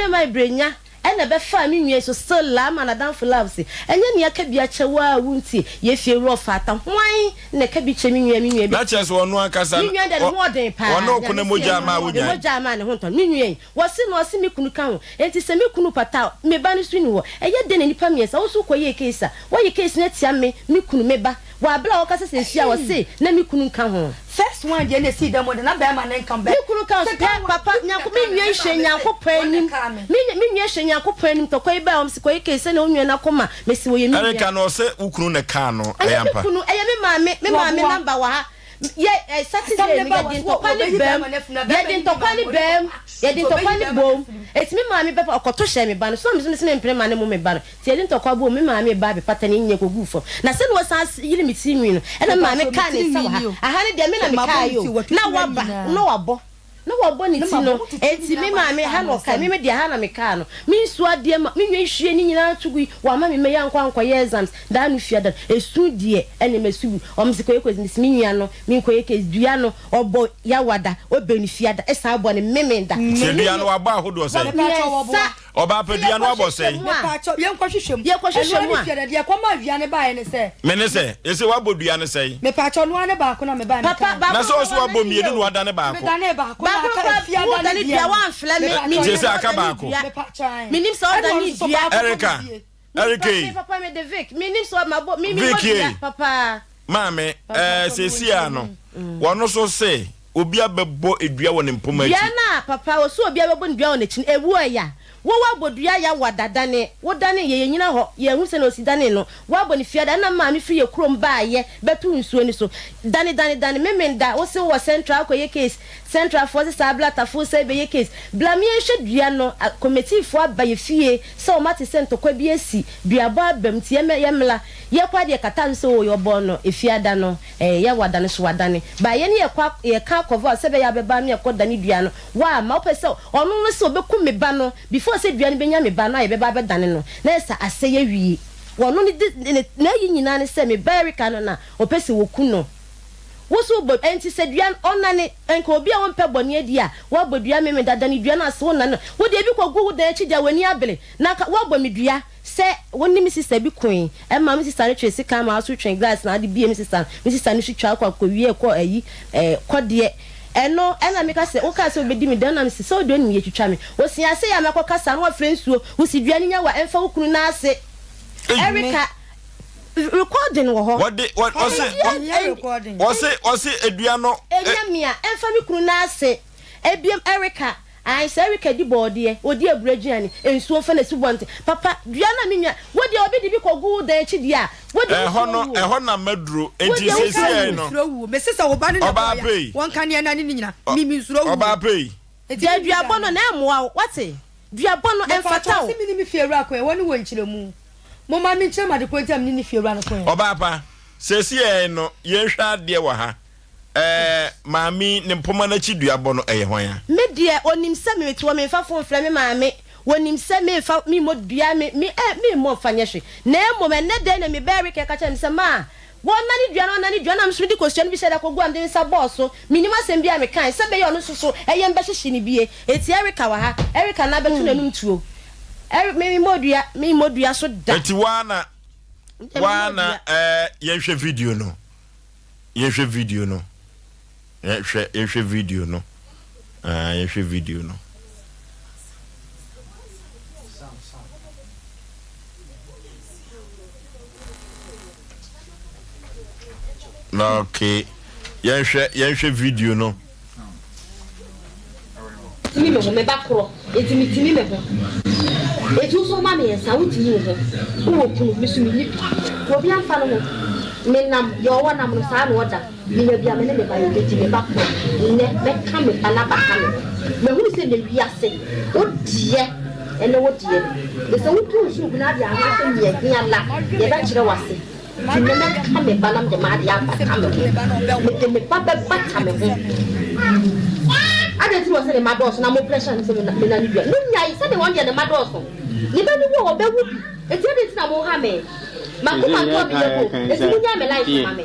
mai brenya ena be fa mi nwan so still la ma na dan for love se enye ne akabia chewa wunti ye fie ro fata hwan na kabi che mi nwan bi na che so ono akasa mi nwan de ho den pa ono ko ne moja ma wunya moja ma ne ho ton mi nwan wose no se mi kunu kan enti se mi kunu pata me ba ni su ni wo eye de na nipa miesa wo su ko ye case wo ye case na tia me mi kunu me ba wa bla o ka se sia wo se na mi kunu ka ho first one dey na see them na be ma na come back mi kunu ka papa nyanko mi nwie hye nyanko panim mi nwie hye nyanko panim to ko iba o se ko ike se na onwe na koma me se wo ye mi Erika no se ukunu ne ka no ayampa kunu eye me maame number wa ha ye Saturday mi ye din to kwani bem ye din to kwani bem ye din to kwani bom etimi maame be okoto hye me ba no so me mpre ma ne mo me ba no ti ye din to kwa bom me maame ba be patani nye ko gufo na se no san yiri mi ti nwi no e na maame ka ne sa wa aha ne de me na me ka yo na waba no wabo no wabo ni ti no enti me maame ha no ka me de ha na me ka no me nsu ade ma me nwe hwie ni nyina tugui wa ma me ya nkwa ye exams da no fia da esu de ene mesu o me sikoye ko ni me nua no me nkoye ke dua no obo ya wada obe ni fia da esa abo ne memenda se dua no aba ahodo se oba pedua no abo se ye nkwa hwehwem a fia da de kwa ma dua ne ba ne se me ne se ese wa bodua ne se me pa cho no ane ba ko na me ba ne na so so abo mienu no wada ne ba ko me da ne ba ko dani dia wan fle me je se aka ba ko minim so dani dia Erika papa me de Vic minim so mabo mimi papa mame se sia no wono so se obi abebo edua won mpoma chi dia na papa wo so obi abebo ndua won chi ewu ya wo wabodua ya wadadane wo dane ye nyina ho ye hu se no si dane no wabo ni fiada na ma mi fie krom ba ye betu nsuo ni so dane memenda wo se wo central ko ye case central force sablata fo se be ye case blame ye hwedua no committee fo abaye fie se o mate center kwa bi esi dua ba bam tie ye mla ye kwa de kata nso wo yo bo no efiada no ye wadane so wadane ba ye ne ye ka cover se be ya beba me ko dane dua no wa ma opese onu no se obeku me ba no before se dua ne benya me ba no ye beba be dane no na esa ase ye wie wono ni na yi nyina ne se me Erika no na opese woku no woso bo enti se dua onane enko obi a wonpe bone adi a wo bodua me dada ne dua na se wona no wo de bi kogu da echi dia wani abele na wo bo me dua se woni mi sister bi koin e ma mi sister twe sika ma aso twen glass na ade bi mi sister ni twitwa kwa wie ko ayi kode eno ena me ka se o ka se obedi mi dan na mi se o do ni ye twitwa me wo sia se ya makọ kasa no afrensuo wo si dua ni nya wa emfa wo kunu na ase Erika recording wo ho what Osei edua no enyamia emfa mi kunu na ase ebiem Erika ai se Erika di bode odi abragiani ensuo fa na subonte papa dua na minwa wodi obi di bi kogu da echi dia wodi ho na maduro enti sesi no me sesa wo ba ne oba pay won kan ye na ni nyina mimi nsuro wu oba pay dua bono na emwa wate dua bono emfata o mi fi ewura ko e woni wo nkyiremu mo ma mi nkyirema de ko ntam ni fi ewura no ko oba pa sesi no ye hwa de wa ha maami ne mpoma na chi dua bono eye hwan ya me de onim se me to me fa fon fra me maami wonim se me fa me mo dua me mo fanye hwe na emo me ne de na me Erika ka cha me se ma wona ni dua na mso di question bi se da kogu am de sa boss minima sem bia me kan se be yo no soso eye mba hyehye ni bie eti Erika wa ha Erika na betu nanum tuo me modua so da eti wana ye hwe video no ye hwe video no okay ye hwe video no timi me bakro timi me ho eju so ma me yesa wutimi ho wo kunu misumi ni obi amfa no me nam yo wona mo sa no oda mi na bia me ne me ba yo timi bakro ne me ka me bana ba ka me hu se ne wiase odie ene wodie de se wutu su na bia ha se mi e la ye ba kire wase ti me ka me bana me ma dia ba ka me pa ba ka me I didn't say the mados na mo pressure nse me na ni bia no nyai say the one dey the mados ni ba ni wo be wu bi e ti dey na mo ha me makuma to bi lebo e ti nya me life ma me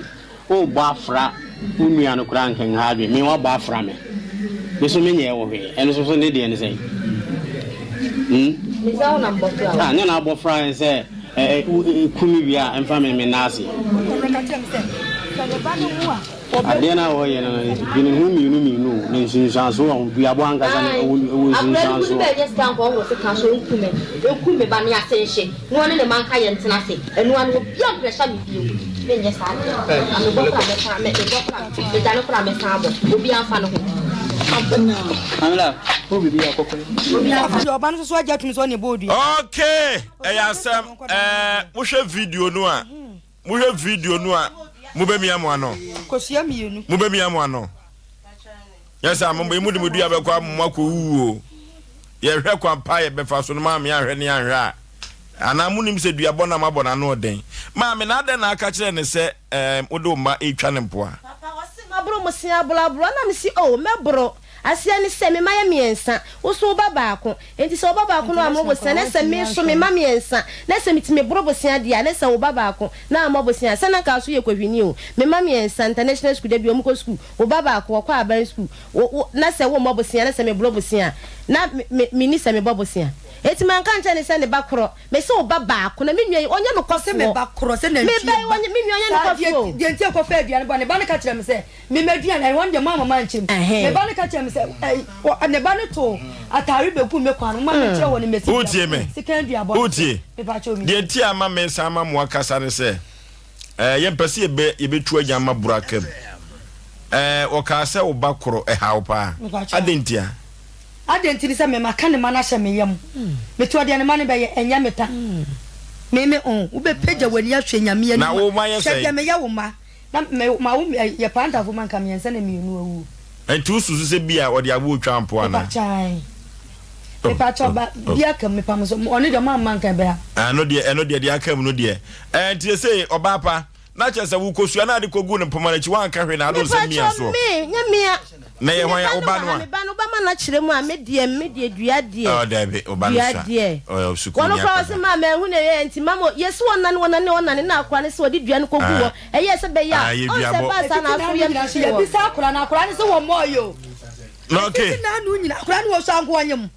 o ba fra unua no kura nkan ha bi me wa ba fra me so me nye wo he eno so ne dey ne say me za na mboto ah ne na bo fra en say kumi bia emfa me nasi Adena wo ye na bini hu minu ne nsinsanso a bi aboanka sa ne wo nsinsanso be just stand for wo se kan so nkume ba ne asenhye no ne man ka ye ntena se enu anu bi am pressure mi bi me nye sa anu bo pra me jano pra me sabo obi anfa no ho amla ho bibi akoko oba no so agya tumi so ne bodu okay Asem mo hwe video no a mubemi amu ano kosia mienu mubemi amu ano yesa mo mu de mudu abekwa mo akwu ye hwe kwa pa ye befa so no ma me ahwe ne ahwe a ana munim se duabɔ na mabɔ no den ma me na den na aka kire ne se odo mba etwa ne mpoa papa wose mabro musia blablo na me si mebro asia ni se me maye miensa wo so ba baako enti se wo ba baako no amro bosia na se me so me ma miensa na se mitime bro bosia dia na se wo ba baako na amro bosia se na ka so ye kwahwini o me ma miensa international school da bi omko school wo ba baako wo kwa aban school na se wo mo bosia na se me bro bosia na me ni se me bo bosia eti man kan chane se ne bakro me se wo ba baako na me nwa onye no kɔ se me bakro se na me ba onye me nwa onye no kɔ fo de ntia kɔ fa aduane ba ne ba ne ka kire me se me madua na won de mama man chim me ba ne ka kire me se ne ba ne to atari beku me kwano ma me kire woni me se utie me second abo utie de ntia ma me sa ma mo akasa ne se ye mpese ye betu agya ma burakam o ka se wo bakro hawo pa adentia adentini se me maka ne mana hye me yam me to de ne mane be enya meta me wo be pagya wani ahwe nyame ani na wo ma ye se me ya wo ma na me ma wo ye panta fo man kam yense na me nu awu entu susu se bia wo de abo twa ampo ana me pa cho ba bia kam me pam so oni de man kan be ha no de aka mu no de enti se oba pa na che se wo kosua na de kogu ne poma na chi wan ka hwe na ado se mia so nya na ye hwan ya oba no me ba no ba ma na kire mu a me die dua die oh dabe oba no sha oh suku nya wono kwa se ma hu ne ye enti mamo yesu wonane na akwa ne se odi dua ne kogu wo eye se be ya on se ba sa na so ye bi sa akura na akura ne se wo moyo no okay na nu nyina akura ne wo so anko anyem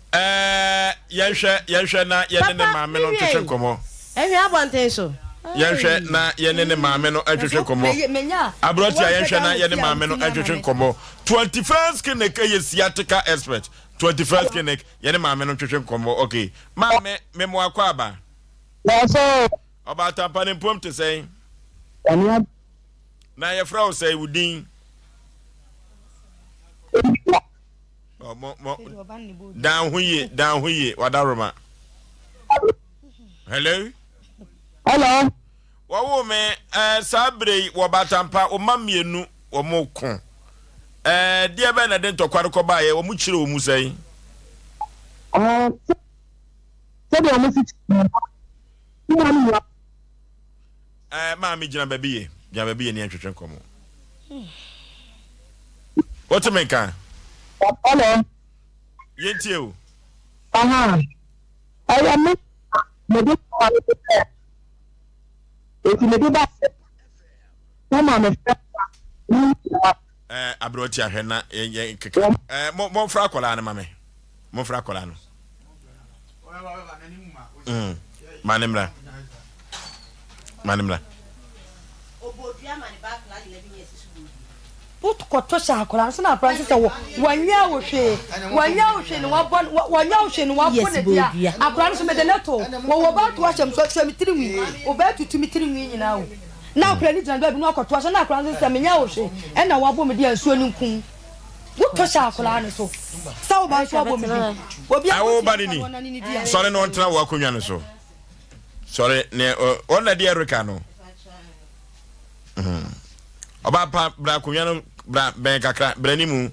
yenhwe na ye ne maame no twetwe komo ehwe abonten so yenhwe na ye ne maame no atwetwe komo abroti yenhwe na ye ne maame no atwetwe komo 21st clinic ye sciatica expert 21st clinic ye ne maame no twetwe komo okay maame me mo akwa aba so oba tampa ne pom te sei na ye fra Osei wudin mo down huye wadaroma hello wo me sabre wo batampa o mamienu wo mo ko die be na de ntokware ko ba ye wo mu kire wo mu sei se de mo si ma mi jina baby ye ni antwetwe komo what to make hello yentie o I am me if you do that abroti ahwe na mo fra kola na mame mo fra kola no manimra obodua mani ba kla 11 years put koto sha akora so na akora se wanya wo hwe ni wabon ne dia akora so me de neto wo ba to ahyem so mitiri wo ba tutu mitiri nyina wo na akora ni jana bi no akoto so na akora se menya wo hwe e na wabo me dia nsuo ni nkun wo to sha akora no so sa wo ba so wabo me obi awo ba ni sorry no ntra wo akonwa no so sorry ne on na dia reka no oba pa bra akonwa no bra ben kakra bra ni mu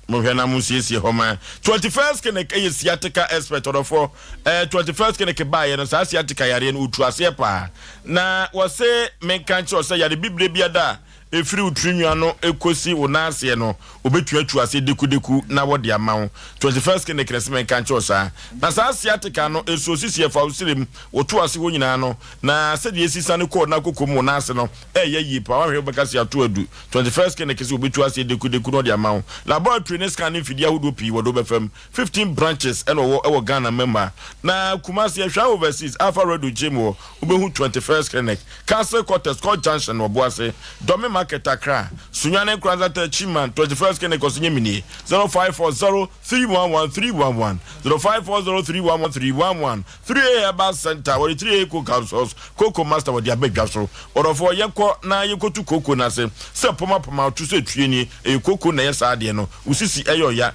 mo hwe na mu siesie homa 21st clinic e sciatica expert or for 21st clinic ba ye no sa sciatica yare no utu ase pa na wo se men kan che o se yare bibre bia da efiri utrinwa no ekosi wonase no obetuatu ase deku na wode amawo 21st clinic resmen kancho sa na sa siatica no esosisi efa usirem woto ase wo nyina no na sede esisa ne ko na kokom wonase no yi pa wa hwe beka sia to adu 21st clinic se obetu ase deku no de amawo laboratory ne scanning fidi ahodo pi wodo befam 15 branches and wo Ghana member na Kumasi ehwa overseas Alpha Road Gym obehu 21st clinic Castle Quarters Court Junction oboase Domi Market Accra Sunyane Kranzata Chiman 21st clinic osunyemini 0540311311 0540311311 3A Herbal Center or 3A Cocoa Cocoa Master with their big gasro or for yeko na yeko to cocoa na se poma to say twini e cocoa na yesa de no usisi eyo ya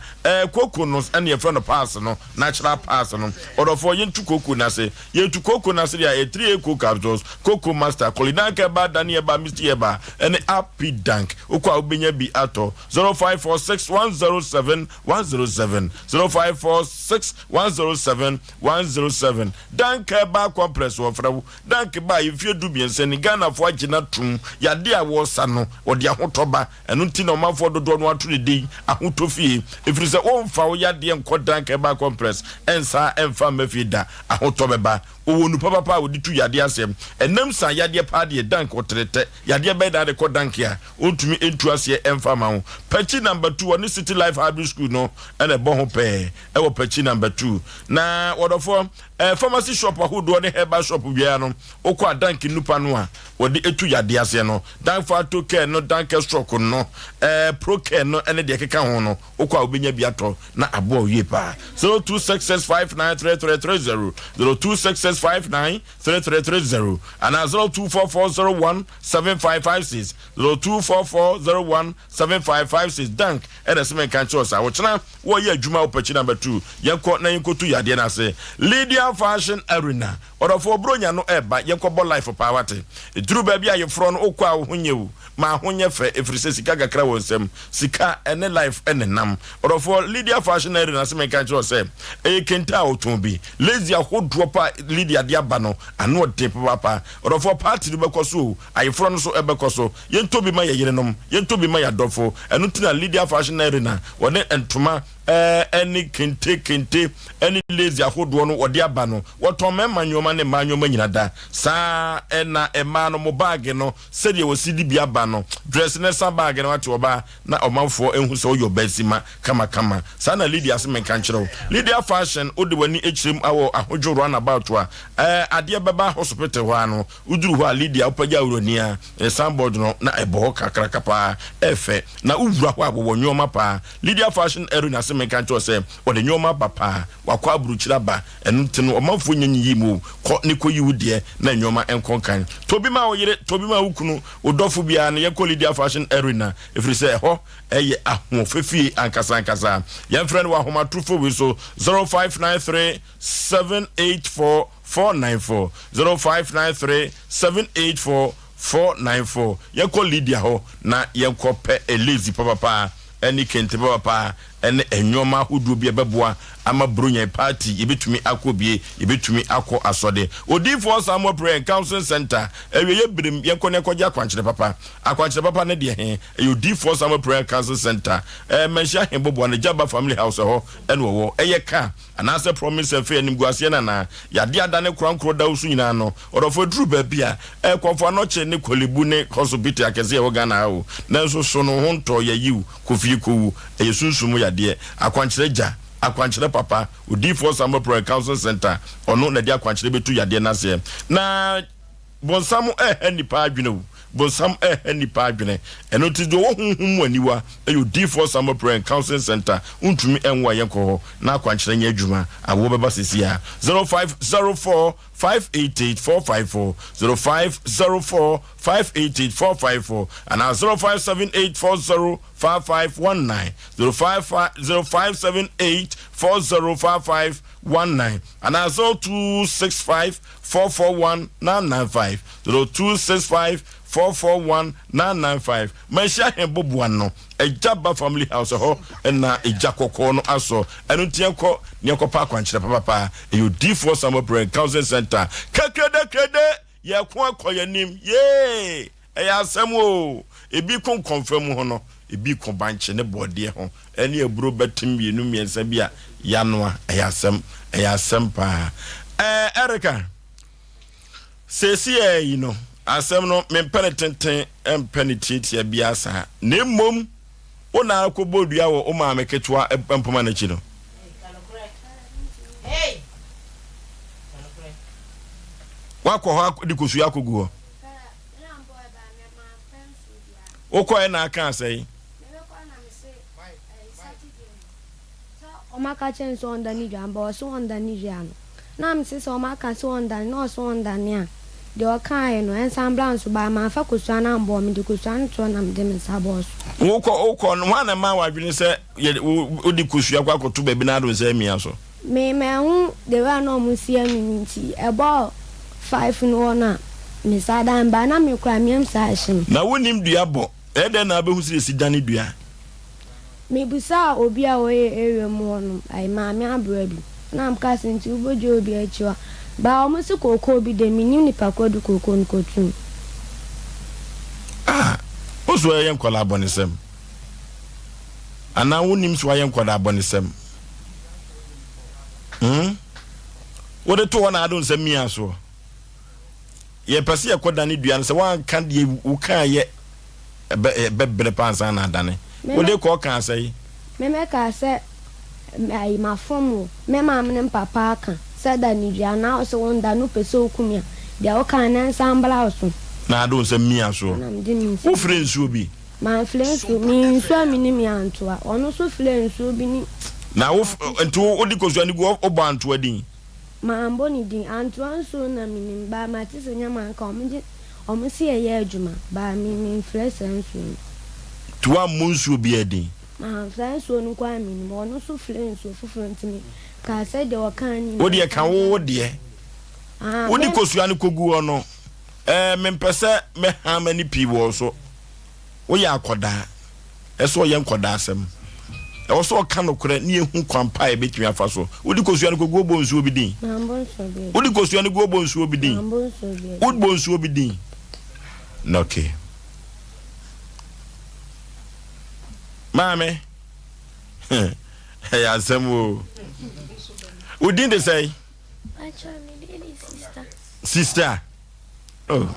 cocoa no and your friend of person natural person or for yen to cocoa na se ye to cocoa na se ya 3A Cocoa Cocoa Master Kolinanka ba Daniel ba Mr. Eba and happy dank ukwa obenya bi ato 0546107107 0546107107 dank ba compress wo frawo dank ba ifie dubien seni Ghana fo agina tum yade a wo sa no ode ahotoba enu nti na omafo dodo no ato ne din ahotofie efiri se wo mfa wo yade enko dank ba compress ensa emfa mafida ahotoba ba owonu papa odi tu yade asem enam sa yade pa de dank otrete yade be da de ko dank ya ontumi entu ase emfa ma ho patchi number 2 on City Life High School no ene bo ho pe e wo patchi number 2 na wodofo pharmacy shop ahodo ne herbal shop bia no okwa dank nupa no a wodi etu yade ase no dank for to care no dank stroke no pro care no ene de keka ho no okwa obenya bia to na abo wie pa 0266593330 0266593330 and 0244017556 0244017556 dank ene semen kancho sa wo chena wo ye adwuma wo patchi number 2 yenko na yenko tu yade na se Lydia Fashion Arena or for bronya no eba yenko life power te duru ba bia ye fro no okwa wo hunyewu ma honye fe efrise sika gakra wonsem sika ene life ene nam or for Lydia Fashion Arena semen kancho se e kenta otombi lazy ahodo pa Lydia dia ba no ano de papa or for party be koso aye fro no so ebe koso yento bi ma ye yerenom yento bi ma ya dofo enu tina Lydia Fashion Arena wone entuma any kente any lazy ahodo no ode aba no woton mema nyoma ne ma nyoma nyina da sa ena ema no mo bag no sede wo sidi bia ba no dress ne sa bag no ate oba na omanfo enhu se oyo basima kama sa na Lydia se menka nkyerɛw Lydia Fashion ode wani echirem awo ahodwo run about a ade beba hospital ho ano uduru ho a Lydia opagya uronia sandboard no na ebo kakra pa efe na uwura ho abo nyoma pa Lydia Fashion Arena se menka nkyerɛw se ode nyoma papa wakwa aburukyira ba enu no omanfo nyanyi mu ko ne ko yiwu de na nyoma enkonkan tobi ma oyire tobi ma ukunu odofo bia na ye ko Lydia Fashion Arena efiri se ho eye ahofefi ankasa ye friend wa homa trufo we so 0593784494 0593784494 ye ko Lydia ho na ye ko pe elezi papa any kente papa ene enyoma hudu bia beboa ama bronya party yebetumi akobie yebetumi akọ asode odifo Samuel Prayer Counseling Center ewe birim yenkone koja akwankyere papa ne de he odifo Samuel Prayer Counseling Center menhia hembobo na Jaba Family House ho ene wo eyeka anase promise fe anim guase na yade adane krankro da usu nyina no odofo duru ba bia kwofo no che ne kolebu ne hospital akese wo Ghana ho nanso so no ho nto yayiw kofie kowu eyesunsumu yade akwankyere papa odifo Samuel Prayer Counseling Center ono na de akwankyere betu yade na se na bonsamu nipa adwene bonsam nipa adwene eno ti do wo hunhum aniwa odifo Samuel Prayer Counseling Center untumi enwa yenko na akwankyere nya adwuma awo beba sesia 0504588454 0504588454 and 0578405519 0578405519 and 0265441995 0265441995 Mesha Hembobuano Jaba Family House ho na ejakoko no aso enu tienko ne kopa kwankyere papa odifo Samuel Prayer Counseling Center kede ye ko akoyanim ye eya asem o ebi kon confirm ho no ebi kon banche ne bode ho ene eburo betim bienu miensa bia yanoa eyasem pa Erica sesi you know asem no me penitenten empenitete bia sa ne mom ona akobodua wo o ma meketwa empoma na chi no hey wako ho dikosu yakogu ho okwa na aka asai Omaka chen so onda ni jamba so onda ni jano na mse so omaka so onda no so onda nia de okan no ensemblance ba ma fa kosua na mbo me de kosua nto na mde me sabos okọ no wana ma wadwene se odi kosua kwa koto ba bi na do se mia so me hu de wa no musia minti ebo 5 no na me sada mba na me kwa miem sa ahim na wonim dua bo ede na abehu si dane dua me busa obi a oye ewem wono ai ma me abrabi na mka senti ubojo obi achiwa ba o musu koko bi de minim ni pakodu koko nkotu oso yen kwala abonisem ana wonim so yen kwala abonisem wode to wona adon sem mia so ye pese ye koda ne dua no se wan kan de wo kan ye bebere pansa na dane wode ko kan sai me ka se ai ma fomo me ma amne papa aka se da ni dua na so wonda no pese okumia de o kan na nsambla so na adon sem mia so wo frensu bi ma frensu mi nsu amini mi antoa ono so frensu bi ni na wo nto odi kosu ani go obo antoa din ma ambo ni din antoa so na minim ba ma ti so nyama nka omo si eye adwuma ba mi frensu tuwa munsu bi edin ma frensu no kwa minim ono so frensu fufuro ntimi ka se de o kan ni wo de kan wo de wodi kosu ani kogu ono me mpese me ha mani pi wo so wo ya akoda eso ye nkoda asem e wo so ka no kore ne ehu kwampa e betimi afa so wodi kosu ani kogu obonsu obi din wodi kosu ani kogu obonsu obi din wodi bonsu obi din okay mame hey asem wo din de say sister oh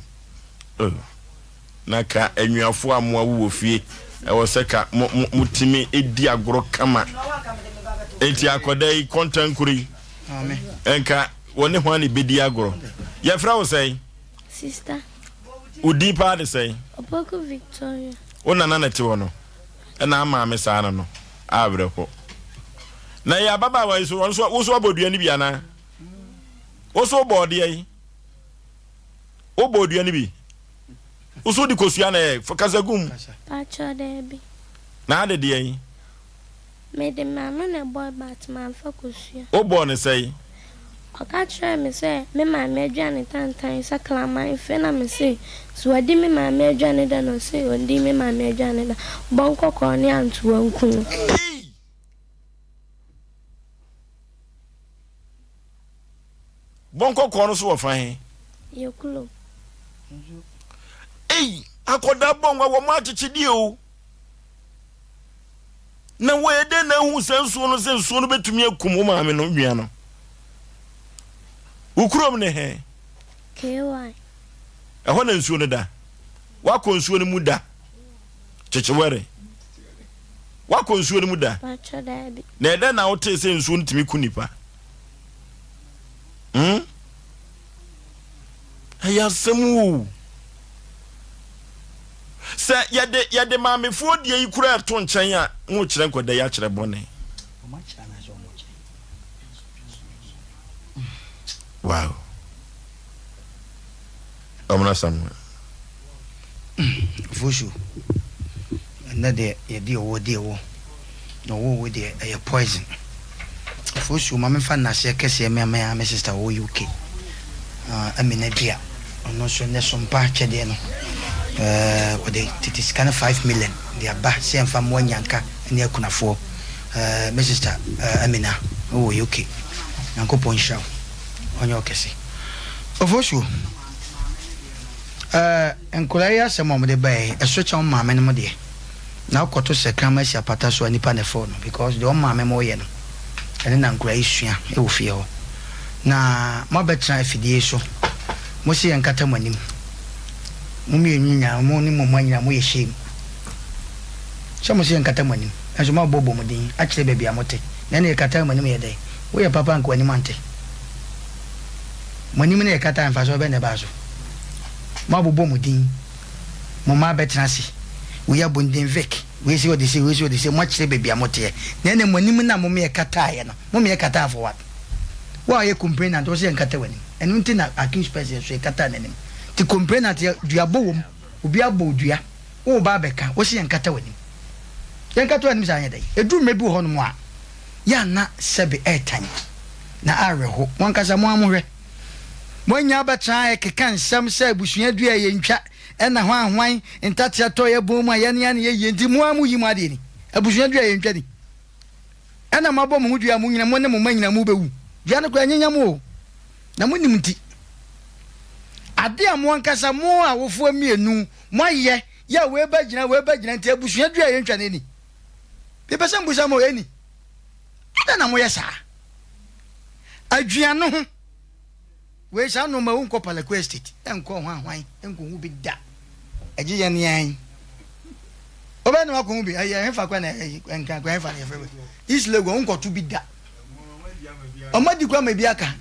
naka enwafo amwa wo fie e wo seka mutimi edi agoro kama enti akodai kontankuri amen enka woni ho ani bedi agoro ye fra wo say sister udi pa de say Opoku Victoria ona na te wono na ama me sa no abreko na ya baba wa so won so wo so bodua ni bia na wo so bode yi obodua ni bi uso di kosua na fokazagum pacho debi na ade de yi me de mama na boy batman fokosua obo ne sei oka try me say me mama aduane tantan saklama ife na me say so adi me mama aduane da no say ondi me mama aduane da bonko ko ni antu anku bonko ko no so wo fan yekulo akoda bonwa wo ma chichidi o na we de na hu senso no betumi akum wo maame no nwia no ukrom ne he KY ho na nsuo no da wako nsuo no mu da chichiwere wako nsuo no mu da pacho dabi na ede na wote se nsuo ntimi kunipa aya semu se yade maamefo die yi kura to nchen a wo kire nkoda ya kire bone wow amna samu fushu na de yedi wo no wo de a poison fushu mama fa na se kese me sister wo UK amina dia ono so ne Sompa chede no it is kind of 5 million they are back same from one yanka and akunafo my sister Amina UK yanko ponsha onyo kese ofoshu Enkola ya Asem Mpe bay eso cha maame no de na okoto sekrama sia pata so nipa ne phone because the maame mo ye no ene na nkura isua e wo fie ho na mo betra afidie so mo se enkata manim mo mi enyinya mo ni mo manyina mo ye shame so mo se enkata manim enso ma bobo mo din a kire bebia mote na ne ekata manim ye dai wo ye papa nko ani mante manim ne ekata anfa so be ne ba so ma bobo mo din mo ma betra si we ya bondin vek we see what they say mo kire bebia mote na ne manim na mo me ekata ye no mo me ekata for what wa ye complainant o se enkata wani enu nti na accuse person so ekata nanim ti complainant duabo wom obi abo dua wo ba beka wo se enkata wani enkata wani sa anya dai edu mebi ho no mo a ya na sebe etan na areho won kasa mo amohwe mo nya ba tran ekeka nsam se abusua dua ye ntwa ena ho ahwan ntatia to ye bom a ye ne ye ndi mo amu yim ade ni abusua dua ye ntwa ni ena mabo mo dua mo nyina mo ne mo manyina mo bewu dua ne kwa nyanya mo na mo nim nti ade amo ankasa mo a wofo amienu mo ye ya we ba gyina nti abusua dua ye ntwa ne ni be pesa mbusa mo eni ada na mo ye sa aduano ho we sa no ma unko pala estate enko ho ahwan enko hu bi da eje ye ne an oba no akon bi aye hefa kwa na enka kwa hefa na yefa islego unko tu bi da omadi kwa ma bi aka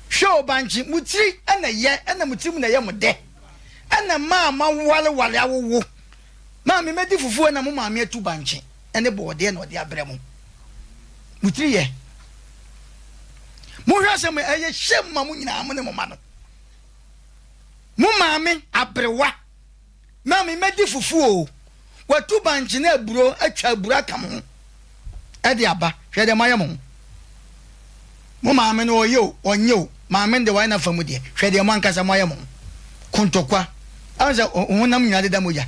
show banchi mutiri ana mutirim na ye mode ana ma wale awowo ma me medi fufu na mo ma me atu banchi ene bode na ode abremu mutiri ye mo hwase me eye shem ma mo nyina mo ne mo ma no mo ma me abrewa ma me medi fufu o watu banchi na aburo atwa aburo aka mo ede aba hwe de mayam mo ma me no oyo onyo ma me de wa na famu de hwe de mo ankasa mayam kontokwa anza honam nyade da moja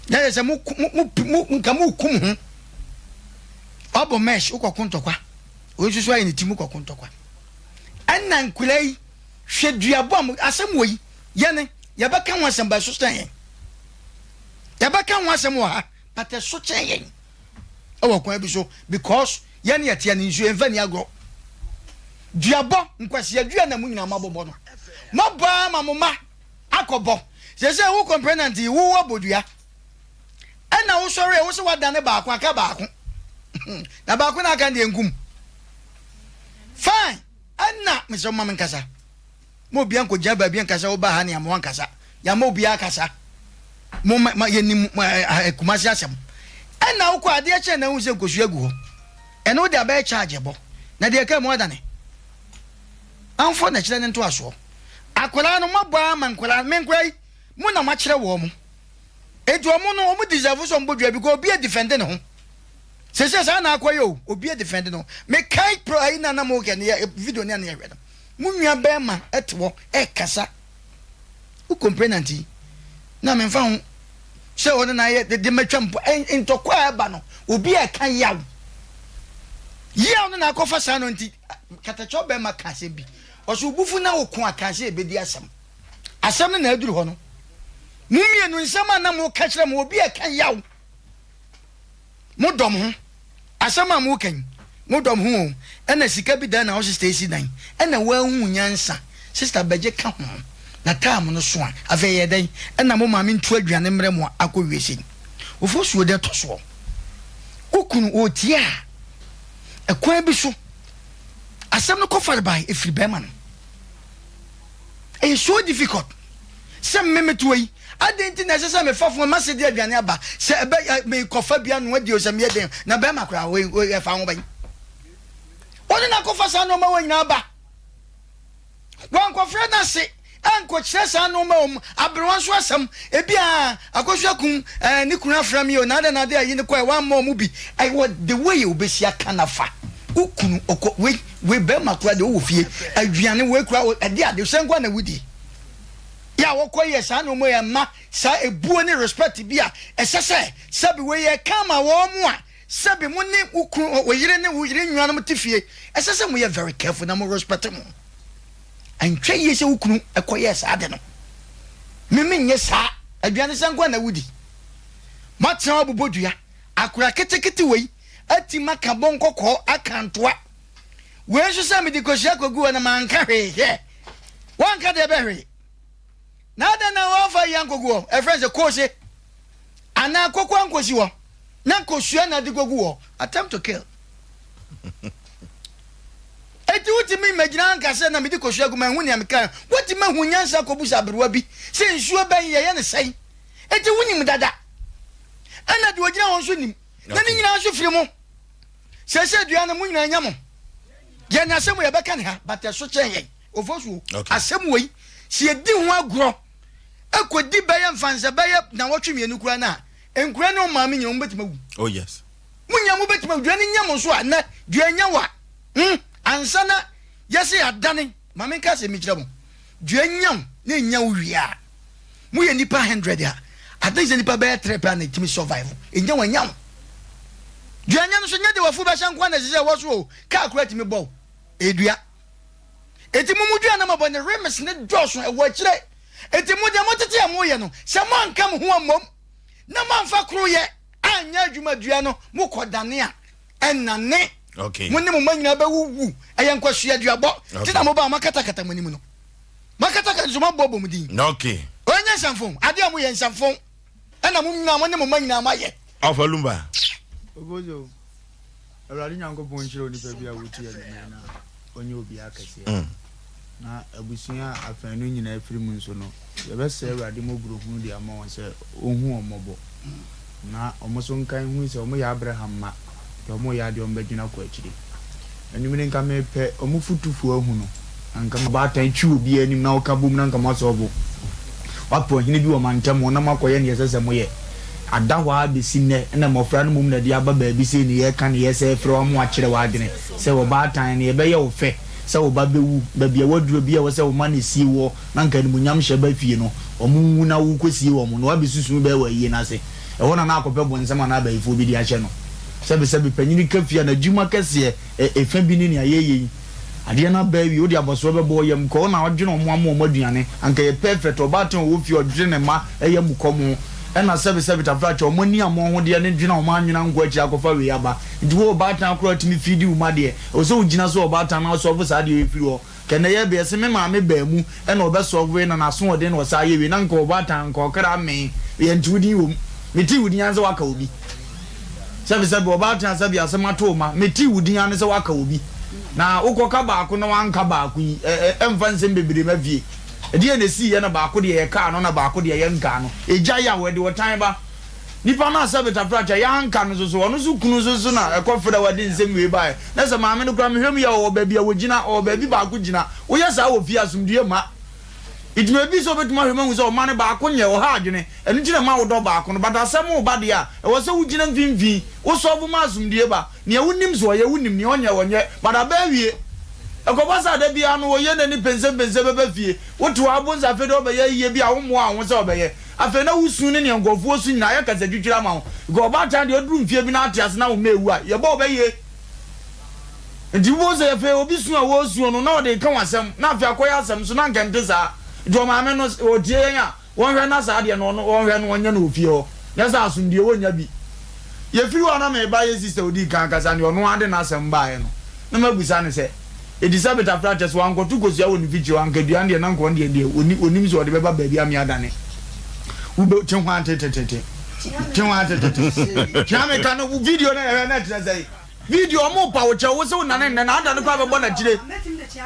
na ye se mu nkamu kum hu obo mesh ukokontokwa osusu ayi ni timu kokontokwa anna nkulai hweduabo am asem woyi yene yabaka ho asem ba so stan yabaka ho asem wo ha pate so chen yen owo kwa bi so because yene yatia ni nsu enfa ni agro duabo nkwasi adua na mu nyina mabobo no maba mamoma akobo sese wo component wo abodua ana wo sori wo se wadane ba akwa aka ba akwa na ba akwa na aka ndi engum fine ana meso mama nkasa mo bia nko jaba bia nkasa wo ba ha ne amwa nkasa ya mo bia akasa mo yenim kumasi asem ana wo kwa ade eche na wo se nkosu agu ho eno de aba charge bo na de ka mo dane anfo na kire ne nto aso akola no mabwa mankola menkwai mu na makire wo mu edu omu no omu deserve so mbodua bi ko obi e defend ne ho sese sa na akoyo obi e defend no me kai pro ai na na mo ke ne video ne na ye hweda mu nua be ma etwo e kasa u complainant na me fa ho se wona na ye de matwa mpo entokwa eba no obi e kan yaw no na akofa sa no nti katacho be ma kase bi oso bufu na okun akase ebedi asem na aduru ho no mumienu nsema na mo ka kire mo obi e kan yaw mo dom ho asema mo kan mo dom ho ena sika bi dan na ho sister esi dan ena wa hu nyansa sister beje ka ho na time no so a aveye dan ena mo ma me ntu aduane mre mo akọwiese ofo suo de to so ukunu otia ekwan bi so asem no kofar bai efri bema no e so difficult sem memetuoi adenti na sese me fafo ma se de aduane aba se ebe me kofa bia no adi osem ye den na be makra we fa ho ban oni na kofa sa no ma wanyina aba wan kofre na se anko kire sa no ma abrewan so asem ebia akoswakum ni kuna fra mi o na de ayi ne ko wan ma mu bi I what the way you be sia kanafa ukunu oko we be makra de wo fie aduane we kura ade ade senkwa na wudi ya wokoye sa no mo ye ma sa ebuo ni respect bia esese sabi we ye kama wo mu a sabi mu ni ukun oyire ni uyire nwan mo tifie esese mo ye very careful na mo respect mo antwe ye se ukunu ekoye sa de no mimi nyesa aduane sankwa na wudi matena obobodua akura ketekete wei atima kabon kokko akantoa we nso se me dikohia kogu na manka hwe wanka de behwe na da na wafa yankogu e friends ekose ana kokko ankosi wo na nkosua na dikogu wo attempt to kill eti wuti mi magina anka se na me dikohia gu man huni ameka wuti ma hunyansa kobusa berwa bi se nsuo ban ye ne sei eti wunim dada ana de ogina won so nim na ni nyina so firi mo sese dua na mu nyina nyamo ye na asem ye beka ne ha but so chen ye ofosu asem wei si edi ho agro akodi baye mfanse baye na wotwe mienu kura na enkura ne o maami nyom betima wu oh yes munya mu betima dua ni nyamo so a na dua nyawa ansana yesi adane maami ka se mi kira mo dua nyam ne nya wia mu ye nipa 100 a adanse nipa baye 3 pa na timi survive enya wanyam dua nya no so nya de wafu ba shankwa na sese wo so ka akura timi bo edua eti mu dua na mabɔ ne remes ne dɔso e wo kire eti mu de motete amoye no se man kam ho amom na man fa kro ye anya adwuma dua no mu kodane a enane okay mu ne mu manyina ba wuwu eye nkwasua dua bɔ ti na mo ba makata kata manimu no makata kata zuma bɔ bɔ mu din okay onya sanfon ade amu ye sanfon ena mu nyina mo ne mu manyina maye afalumba ogojo alari nyanko bonchiro ni pe bia wuti ya na onye obi akase na abusia afanu nyina afiri mu nso no ye be se awade mo gro hu dia ma won se ohu omobo na omoso nkan hu se omo ya Abraham ma ke omo ya de ombedwina kwa akiri enimire nka me pe omo futufu ahu no anka ba tan twi obi anim na oka bom na nka ma so obo wapo hini bi wo mantam na makoye ne yesese moye adahwa besine na mofra no mum na dia ba ba bi se ne ye kan ye se frɛ omo akire wadene se wo ba tan ne ye be ye wo fe se wo ba bewu ba bia waduro bia wo se wo ma ne sie wo na nka ne munyam hye ba fie no omu na wo kosie wo mo no abesusu be wa yie na se e wona na akopɛ bonsama na ba ifo bi di ahye no sebe panyini kafia na djuma kase e fa bi ni ne ayeye ade na ba wi odi aboso be bo yam ko na odwene omo amo aduane anka ye perfect obaton wo fi odwene ma eyam komo ena sebe tafracha omo ni amo ho de ne dwene omo anwena ngwa chi akofa we aba ndi wo obatan akro timi fidi uma de o so ugina so obatan na so ofusa de efiri ho kene ye be se me ma me ba mu ena obeso we na naso ode na osa ye we na nka obatan nka okra me ye ntudi wo meti wudi anze waka obi sebe obatan sebe asemato ma meti wudi anze waka obi na ukoka baako na wanka baako yi emfa nsem bebere ma vie edi na si ye na baako de ye ka no na baako de ye nka no eja ya we de wotan ba nipa na sabe tafracha ya nka no so ono so kunu so na ekofra wade nsem we ba na se maame no kra me hwem ya o ba bia wo gina o ba bi baako gina wo ya sa wo fi asumdue ma itime bi so betuma hwem hu so o mane baako nye o ha adwene enu gina ma wo do baako no bada asem wo ba de a e wo se wo gina mvimvi wo so bu ma asumdue ba ne wonim so ye wonim ne onye wonye bada ba wie ekobosa de bia no wo ye na ni pense beba fie woto abonza fe do be ye bia wo mo a wo se obeye afe na wusu ne ngofuo su na ya kasa twitwira ma wo go ba tan de oduru mfie bi na atiase na wo mewu a ye ba obeye ndi wo se fe obi su a wo su no na o de kan wasem na afi akoya asem so na nkente sa do ma me no o die ya won hwe na sa de no won hwe no wonya na ofie ho ya sa asundie wonya bi ye firi wa na me ba ye sister odi kan kasa ne ono ade na asem ba ye no na mabusa ne se edisabet afraches wan ko tukosia woni fichi wan kedua de na nko de onim so de beba baabi am yadane ube chenwa tetete chame kana video na say video mo pa wo che wo se wo nane na ada ne kwa be bona kire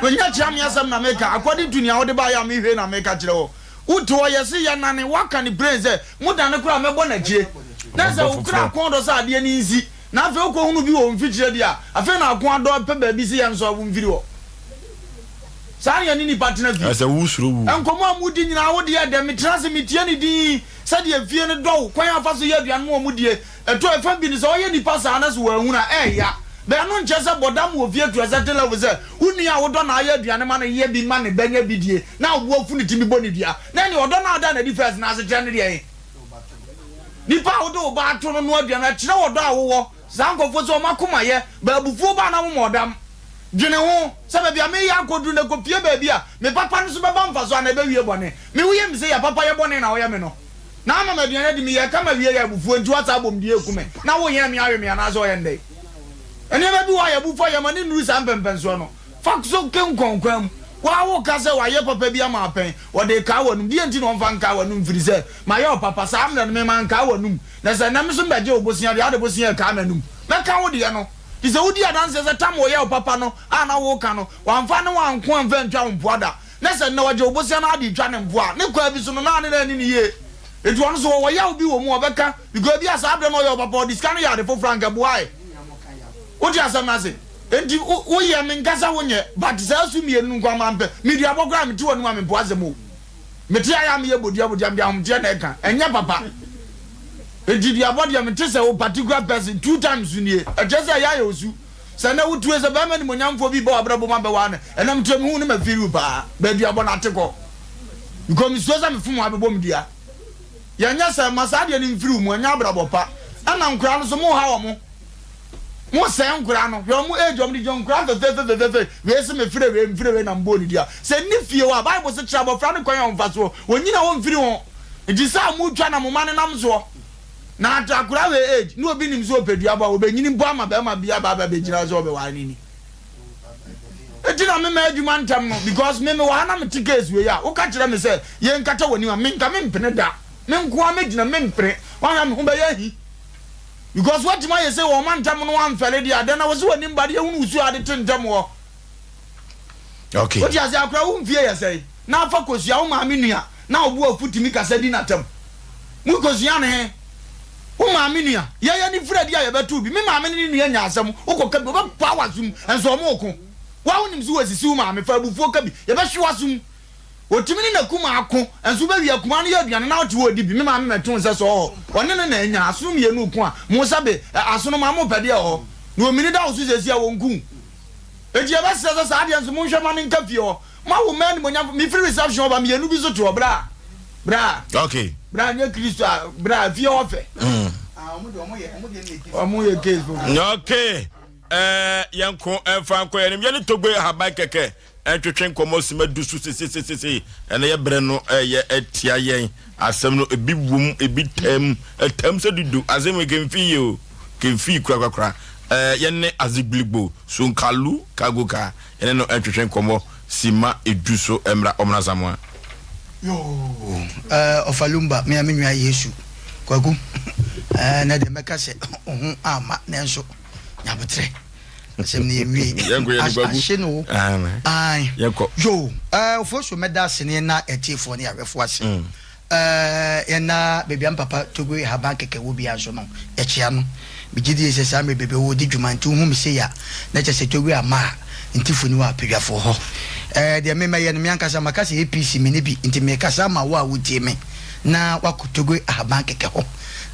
wonya cham yasam na meka according to nia wo de ba ya me hwe na meka kire wo uto yesi ya nane waka ni brain say mo da ne kwa me bona kire na say wo kra kondo sa de ni nzi na afi okwo hunu bi wo mfikyire dia afi na akon ado pe ba bi se ya nso wo mfiri wo sanya ni partner vi asa wusuru wu enkomo amudi nyina wo de dem trans mitie ni di sade afie ne do kwan afa so ye aduan mo mudie eto efa bi ni so ye nipa sa na so wa huna ya be no nche se bodam wo fie to asa level se uni a wo do na ye aduan ma na ye bi ma ne banya bi die na wo afu ni timi boni dia na ni odo na ada na di first na ase tren de nipa wo do ba to no aduan a kire wo do a wo sankofo so makoma ye ba bufuo ba na mo modam dwene ho se ba bia me ya akodu na kopie ba bia me papa no so ba mfa so na ba wie bone me wie me se ya papa ye bone na wo ye me no na ama ma duane de me ye kama wie ya bufuo nti wata abom die kume na wo ye me awe me na so ye ndai ene ba bi wa ya bufo ye mani nuru sa mpempen so no fak so kenkonkwam wa wo ka se wa ye papa bi ama apen wo de ka wanum die nti no mfa nka wanum firi se ma ye papa sa amna me man ka wanum na se na me so mbaje obosia de ade bosia ka manum na ka wo de no ise wodi adanse se tam wo ye papa no ana wo ka no wa mfa no wa nko amfa ntwa mpoada na se na waje obosia na ade twa ne mpoa ne kwa bi so no na ne ni ye etu ono so wo ya obi wo mu obeka because bi asa abde no ye papa this kan ya de for frank boy wodi asama se enti wo ye me nkasa wo nye but sa su mi enu kwa mampe mi dia bokra mi ti wonu ma me boaze mo me ti aya me ye bodia mbia hom tie na e kan enya papa enti dia bodia me ti se wo particular person 2 times nie e je se ya osu se na wo tuwe se ba ma ni monyamfo bi ba abrabo ma be wa na enam tre me hu ne ma firi ba ba dia bo na teko because mi so za me fumu abebo mi dia ya nya se masade ni mfiri mu anya abrabo pa ana nkura no so mo ha wo mo se nkura no yo mo age om di jon nkura fe we se me fire we na mbo ni dia se ni fie wa bible se kira bo fra ne kwan yon faso onyina wo mfiri ho edi sa mu twa na mo mane nam so na atakura we age no obi nim so pedua ba obenyini mbo ama ba ma bia ba be gina so be wa ni edi na me ma adwuma ntam no because me wa na me tickets we ya wo ka kira me se ye nkata woni wa me nka me mpene da me nko me gina me mpre wa na me ho ba ya hi because what my say wo man tam no wan fele dia de na wo se woni mbade ehunu usu ade tentam wo okay what ya say akra wo mfie ya say na afa kosua wo ma menua na obu afutimi kasa di na tam mu kosua ne he wo ma menua ye ni fredi ya betu bi me ma me ni nua nya asam wo ko ka bi ba power zoom enso mo ko wa wonim so wasisi wo ma me fa bufuo ka bi ye be hwe asum otimini na kuma ako enso ba wi akuma no ye aduane na wote wo di bi me ma me meton se so one ne na anya asum ye no ku a mo sabe asono ma mo pede ho no omini da wo so sesi a wonku eji eba se so sa ade enso mo hwe ma ne nka fie ho ma wo man mo nya mi free reception ba me ye no bi so to bra okay bra nya kristo bra fie ho fe omo ye case okay yanko enfa nko ye ne ye togbe haba keke entwetwen komo sima dusu sisi ene ye bre no ye etia yen asem no ebi wum ebi tam se dudu azem kemfi yo kemfi kura ye ne azigligbo so nkalu kagoka ene no entwetwen komo sima eduso emra omna zamwa yo ofalumba me amenwa yesu kwagu na de meka se ohun ama nenso nyabotre asem ne wi ashino ai yo ofo meda sene na etifo ne awefo ase na baby am papa togo haba keke wo bia so no echia no bigidi ese sa me bebe wo di dwumanti hu me se ya na chese togo ama ntifo ni wa pedwafo ho de me maye no me ankasa makase APC me ne bi nti me kasa ma wo a wotie me na wakotogo haba keke ho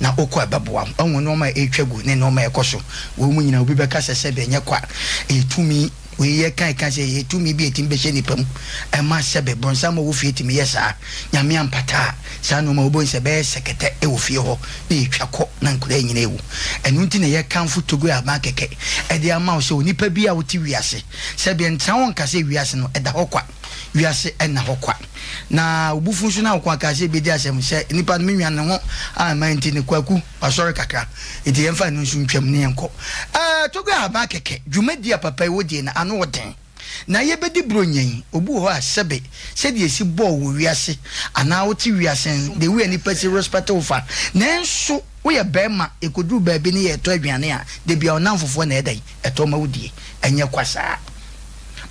na okwa baboa onwo no ma etwagu ne no ma ekoso wo mu nyina obi beka sese be nye kwa etumi we ye kan se etumi bi etim be hye nipam e ma sebe bronsa ma wo fie etimi yesa nyame ampata sa no ma obo se be sekete e wo fie ho e twako na nkura nyina ewu enu nti ne ye kanfo togo aba keke e de ama wo se onipa bi a wo ti wiase sebe ntra won ka se wiase no e da hokwa wiase e na hokwa na obufu nso na kwa ka se be di asem se nipa no menwa ne ho a ma nti ne kwaku asori kakra enti yemfa no nso ntwam ne enko togo aba keke dwumadi papa wo die na ano woden na ye bedi bronyen obu ho a sebe se de esi bo wo wiase ana wo ti wiase de we ni pesi respect ofa nenso wo ye bema ekodu ba bi ne ye to aduane a de bia onamfofo na edai eto ma wodie enye kwasa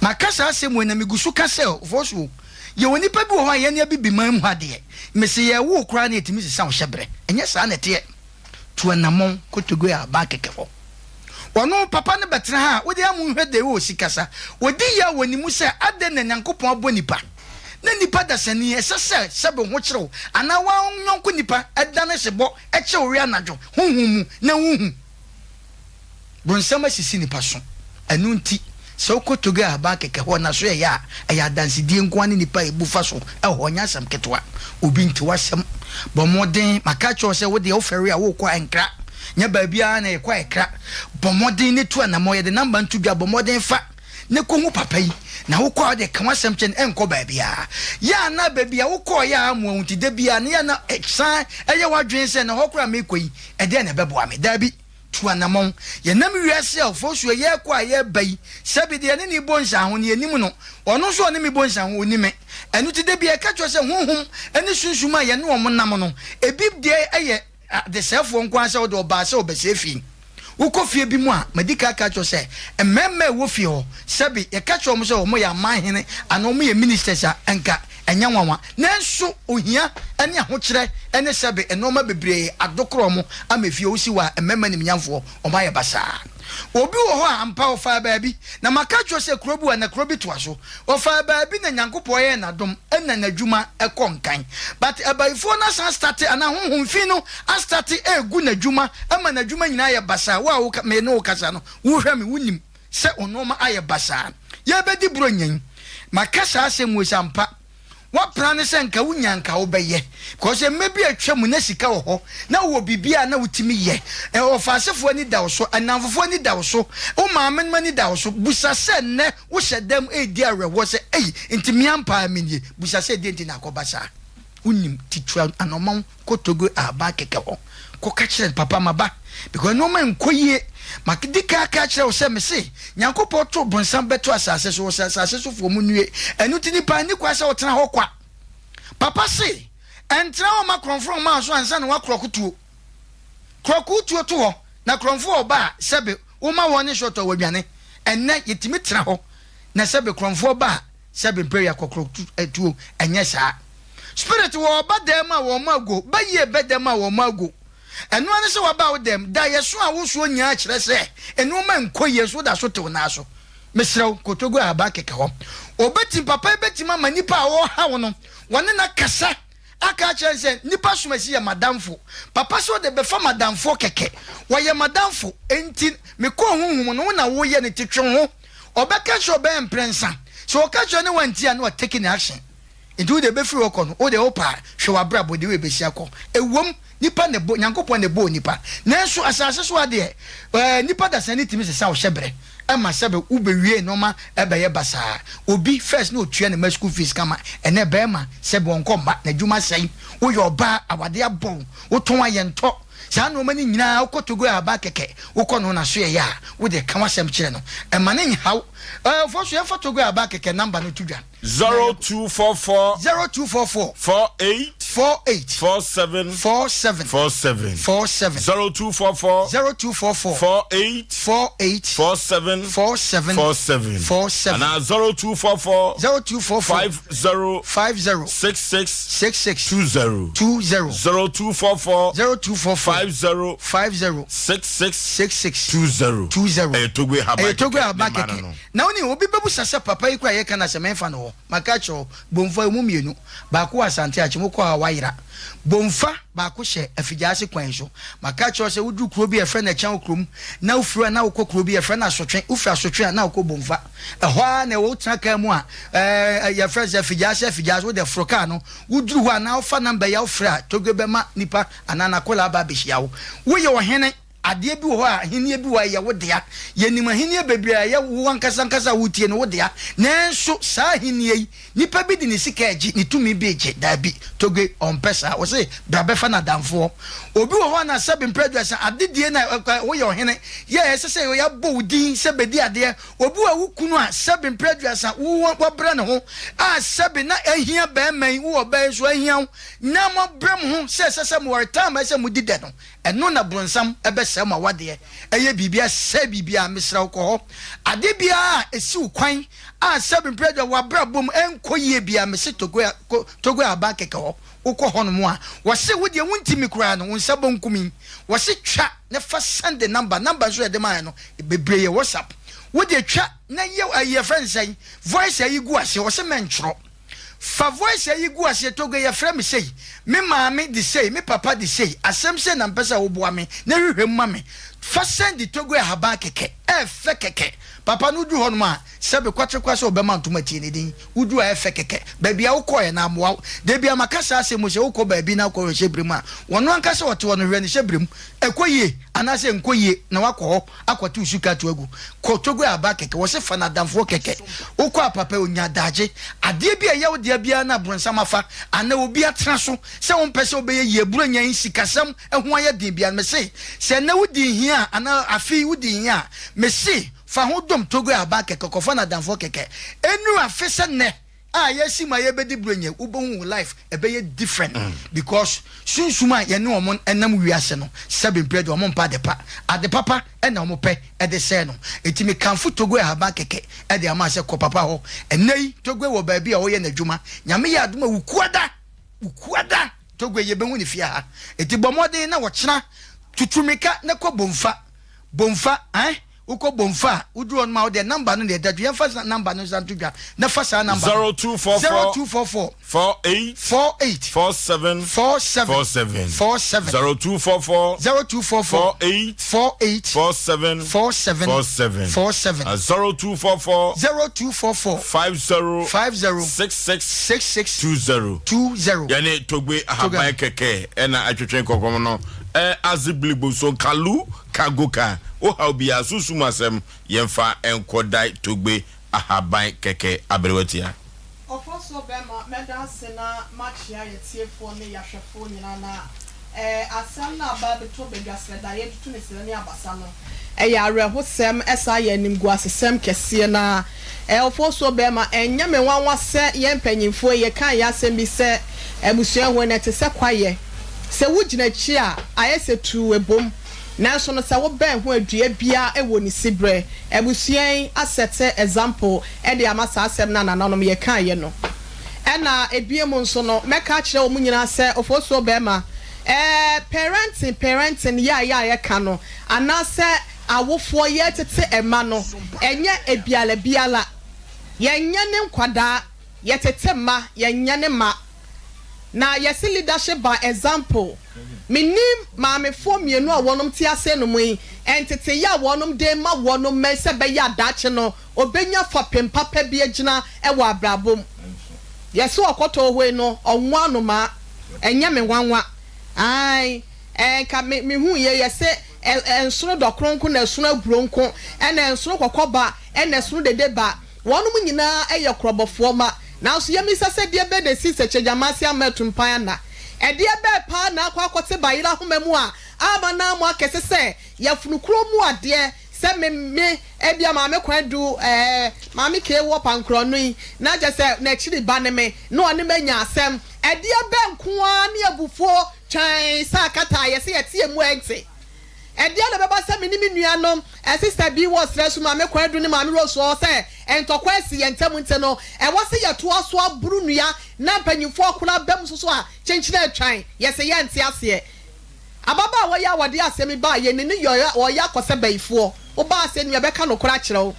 makasa asem we na migusu kase fosu ye woni pa bi wo ho ye ne bibi man hu ade mese ye wo kra na etimi sisa wo hyebre enye sa na te to anamon kotogo ya ba keke ho ono papa ne betra ha wo de amu hwede wo sikasa wodi ya woni mu se ade na nyankopon abo nipa na nipa da sani esese sebe ho kyerɛw ana wa nyonko nipa ɛda ne sebo ɛkyɛ wi anadwo honhum na honhum bonsama sisi nipa so anu nti se okotogo aba keke ho na so ya dansi die nko ani nipa ebufa so ɛho nya sam ketwa obi nti wasɛm bomoden makacho se wo de ofere a wo kwa enkra nya ba bia na ekwa ekra bomoden ne to na mo ye de number ntu dwa bomoden fa ne ko hu papa yi na wo ko de kan wasem chen enko ba bia ya na ba bia wo ko ya amu hunti de bia na ya na exan eye wadwen se na hokura me koyi e de na bebo ame da bi tuanamon ye nam wiase Oforisuo ye ko aye bai sabi de ne ni bonsa ho ne anim no ono so ne mi bonsa ho onime enu ti de bia ka cho se honhom ene sunsuma ye ne omo nam no ebib de eye de sefo nko ase wo de oba se obesefi uko fie bi mu a medika ka cho se emmemme wo fie ho sabi ye ka cho mo se omo ya manhene ana omo ye ministers a enka enya nwanwa nanso ohia ene ahokire ene sabi enoma bebre adokro mo amefie osi wa emmemme nim nyamfo oba ye basa obi wo ho ampa ofa baabi na maka cho se krobu na krobi toaso ofa baabi na nyankopo ye na dom ena nadwuma ekonkan but abaifo na san start ana honhom fi no a start egu nadwuma ama nadwuma nyina ye basa wa wo me no kasa no wo hwɛ me wunim se onoma aye basa ye bedi bronyen maka sa asem wo sampa wa plan se nka wunyanka wo beye because maybe atwam na sika wo ho na wo bibia na wutimi ye ofasefo ni da wo so anamfofo ni da wo so o maame ni da wo so busa se ne wo hyedam edi arewo se ntimi ampa amini busa se de ntina akobasa unim titwa anomon kotogo aba keke ho ko ka kire papa maba because no man koye makidika ka kire wo se me se nyankopɔ to bonsam beto asase so asase so fo mu nue enu ti nipa ni kwa se wo tena ho kwa papa se entra o ma konfront ma so ansa na wa krokutuo to ho na kronfo oba sebe wo ma woni shoto wadwane enne yetimi tena ho na sebe kronfo oba sebe prayer kokrokutuo enye saa spirit wo oba dem a wo mago baye bedem a wo mago enu ane se waba wo dem da yeso a wo so nya kire se enu ma nkoye so da so tew na so mesrew kotogo aba keke ho obeti papa beti mama nipa a wo ha wo no wone na kasa aka kire se nipa somasi ya madamfo papa so de befa madamfo keke wo ye madamfo enti me ko honhum no na wo ye ne titwe ho obeka so be emprensa so okacho ne wanti a no taking action into the befri okono o de opa hwe wabrabo de we besia ko ewom nipa ne bo nyankopon ne bo nipa nanso asase so ade nipa da sanity mi se sa o hyebre ama sebe ubewie no ma ebe ye basa obi first no tue ne school fees kama ene be ma sebe won komba na dwuma sei wo yo ba awade abon wo ton ayento sa no mani nyina okotogo aba keke wo kono na so ye ya wo de kan wasem kire no e ma ne nhaw for so ye fotogo aba keke number no tudwa 0244 0244 48 47 47 0244 48 47 and 0244 50 66 20 0244 50 66 20 Togwe Habake na oni obi bebu sase papa ikwa ye kana se menfa no makacho bomfa mu mienu ba ko asante achimo ko awayira bomfa ba ko hye afigase kwan so makacho se wudu kuro bi efre na chan krom na ufura na ukokuro bi efre na asotwe ufura asotwe na ukọ bomfa ehwa na wo traka mu a ya freze afigase wo de froka no wuduru ho na ofa number ya ufura Togwe bema nipa anana kola ba behia wo ye wo hene ade bi ho a henie bi wa ye wodea yenim henie bebria ye wo ankasa wutie no wodea nanso saa henie nipa bi di ne sika agi ne tumi bi agi da bi Togwe ompesa wo se brabefa na damfo obi wo ho na sabe mpredwasa ade die na wo ye ohene ye sese yo ya bo udin sabe di ade obi wa wukunu a sabe mpredwasa wo bra ne ho a sabe na ahia ba man wo ba so ahia na mo brem ho sese mo warta ma se mo dide no eno na bronsam ebe ma wade eye bibia se bibia misra ko ho ade bia esi ukwan a seven predo wa brabom enkoye bia mese Togwe aba keke ho ukọ ho no mo a wo se wode wuntimi kura no won sabo nkumi wo se twa ne fa send the number so e de man no bebreye WhatsApp wode twa na ye friend say voice ayi gu ase wo se mentro fa voice ayi gu ase Togwe ye frame say me maame di say me papa di say asem say na mpesa wo boa me na hwehwem ma me fasen di togo haba keke efe keke papa no du honma sebe kwatrekwa so be man to mati ne din udu efe keke ba bia wo koye na moa de bia makasa asem se wo ko ba bi na ko hyebrem a wono ankasa wote wono hwe ne hyebrem ekoyie anase nkoyie na wakọ akwatu suka to agu ko togo haba keke wo se fana damfo keke wo ko papa onya daje ade bia ye wo de bia na bronsam afa ana obi atra so se wo mpese obeye ye buronya nsikasam eho aye din bia me se na wudi hia ana afi wudi hia me se fa ho dom togo aba keke ko fa na danfo keke enu afese ne yesi ma ye bedi buronya ubon life ebeye different because sunsuma ye ne omon enam wiase no 7 period omon pa de pa ade papa ena omo pe e de se no etimi kanfo togo aba keke e de ama se ko papa ho enei togo wo ba bi a wo ye na dwuma nyame ya aduma ukuada togo ye be hu ni fia ha eti bomodin na wo kyena tutumika ne ko bomfa uko bomfa udu on ma the number no the you first number no san tuga na first number 0244 48 47 0244 48 47 0244 50 66 yani togbe ahaba keke ena atwetwen kokom no aziblibo so kalu kagoka o ha obi asusu masem yemfa enkodai togbe ahaban keke abrewatia ofoso bema medasena machia yetiefo ne yahwefo nyina na asem na ba beto bedwasreda ye tutu ne sene abasa no ya rehosem esa ye nimgu asesem kese na ofoso bema enya me wanwa se ye mpanyimfo ye kan ya asem bi se ebusua ho na te se kwaye se wugina chi a ayese tu ebom nanso no se wo ben ho adua bia ewo ni sibre ebusuan asete example e de amasa asem na nanom ye kan ye no ena ebiem nso no meka kire wo munyina se ofoso bema parenting ya ye ka no anase awofo ye tete ema no enye ebiala biala yenye ne nkwada ye tete ma yenye ne ma na yes leadership by example minim maame fo mienu a wonom ti ase no mu entete ya wonom de ma wonom mese be ya dache no obenya fa pempapa bi agina e wo abrabom yes okoto hwe no onwa no ma enye me nwanwa ai ka me hu ye yese ensoro dokronko na esoro aburonko ena ensoro kokoba ena esoro dedeba wonom nyina eye krobofo ma now so yemi sase de be de si seche jamasi ametumpan na e de be pa na akwakote bayira homemu a aba na mo akese se yafunukuro mu ade se me ebia maame kwadu maame ke wo pankro no na je se na chiri ba ne me no one menya asem e de be nkoa ne abufuo twan sa kata ye se yetie mu ente edia na beba se minimi nuanom sister bi was resu ma me kwadu ni ma me roso se entokwa si yentem nte no e wose ye to aso aburu nua na panyifo akuna bem soso a chenchina atwan ye se ye nte ase ababa wo ya wade asemi ba ye ni yo ya kose baifo wo ba ase nua beka no kora kire wo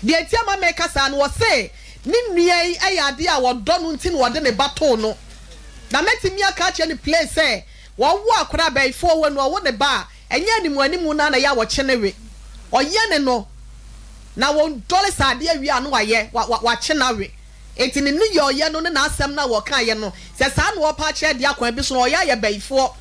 de etia ma me kasa no wo se ni nua yi ayade a wo do no nti no wo de ne bato no na metimi aka kire ni place e wo wo akora baifo wo no wo ne ba enye ni mu na ya wo chenewe oye ne no na won dole sade awi anu waye wa chenawe enti ni yo ye no na asem na wo kan ye no se sa na wo pa kire de akwan bi so oya ye baifo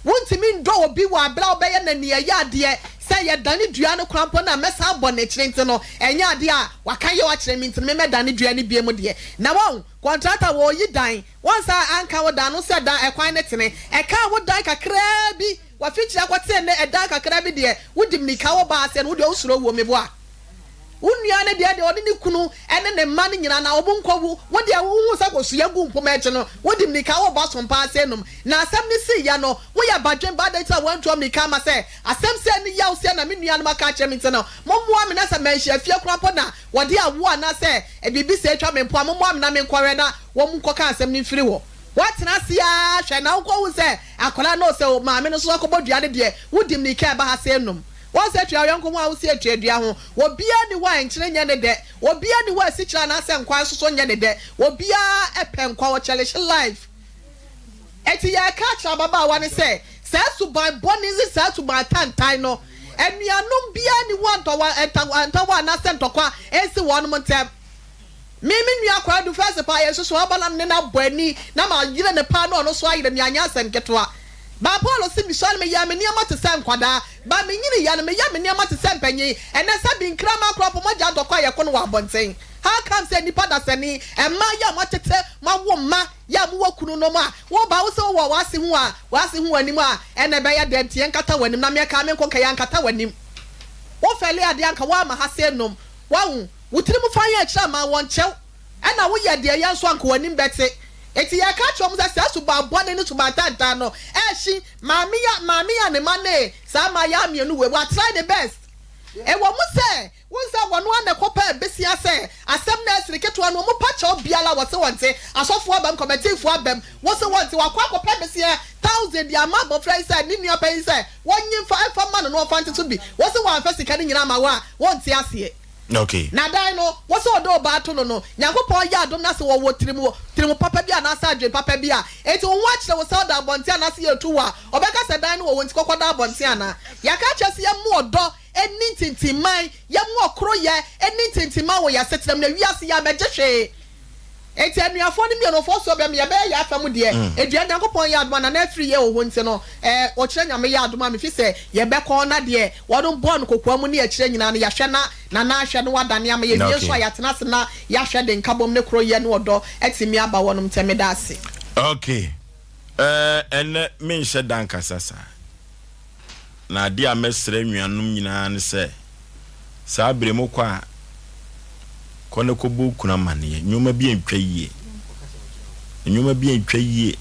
wontimi ndo obi wa bra obeye na ne ye ade se ye dane dua no krampo na mesa abo na kire enti no enye ade a wakan ye wa kire mi enti me dane dua ne biem de na won contractor wo yi dan won sa anka wo dan no se dan ekwan ne tene eka wo dan kakra bi wa fichi akwate ne eda kakra bi de wodim ni kawo ba ase no wode usuro wo mebo a unua ne de ode ni kunu ene ne ma ne nyina na obunkwu wode hu sa kosu yagu mpom eche no wodim ni kawo ba sompa ase nom na asem ni si ya no wo ya badwen ba data wantu mi kama se asem se ni Yaw Osei na me nua no maka che mi nteno mommoa me na se man hia fie kurapo na wode awo ana se bibi se atwa me mpo mommoa me na me nkware na wo mkoka asem ni firi wo what na sia hwe na wo se akola no se maame no so akobodua de wodim ni ka ba ha se nom won se twa yanko mu a wo se atwadua ho wo bia ni wa enkyere nya ne de wo bia ni wa sikira na se nkwan so nya ne de wo bia epe nkwa wo challenge life eti ya ka cha baba wa ne se su by bonizi se su by tantan no enuanom bia ni wantowa na sentokwa esi wonum ntem mimi nua kwa du first pa yeso so abanam ne na boani na ma yire ne pa no so ayire mi anya asem ketwa ba Paul si mi so me ya me niam te sem kwada ba me nyini ya me ya me niam te sem panyi ene sa bi nkrama crop mo ja dokwa ye kono wa bonten how come say nipa da sani e ma ya ma tete ma wo ma ya mo wakunu no ma wo ba wo so wo wase hu anim a ene be ya de tie nkata wanim na me ka me nkonka ya nkata wanim wo fele ade anka wa ma ha se nom wa hu wutirimu fa ya kira ma won chew ana wo ye de ya nso anka wanim bete eti ya ka chom za sa suba bone ni suba tanta no ehyi maami ya ne mane sa ma ya mienu we try the best e wo mu se wonsa wono ane kopa besia se asem na siriketo no mu pa cha obiala wote wonte asofo abam committee abam wo se wonte wakwa kopa besia 1000 ya ma bo friend say ni nua pen say wonyin fa man no fa nteto bi wo se wan fa sika ni nyina ma wa wonte ase. Okay. Na dai no what's all do ba to no Nyankopon ya adom na se wo tirimu papa bia na asa adwen papa bia enti won wa kire wo se da bonte na se yetu wa obeka se dan no wo nti kokoda bonte ana ya ka kire se ya mu odo eni tintiman ya mu okro ye eni tintiman wo ya setrem na wiase ya megehwe enti anuafo ni mi no fo so be me ya be ya afam de edua Nyankopon ya adom na free ye wo nti no o kire nyame ya adom me fi se ye be ko na de wodon born kokwa mu ne ya kire nyina no ya hwe na ahwe no wadane am ye yesu ayatena se na ya hwe de nkabom ne kro ye ne odo etimi aba wonum temeda ase. Okay. En me nhye danka sasa. Na dia mesre nnuanum nyina ne se sa bremu kwa kone ko bu kuna mane nyoma bi antwa yie. Nyoma bi antwa yie.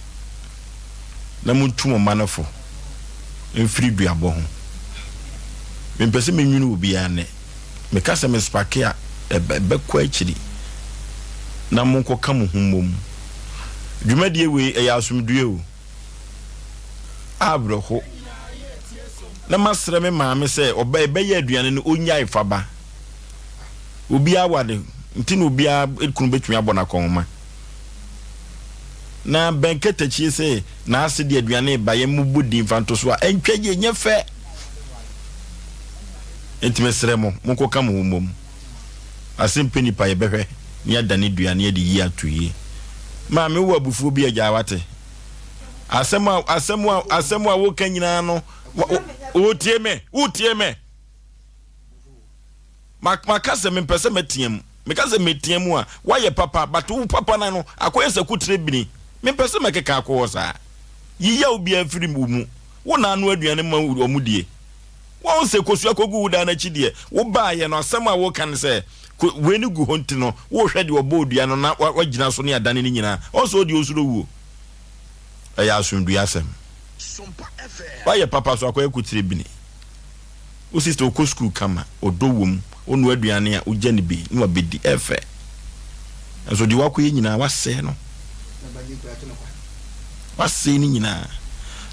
Na muntumo manafo. Mfiri duabo ho. Mempese menwunu obi ane. Mekasa me spake a bekwa akiri na monko ka mo hummom dwumadie we eya asumdue o abroho na masre me maame se oba ebeye aduane no onya ifaba obi awade ntino obi a ekunu betumi abona konma na benkete chi se na ase de aduane ba ye mubudi mfanto so a entwaje nyefe Intimesre mo monko ka mo mom Asem Mpe Nipa ye behwe ni adane duane de yi atoyi ma me wo abufuo bi agya wate asem a wo kan nyina no wotie me makase me pese metiem me kase metiem a wa ye papa but wo papa na no akoye se kutre bini me pese mekeka akwo sa yi ya obi afiri mu wo na anu aduane ma omudie won se kosu akogu uda na chidie wo ba ye no asem a wo kan se weni gu honti no wo hwede obodua no na wagina so ne adane ni nyina also di osuro wuo eya asundua asem Sompa FM ba ye papa so akoye kutire bini o sister ko school kama odowom onu aduane a ugya ne bi no abedi efe so di wakoye nyina wase no wase ni nyina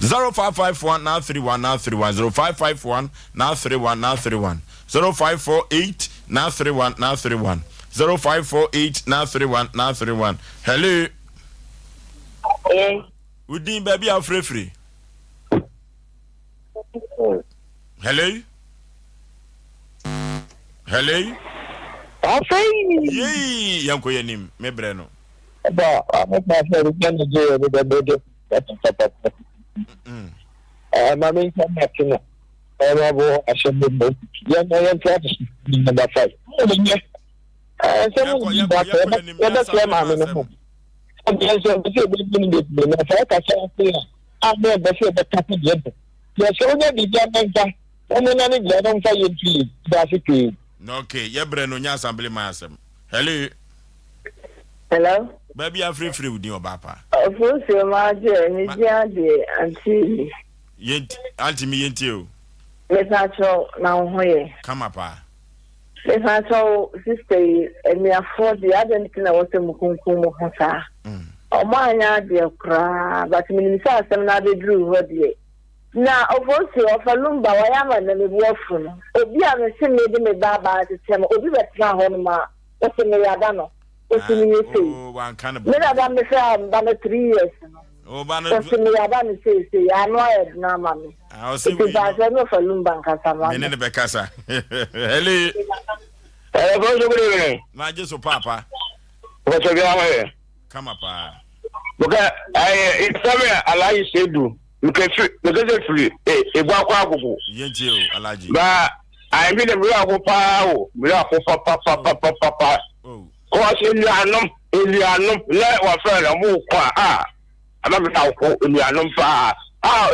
0551-931-931 0551-931-931 0548-931-931 0548-931-931 Hello. Udin baby afrefre. Hello. Yey yanko yenim mebre no. Ba amata fere kan je be be Mami Kamakina, Arabo, Asem Mpe, Young Practice, number 5. Okay, Yabreno Assembly Massam. Hello? Baby, I'm free with you, Papa. Of course, your mother, Miss Yandy, and see. Yet, Auntie me and you. Let's not show now here. Come up, Let's not show sister, and me afford the other thing I was a Mukunkumu Hasa. Oh, my, dear cry, but Minister, some other drew what ye. Now, of course, of a lumba, I am and the wolf. Obi, I'm a sin made me baba to tell me, Obi, that's not home, what's in the Adano. Oh, one kind of. Me that I'm 3 years. me abani say I know I na mami. I see we no for lumba nkasa ma. Me ne be kasa. Hello. Na je so papa. What's your name? Come up. Okay, it's somewhere Alaji Sedu. Because free. Yentio, Alaji. But I mean, we are papa. Oh, Indianum, let our friend a move. I'm not out in the Anum.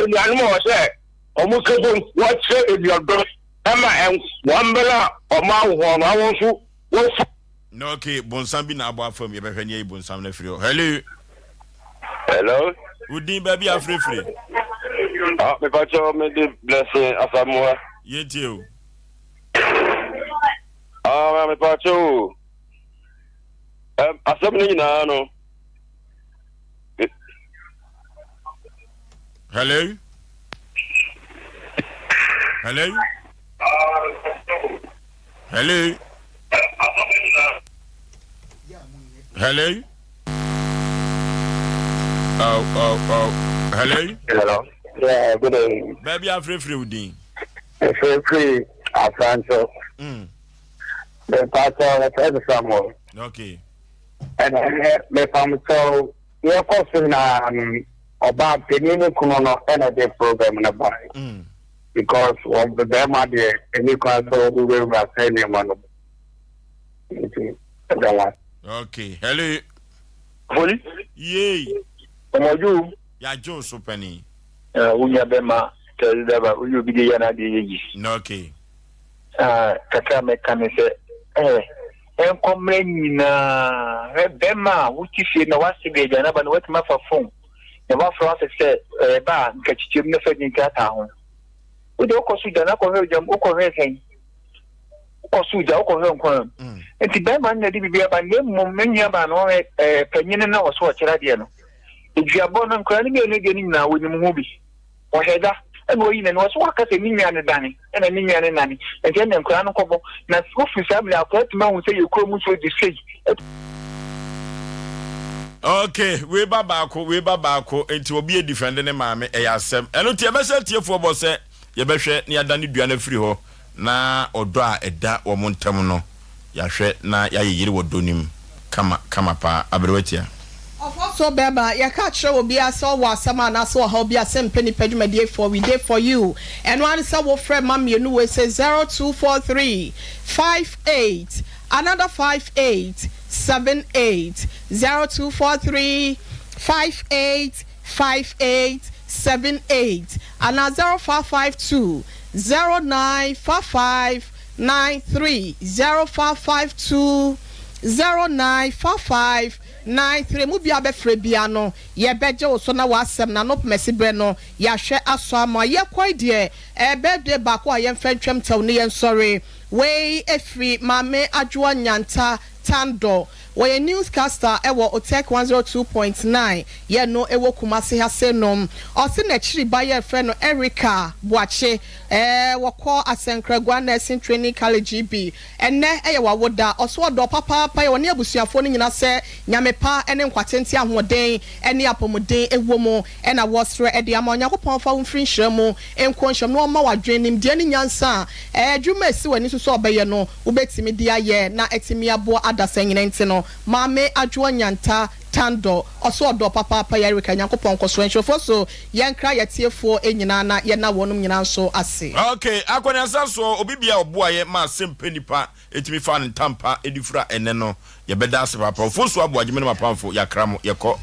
In the animal say, almost what say if you're good. Emma and one bella or mouth one. I want to. No, okay, Bonsambi na about from your Bethany Bonsam Nefrio. Hello. Hello. Would you baby a free? Ah, me pacho me di blessing asamoah. Yentio. Ah, me pacho. Asem ni na no. Hello. Hello. Hello. Hello. Oh. Hello. Hello. Yeah, good day. Baby, I'm free with you. Free. Afranso. The pastor the someone. Okay. And me pam so your question about the new kuno energy program na buy. Because of the demo there any council we will send him on. Okay. Hello. Holy? Yay. Omoju. Ya Joe so penny. Unya bema tell them you be the yana di. Okay. Kaka mekane se enkomre nyina bema wuti fie na wase be jana ba na watima fa phone na wa fra se ba nkachichim na fa nyinka ta ho wo de okosu jana ko he jam okohe hen okosu ja okohe nkon enti bema na di bibia ba ne mum menya ba no panyine na woso okira de no eduabo na nkra ne me de ni na woni mu bi o heda and we in and was walk as a minion and Danny and a minion and nanny again and crown cobo na so family I thought man say you come to the say okay we babako enti obi e defend ne maame e yasem eno tie be se tie fo bo se ye be hwe ne adane dua na firi ho na odo a eda wo montam no ya hwe na ya yeyire wodonim kama pa abrewatia so beba ya catch show be so was some na so how be Asem Mpe Nipa dwumadie for we dey for you and one say wo friend mam you know we say 0243 58 another 58 78 0243 58 58 78 and 0552 0955 93 0552 0955 93 mu bia be frɛ bia no ye beje wo so na wasɛm na no mesibre no ya hwɛ aso ama ye kwai de birthday ba ko ye mfa twam taw ne ye sorry we efri mame adwo nyanta tando we newscaster ewo otek 102.9 ye no ewo kumase ha senom o se na chiri ba ye frɛ no Erica Boache wokɔ Asenkragua Nursing Training College GB enne eye wawoda oso do papa ye woni abusuafo no nyina se nyamepa ene nkwatenti ahoden ene apomoden ewomo ena wosre ede ama Onyankopɔn fa womfiri nhyiamu enkonhyiam no ma wadwenim de ne nyansa dwuma esi wani so obeye no ubetimi dia ye na etimi abo adasanyina ntino mame adwo nyanta tando oso do papa ya Erica Nyankopɔn koso enhwefo so yenkra yetiefo enyina na ye na wonum nyina so ase okay akwanya saso obibia oboaye ma Asem Mpe Nipa etimi fa ntampa edifura ene no ye beda ase papa Osei Aboagye me ma pamfo yakra mo yekɔ